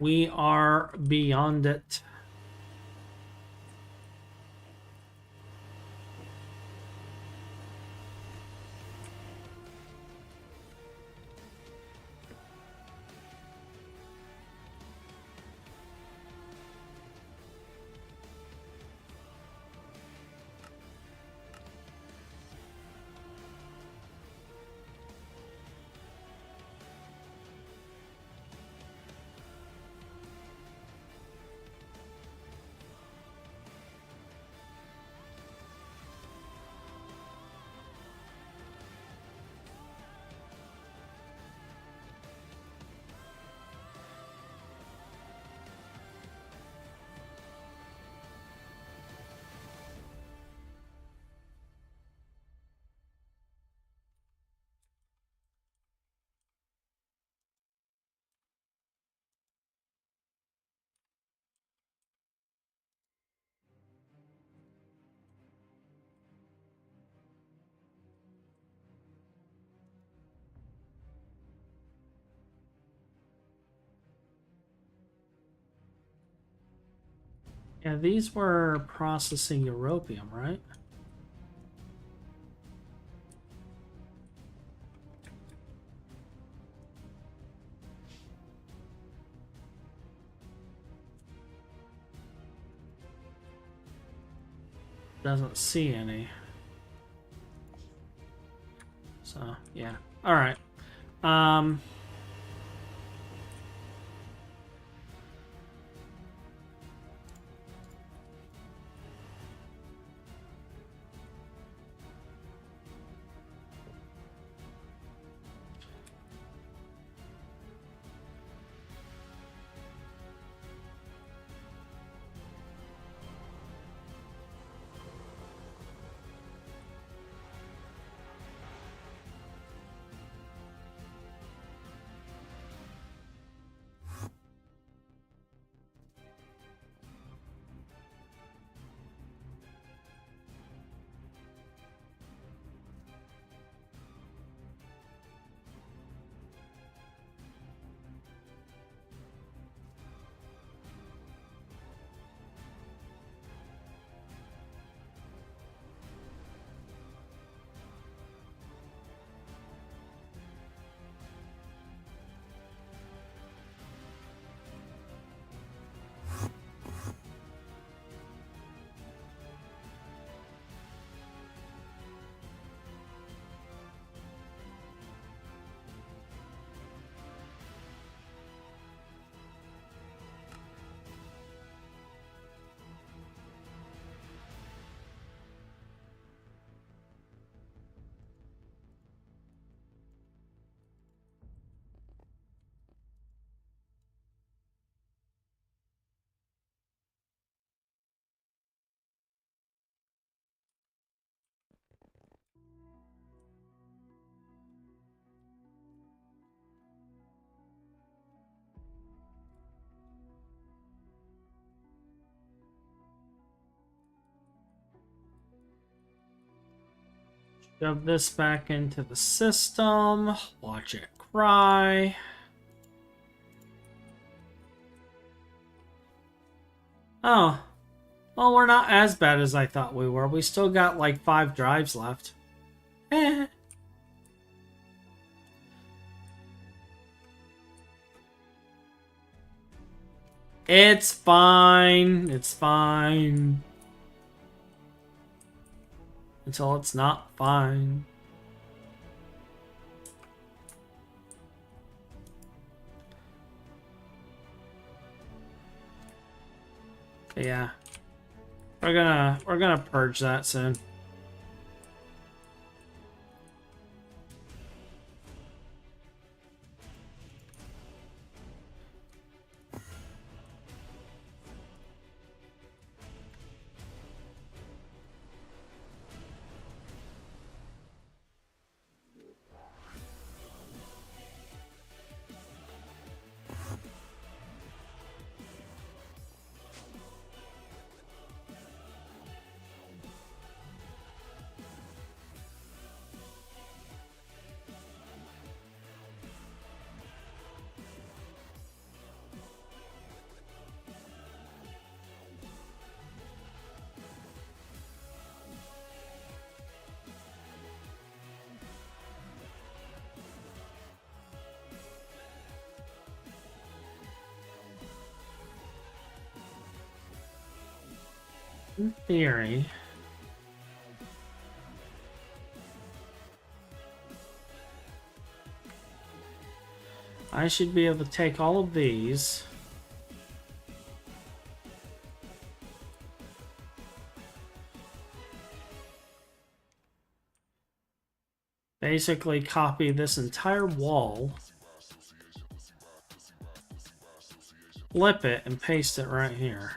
We are beyond it. Yeah, these were processing europium, right? Doesn't see any. So, yeah. All right. Shove this back into the system. Watch it cry. Oh. Well, we're not as bad as I thought we were. We still got like 5 drives left. Eh. It's fine. It's fine. Until it's not fine. But yeah. We're gonna purge that soon. In theory, I should be able to take all of these. Basically copy this entire wall. Flip it and paste it right here.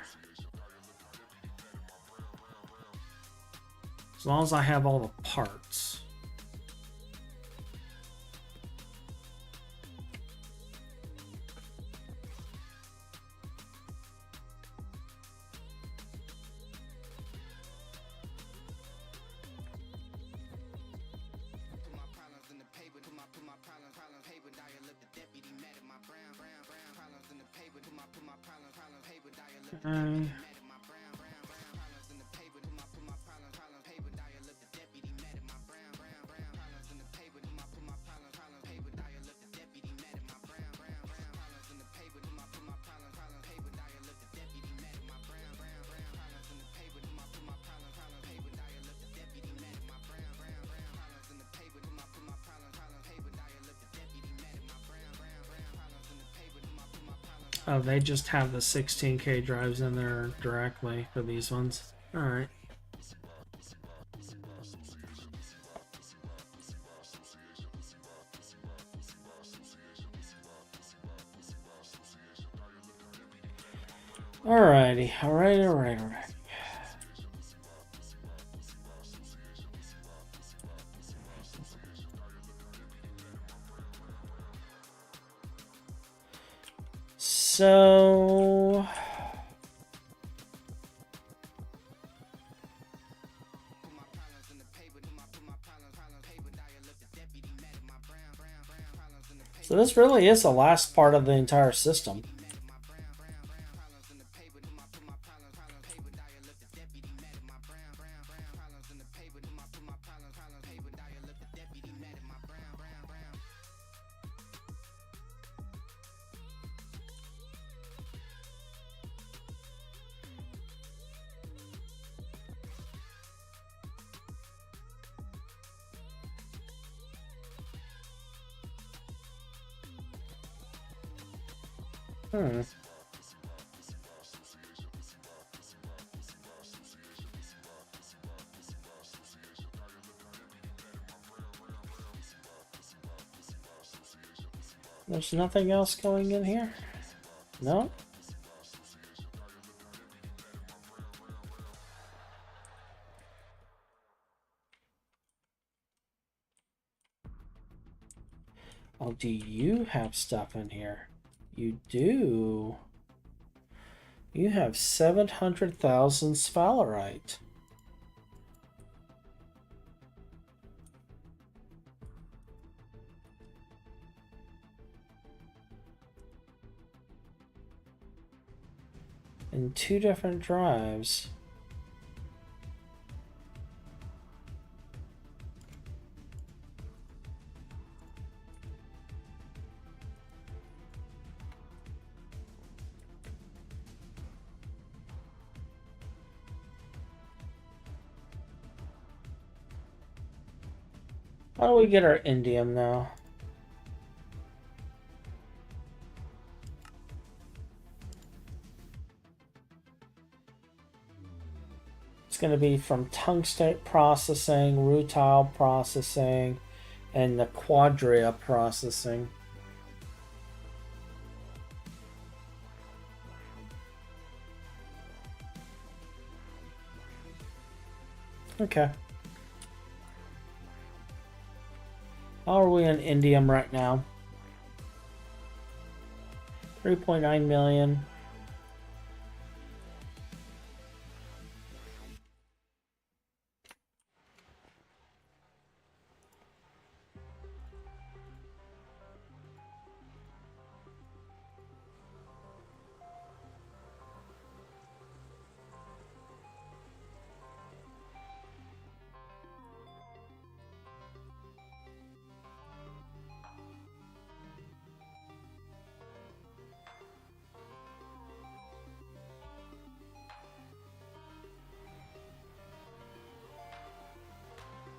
As long as I have all the parts. Oh, they just have the 16K drives in there directly for these ones. Alright. Alrighty, alright. So this really is the last part of the entire system. There's nothing else going in here? No? Oh, do you have stuff in here? You do. You have 700,000 sphalerite. In 2 different drives. How do we get our indium now? It's going to be from tungstate processing, rutile processing, and the quadria processing. Okay. How are we in indium right now? 3.9 million.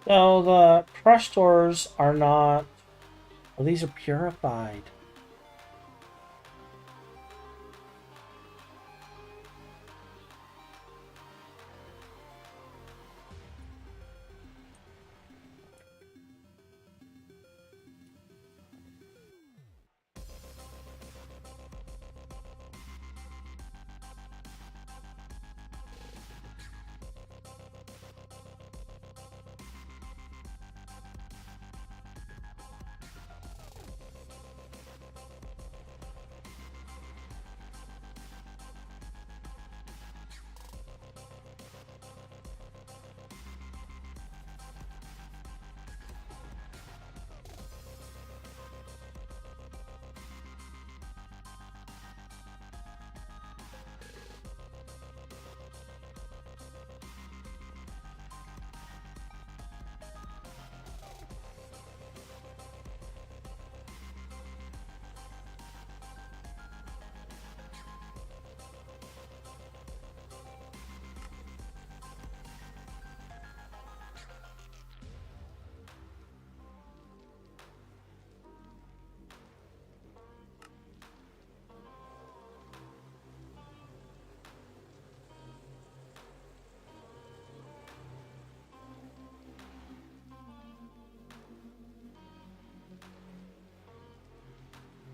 So the crushed ores are not... Well, these are purified.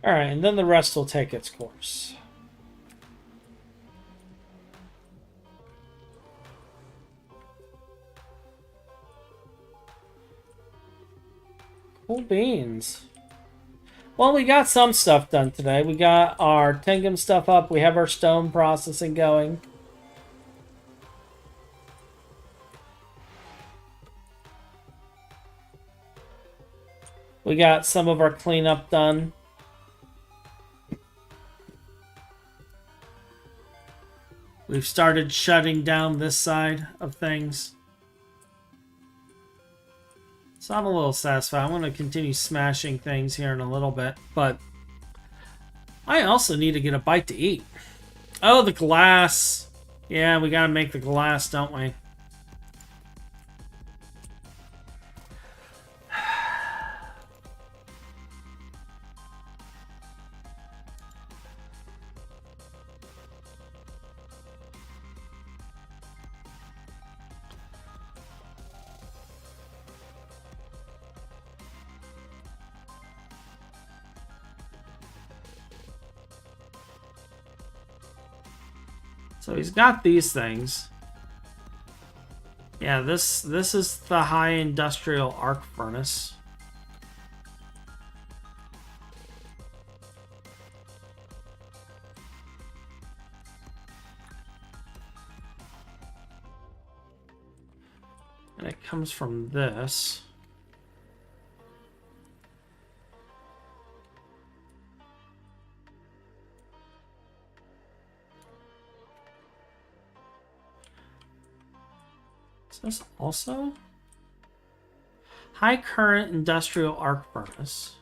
Alright, and then the rest will take its course. Cool beans. Well, we got some stuff done today. We got our Tingum stuff up. We have our stone processing going. We got some of our cleanup done. We've started shutting down this side of things. So I'm a little satisfied. I'm going to continue smashing things here in a little bit. But I also need to get a bite to eat. Oh, the glass. Yeah, we got to make the glass, don't we? So he's got these things. Yeah, this is the high industrial arc furnace. And it comes from this. Is this also? High current industrial arc furnace.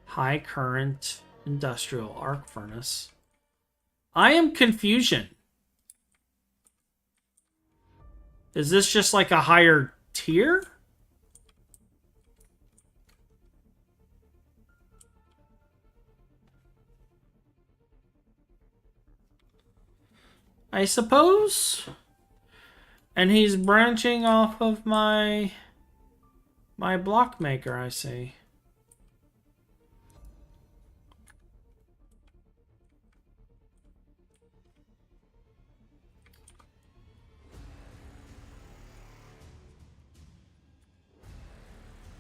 High current industrial arc furnace. I am confusion. Is this just like a higher tier? I suppose. And he's branching off of my block maker, I see.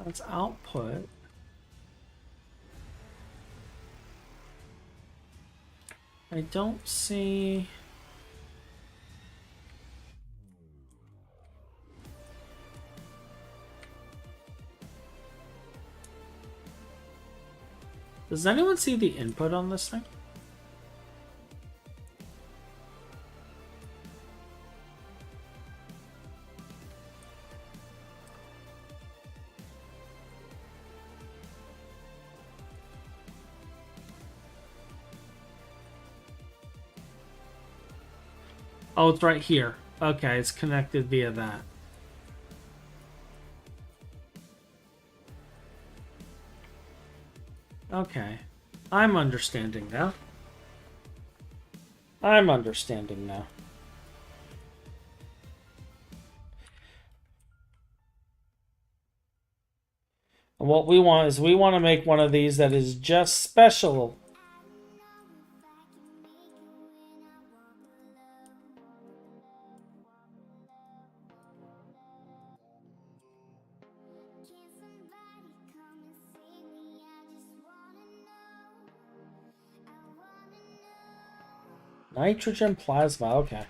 That's output. I don't see... Does anyone see the input on this thing? Oh, it's right here. Okay, it's connected via that. Okay. I'm understanding now. I'm understanding now. And what we want is we want to make one of these that is just special. Nitrogen plasma, okay.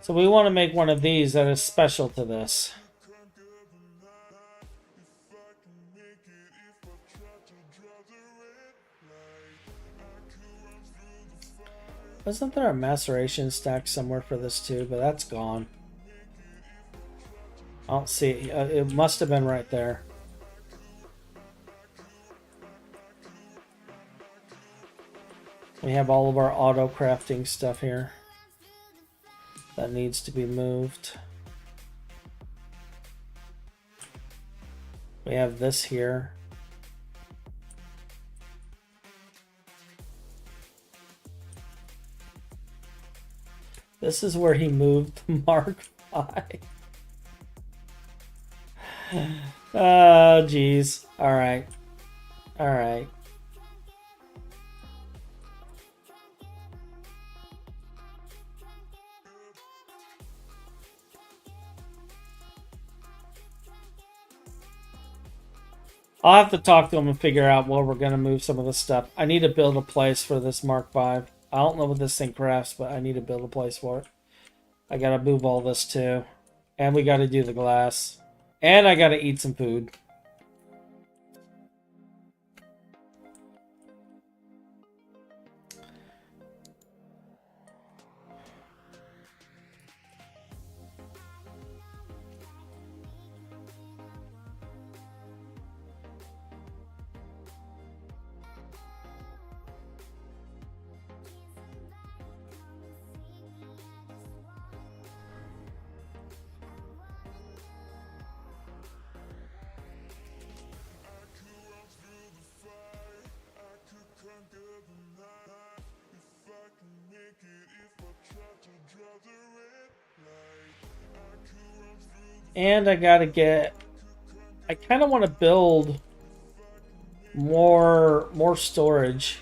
So we want to make one of these that is special to this. Wasn't there a maceration stack somewhere for this too? But that's gone. I don't see it. It must have been right there. We have all of our auto crafting stuff here that needs to be moved. We have this here. This is where he moved the Mark V. Oh, geez. All right. All right. I'll have to talk to him and figure out where we're going to move some of this stuff. I need to build a place for this Mark V. I don't know what this thing crafts, but I need to build a place for it. I got to move all this too. And we got to do the glass. And I got to eat some food. And I gotta get... I kind of want to build more storage.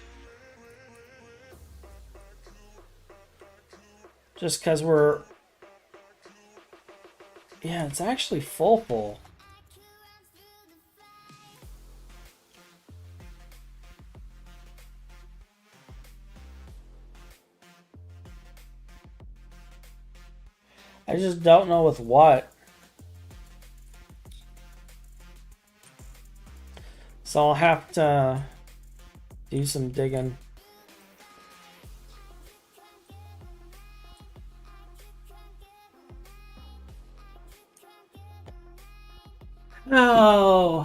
Just because we're... Yeah, it's actually full. I just don't know with what. So I'll have to do some digging. Oh,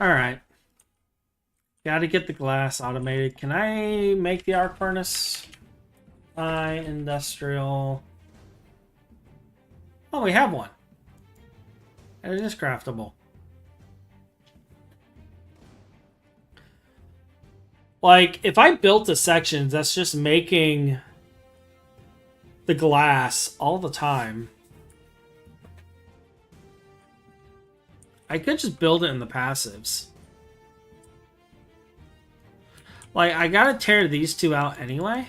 All right. Got to get the glass automated. Can I make the arc furnace? Industrial. Oh, we have one. And it is craftable. Like, if I built the sections, that's just making the glass all the time. I could just build it in the passives. Like, I gotta tear these two out anyway.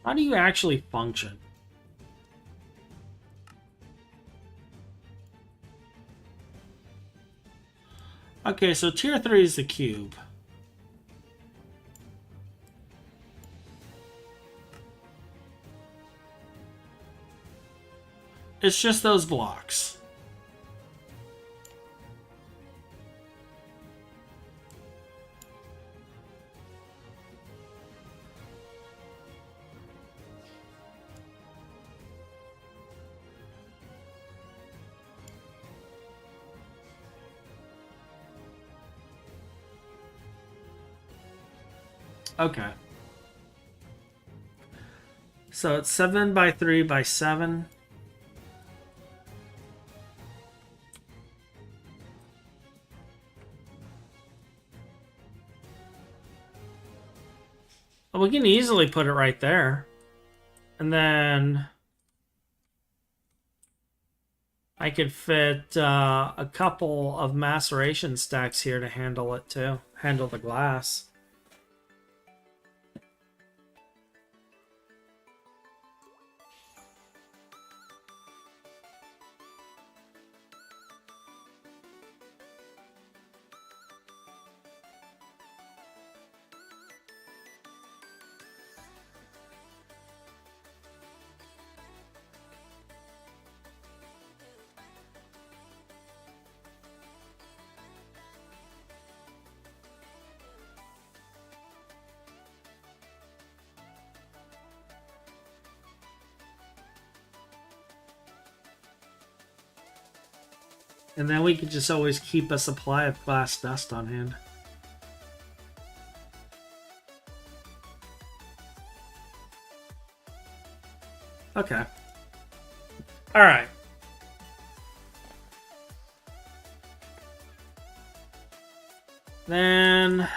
How do you actually function? Okay, so tier 3 is the cube. It's just those blocks. Okay. So it's 7 by 3 by 7. Well, we can easily put it right there. And then I could fit a couple of maceration stacks here to handle it too. Handle the glass. And then we could just always keep a supply of glass dust on hand. Okay. All right. Then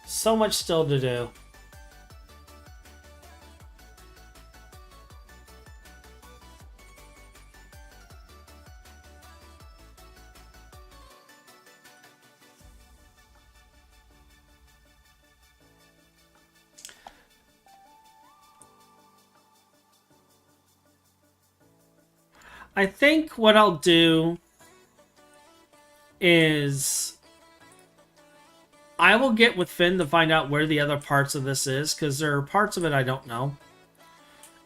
so much still to do. I think what I'll do is I will get with Finn to find out where the other parts of this is, because there are parts of it I don't know.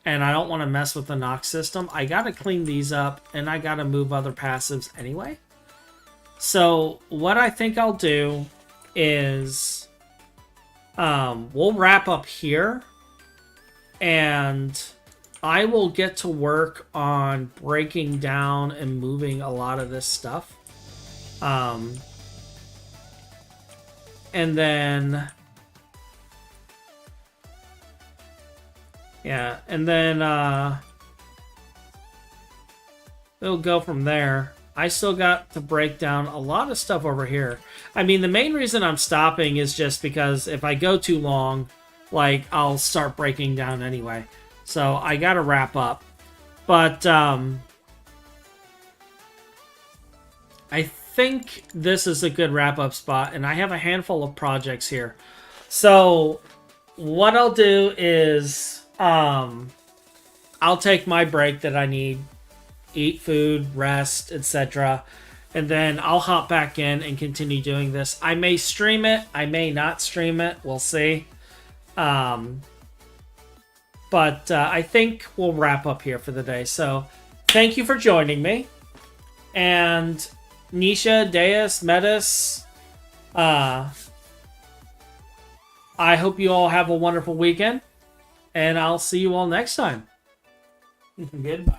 And I don't want to mess with the Nox system. I got to clean these up, and I got to move other passives anyway. So what I think I'll do is we'll wrap up here, and I will get to work on breaking down and moving a lot of this stuff. And then... yeah, and then it'll go from there. I still got to break down a lot of stuff over here. I mean, the main reason I'm stopping is just because if I go too long, like, I'll start breaking down anyway. So I gotta wrap up. But I think this is a good wrap-up spot, and I have a handful of projects here. So what I'll do is I'll take my break that I need, eat food, rest, etc. And then I'll hop back in and continue doing this. I may stream it, I may not stream it, we'll see. But I think we'll wrap up here for the day. So thank you for joining me. And Nisha, Deus, Metis, I hope you all have a wonderful weekend. And I'll see you all next time. Goodbye.